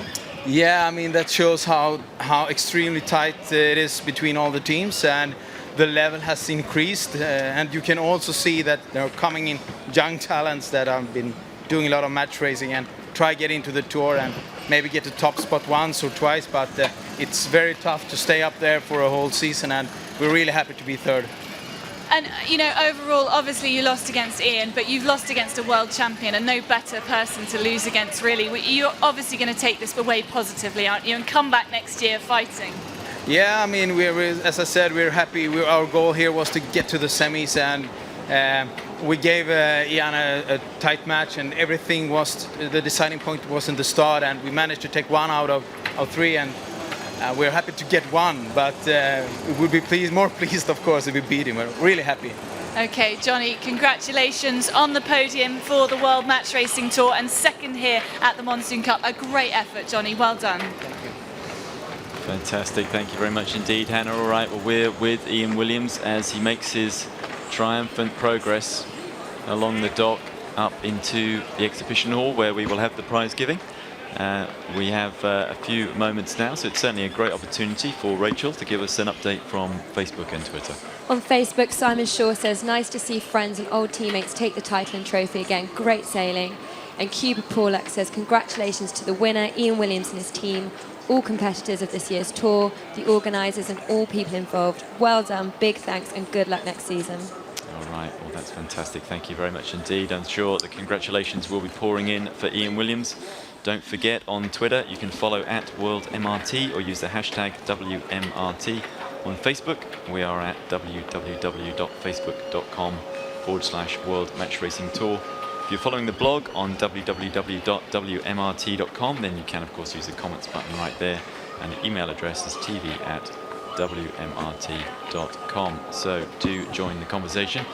Yeah, I mean, that shows how extremely tight it is between all the teams, and the level has increased, and you can also see that there are coming in young talents that have been doing a lot of match racing and try get into the Tour and maybe get the top spot once or twice, but it's very tough to stay up there for a whole season, and we're really happy to be 3rd. And, you know, overall, obviously you lost against Ian, but you've lost against a world champion, and no better person to lose against, really. You're obviously going to take this away positively, aren't you, and come back next year fighting? Yeah, I mean, as I said, we're happy. Our goal here was to get to the semis, and we gave Ian a tight match, and everything was, the deciding point was in the start, and we managed to take 1 out of 3, and we're happy to get 1, but we would be more pleased, of course, if we beat him. We're really happy. Okay, Johnny, congratulations on the podium for the World Match Racing Tour and 2nd here at the Monsoon Cup. A great effort, Johnny. Well done. Fantastic, thank you very much indeed, Hannah. All right, well, we're with Ian Williams as he makes his triumphant progress along the dock up into the exhibition hall where we will have the prize giving. We have a few moments now, so it's certainly a great opportunity for Rachel to give us an update from Facebook and Twitter. On Facebook, Simon Shaw says, nice to see friends and old teammates take the title and trophy again. Great sailing. And Cuba Paulak says, congratulations to the winner, Ian Williams and his team, all competitors of this year's tour, the organisers and all people involved. Well done, big thanks and good luck next season. All right, well, that's fantastic. Thank you very much indeed. I'm sure the congratulations will be pouring in for Ian Williams. Don't forget, on Twitter, you can follow at WorldMRT or use the hashtag WMRT. On Facebook, we are at www.facebook.com/World Match Racing Tour. If you're following the blog on www.wmrt.com, then you can, of course, use the comments button right there. And the email address is tv@wmrt.com. So do join the conversation.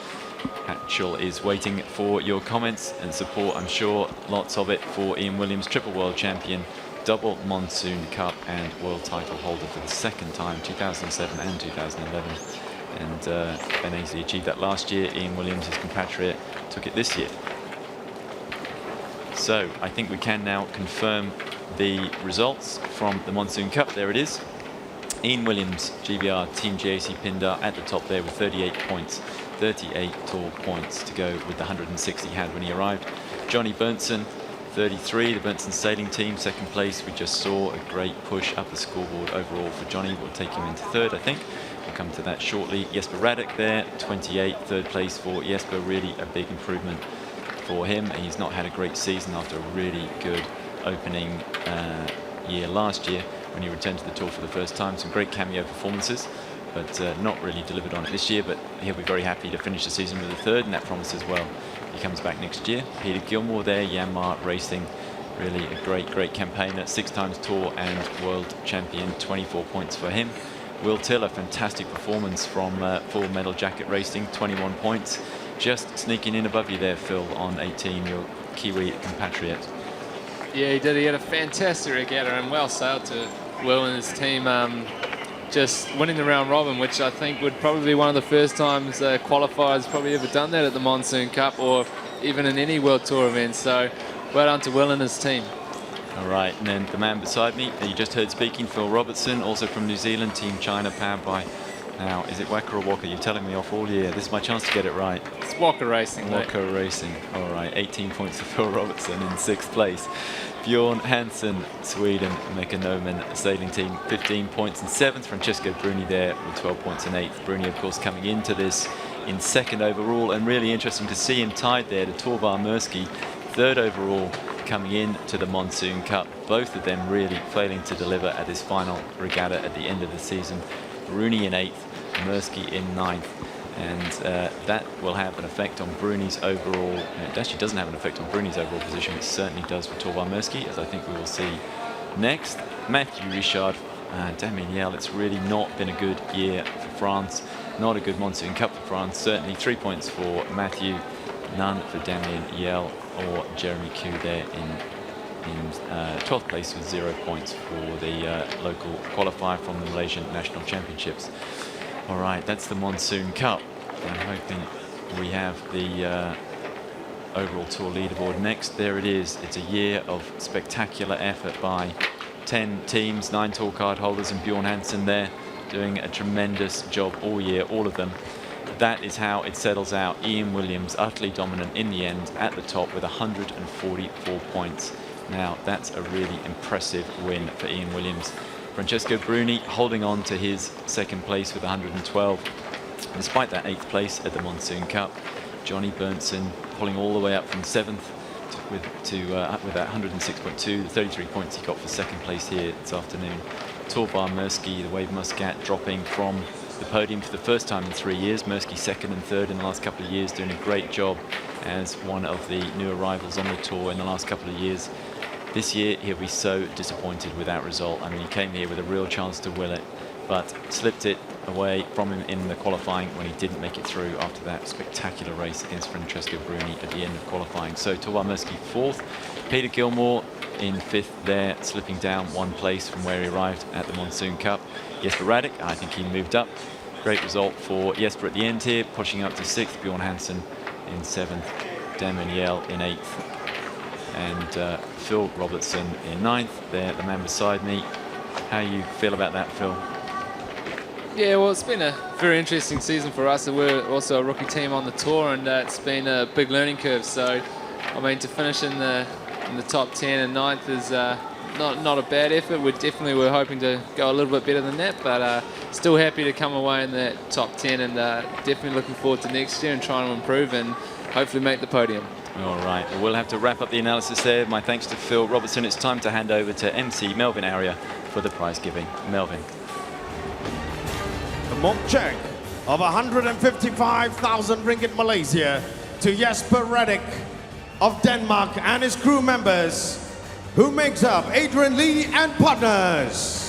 Hatchell is waiting for your comments and support, I'm sure, lots of it, for Ian Williams, triple world champion, double Monsoon Cup and world title holder for the 2nd time, 2007 and 2011. And Ben Ainslie achieved that last year. Ian Williams, his compatriot, took it this year. So I think we can now confirm the results from the Monsoon Cup. There it is. Ian Williams, GBR Team JAC Pindar at the top there with 38 points. 38 tour points to go with the 160 he had when he arrived. Johnny Berntsen, 33, the Berntsen sailing team, 2nd place. We just saw a great push up the scoreboard overall for Johnny. We'll take him into 3rd, I think. We'll come to that shortly. Jesper Radek there, 28, 3rd place for Jesper. Really a big improvement for him. He's not had a great season after a really good opening year last year when he returned to the tour for the first time. Some great cameo performances, but not really delivered on it this year, but he'll be very happy to finish the season with a 3rd, and that promises well. He comes back next year. Peter Gilmore there, Yanmar Racing, really a great campaigner, 6 times tour and world champion, 24 points for him. Will Till, a fantastic performance from Full Metal Jacket Racing, 21 points. Just sneaking in above you there, Phil, on 18, your Kiwi compatriot. Yeah, he did. He had a fantastic regatta and well sailed to Will and his team. Just winning the round robin, which I think would probably be one of the first times qualifiers probably ever done that at the Monsoon Cup or even in any World Tour event. So well done to Will and his team. All right, and then the man beside me, you just heard speaking, Phil Robertson, also from New Zealand, Team China, powered by, now, is it Wacker or Walker? You're telling me off all year. This is my chance to get it right. It's Walker Racing, Walker mate. Racing. All right, 18 points for Phil Robertson in 6th place. Bjorn Hansen, Sweden, Mekonomen sailing team, 15 points in 7th. Francesco Bruni there with 12 points in 8th. Bruni, of course, coming into this in 2nd overall, and really interesting to see him tied there to Torvar Mirsky, 3rd overall, coming in to the Monsoon Cup. Both of them really failing to deliver at this final regatta at the end of the season. Bruni in 8th, Mirsky in 9th. And that will have an effect on Bruni's overall. It actually doesn't have an effect on Bruni's overall position. It certainly does for Torvar Mirsky, as I think we will see next. Matthew Richard, Damien Yell, it's really not been a good year for France. Not a good Monsoon Cup for France. Certainly 3 points for Matthew, none for Damien Yell or Jeremy Koo there in 12th place with 0 points for the local qualifier from the Malaysian National Championships. All right, that's the Monsoon Cup. I'm hoping we have the overall tour leaderboard next. There it is. It's a year of spectacular effort by 10 teams, 9 tour card holders, and Bjorn Hansen there doing a tremendous job all year, all of them. That is how it settles out. Ian Williams utterly dominant in the end at the top with 144 points. Now that's a really impressive win for Ian Williams. Francesco Bruni holding on to his second place with 112. Despite that 8th place at the Monsoon Cup, Johnny Berntsen pulling all the way up from 7th with that 106.2, the 33 points he got for second place here this afternoon. Torvar Mirsky, the Wave Muscat, dropping from the podium for the first time in 3 years. Mirsky second and third in the last couple of years, doing a great job as one of the new arrivals on the tour in the last couple of years. This year he'll be so disappointed with that result. I mean, he came here with a real chance to win it, but slipped it away from him in the qualifying when he didn't make it through after that spectacular race against Francesco Bruni at the end of qualifying. So Torvar Mirsky 4th, Peter Gilmore in 5th there, slipping down 1 place from where he arrived at the Monsoon Cup. Jesper Radic, I think he moved up. Great result for Jesper at the end here, pushing up to 6th, Bjorn Hansen in 7th, Damien Yell in 8th, and Phil Robertson in 9th there, the man beside me. How you feel about that, Phil? Yeah, well, it's been a very interesting season for us, and we're also a rookie team on the tour, and it's been a big learning curve. So, I mean, to finish in the top 10 and 9th is not a bad effort. We definitely were hoping to go a little bit better than that, but still happy to come away in that top 10, and definitely looking forward to next year and trying to improve and hopefully make the podium. All right, well, we'll have to wrap up the analysis there. My thanks to Phil Robertson. It's time to hand over to MC Melvin Aria for the prize giving. Melvin. The mock check of 155,000 ringgit Malaysia to Jesper Radic of Denmark and his crew members, who makes up Adrian Lee and partners.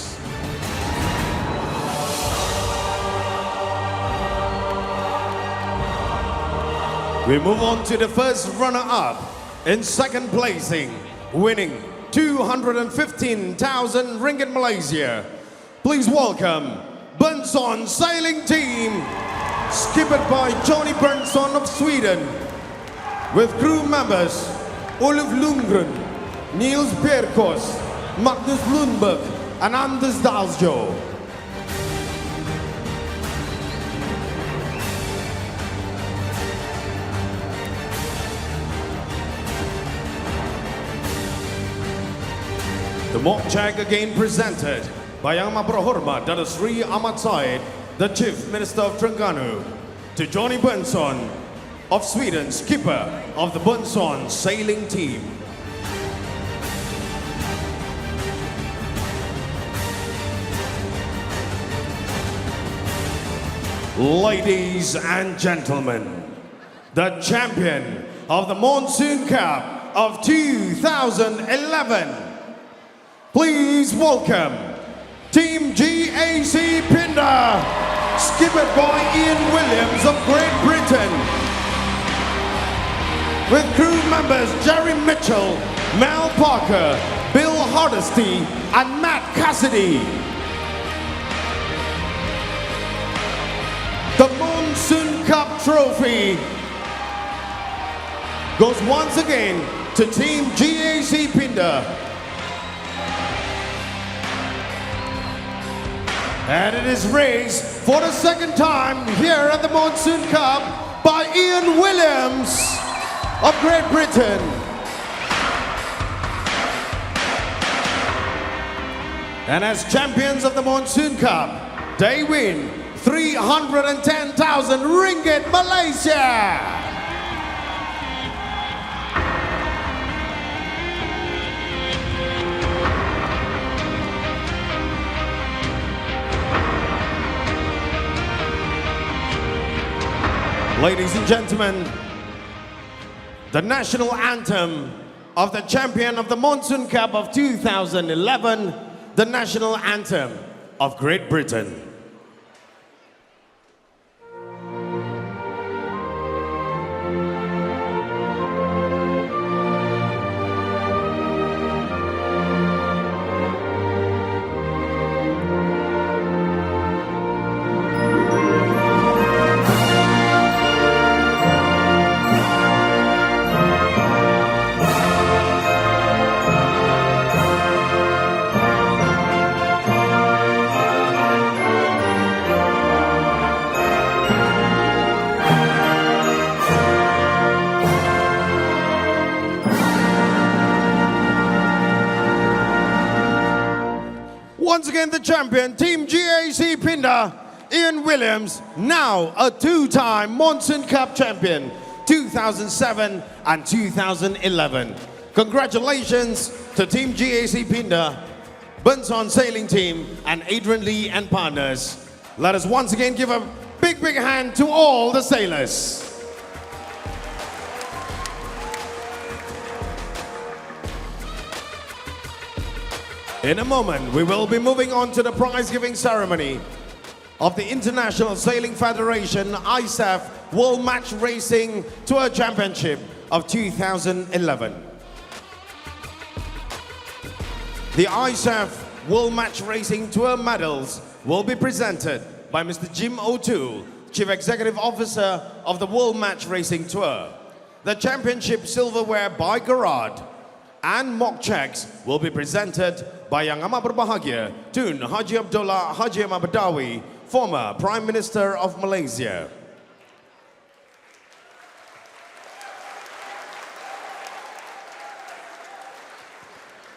We move on to the first runner-up in second placing, winning 215,000 ringgit Malaysia. Please welcome Monsoon Sailing Team, skippered by Johnny Berntsson of Sweden, with crew members Olof Lundgren, Niels Bjerkås, Magnus Lundberg, and Anders Dalsjo. The mock check again presented by Yang Mabrahorma Dada Sri Ahmad Said, the Chief Minister of Terengganu, to Johnny Berntsson of Sweden, skipper of the Monsoon Sailing Team. Ladies and gentlemen, the champion of the Monsoon Cup of 2011. Please welcome Team GAC Pindar, skippered by Ian Williams of Great Britain, with crew members Jerry Mitchell, Mel Parker, Bill Hardesty, and Matt Cassidy. The Monsoon Cup trophy goes once again to Team GAC Pindar. And it is raced for the second time here at the Monsoon Cup by Ian Williams of Great Britain. And as champions of the Monsoon Cup, they win 310,000 ringgit Malaysia. Ladies and gentlemen, the national anthem of the champion of the Monsoon Cup of 2011, the national anthem. of Great Britain. Once again, the champion, Team GAC Pinda, Ian Williams, now a two-time Monsoon Cup champion, 2007 and 2011. Congratulations to Team GAC Pinda, Monsoon Sailing Team, and Adrian Lee and partners. Let us once again give a big, big hand to all the sailors. In a moment, we will be moving on to the prize-giving ceremony of the International Sailing Federation ISAF World Match Racing Tour Championship of 2011. The ISAF World Match Racing Tour medals will be presented by Mr. Jim O'Toole, Chief Executive Officer of the World Match Racing Tour. The championship silverware by Garrard and mock checks will be presented by Yang Amat Berbahagia Tun Haji Abdullah Haji Ahmad Badawi, former Prime Minister of Malaysia.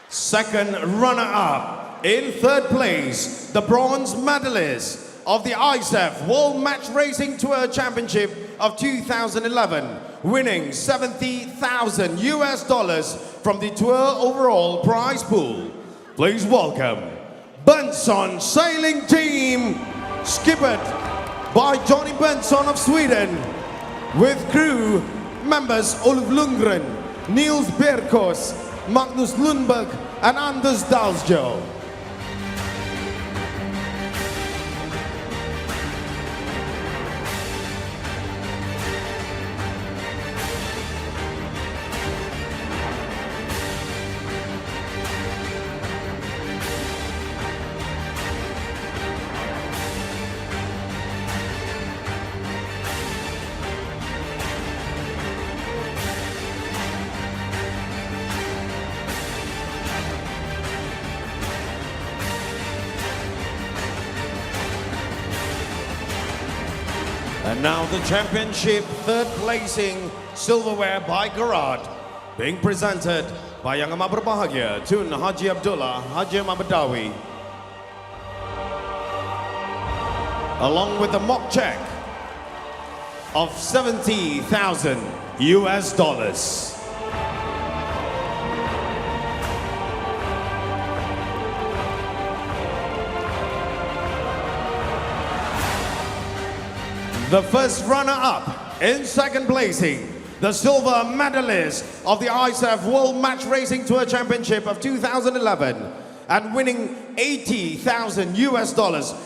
Second runner-up, in third place, the bronze medalist of the ISAF World Match Racing Tour Championship of 2011, winning $70,000 US from the tour overall prize pool. Please welcome Monsoon Sailing Team, skippered by Johnny Benson of Sweden, with crew members Ulf Lundgren, Niels Berkos, Magnus Lundberg, and Anders Dalsjo. And now the championship third placing silverware by Garrard, being presented by Yang Amat Berbahagia Tun Haji Abdullah Haji Ahmad Badawi, along with the mock check of $70,000 US. The first runner-up in second placing, the silver medalist of the ISAF World Match Racing Tour Championship of 2011, and winning $80,000 US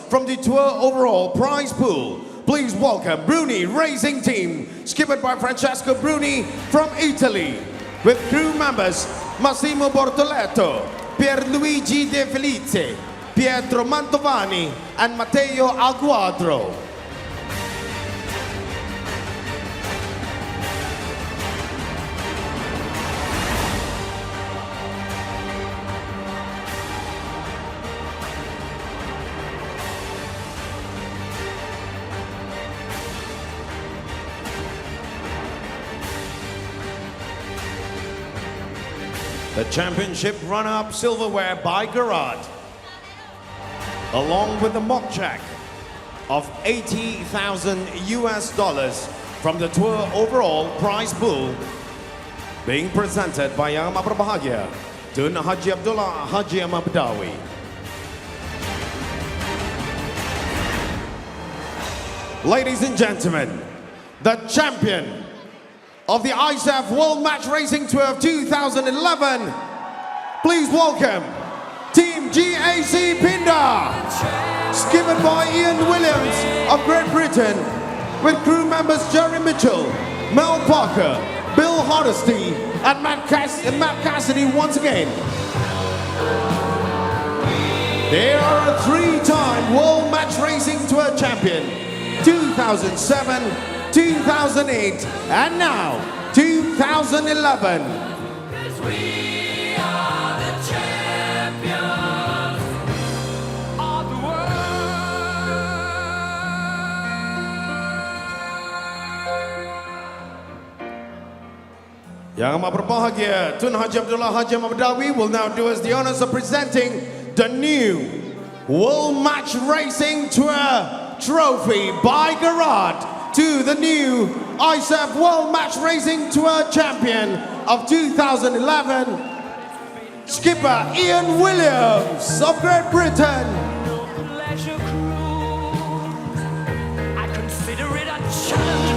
from the tour overall prize pool. Please welcome Bruni Racing Team, skippered by Francesco Bruni from Italy, with crew members Massimo Bortoletto, Pierluigi De Felice, Pietro Mantovani, and Matteo Alguadro. The championship runner-up silverware by Garrard, along with the mock check of $80,000 US from the tour overall prize pool, being presented by Yang Amat Berbahagia Tun Haji Abdullah Haji Ahmad Badawi. Ladies and gentlemen, the champion of the ISAF World Match Racing Tour of 2011, please welcome Team GAC Pinda, skippered by Ian Williams of Great Britain, with crew members Jerry Mitchell, Mel Parker, Bill Hardesty, and Matt Cassidy once again. They are a three-time World Match Racing Tour champion, 2007, 2008, and now 2011. Yang amat berbahagia, Tun Haji Abdullah Haji Mabdawi will now do us the honors of presenting the new World Match Racing Tour Trophy by Garage to the new ISAF World Match Racing Tour Champion of 2011, skipper Ian Williams of Great Britain.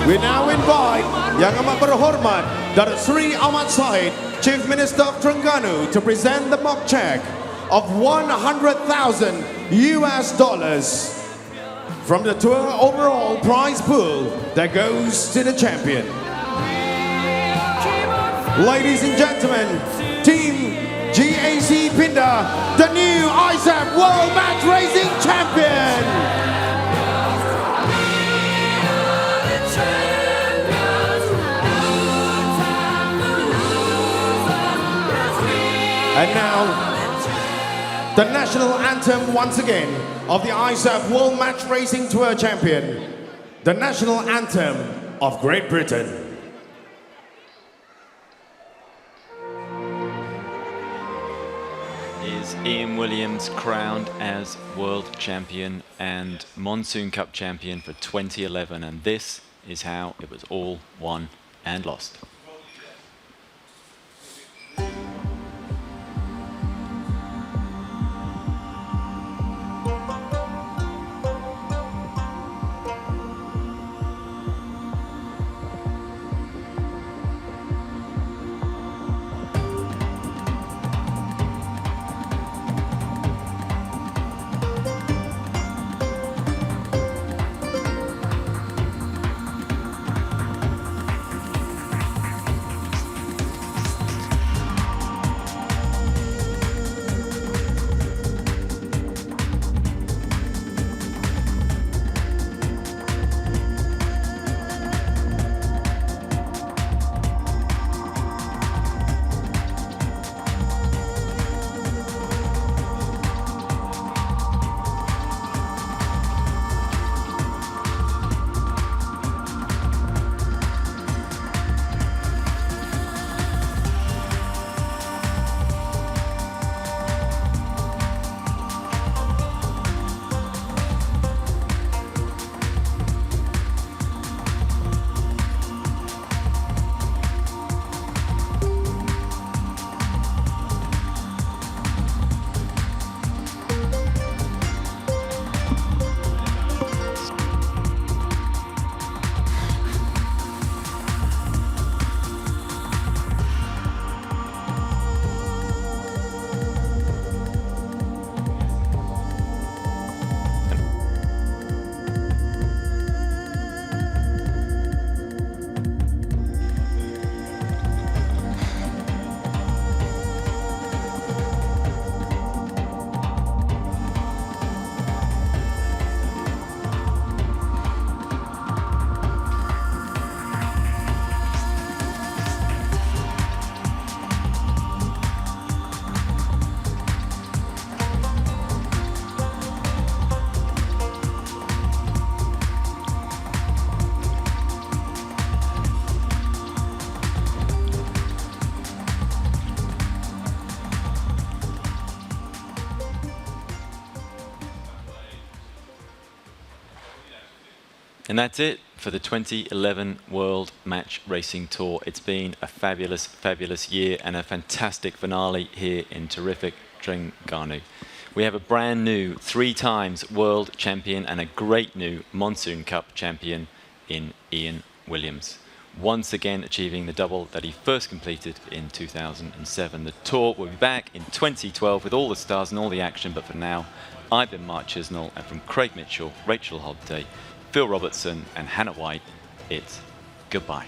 We now invite Yang Amat Berhormat Datuk Seri Ahmad Said, Chief Minister of Terengganu, to present the mock check of $100,000 from the tour overall prize pool that goes to the champion. Ladies and gentlemen, Team GAC Pinda, the new ISAF World Match Racing Champion. And now, the national anthem once again of the ISAF World Match Racing Tour Champion, the national anthem of Great Britain. Is Ian Williams crowned as world champion and Monsoon Cup champion for 2011, and this is how it was all won and lost. And that's it for the 2011 World Match Racing Tour. It's been a fabulous, fabulous year and a fantastic finale here in terrific Terengganu. We have a brand new 3 times world champion and a great new Monsoon Cup champion in Ian Williams. once again achieving the double that he first completed in 2007. The tour will be back in 2012 with all the stars and all the action, but for now, I've been Mark Chisnell, and from Craig Mitchell, Rachel Hobday, Phil Robertson and Hannah White, it's goodbye.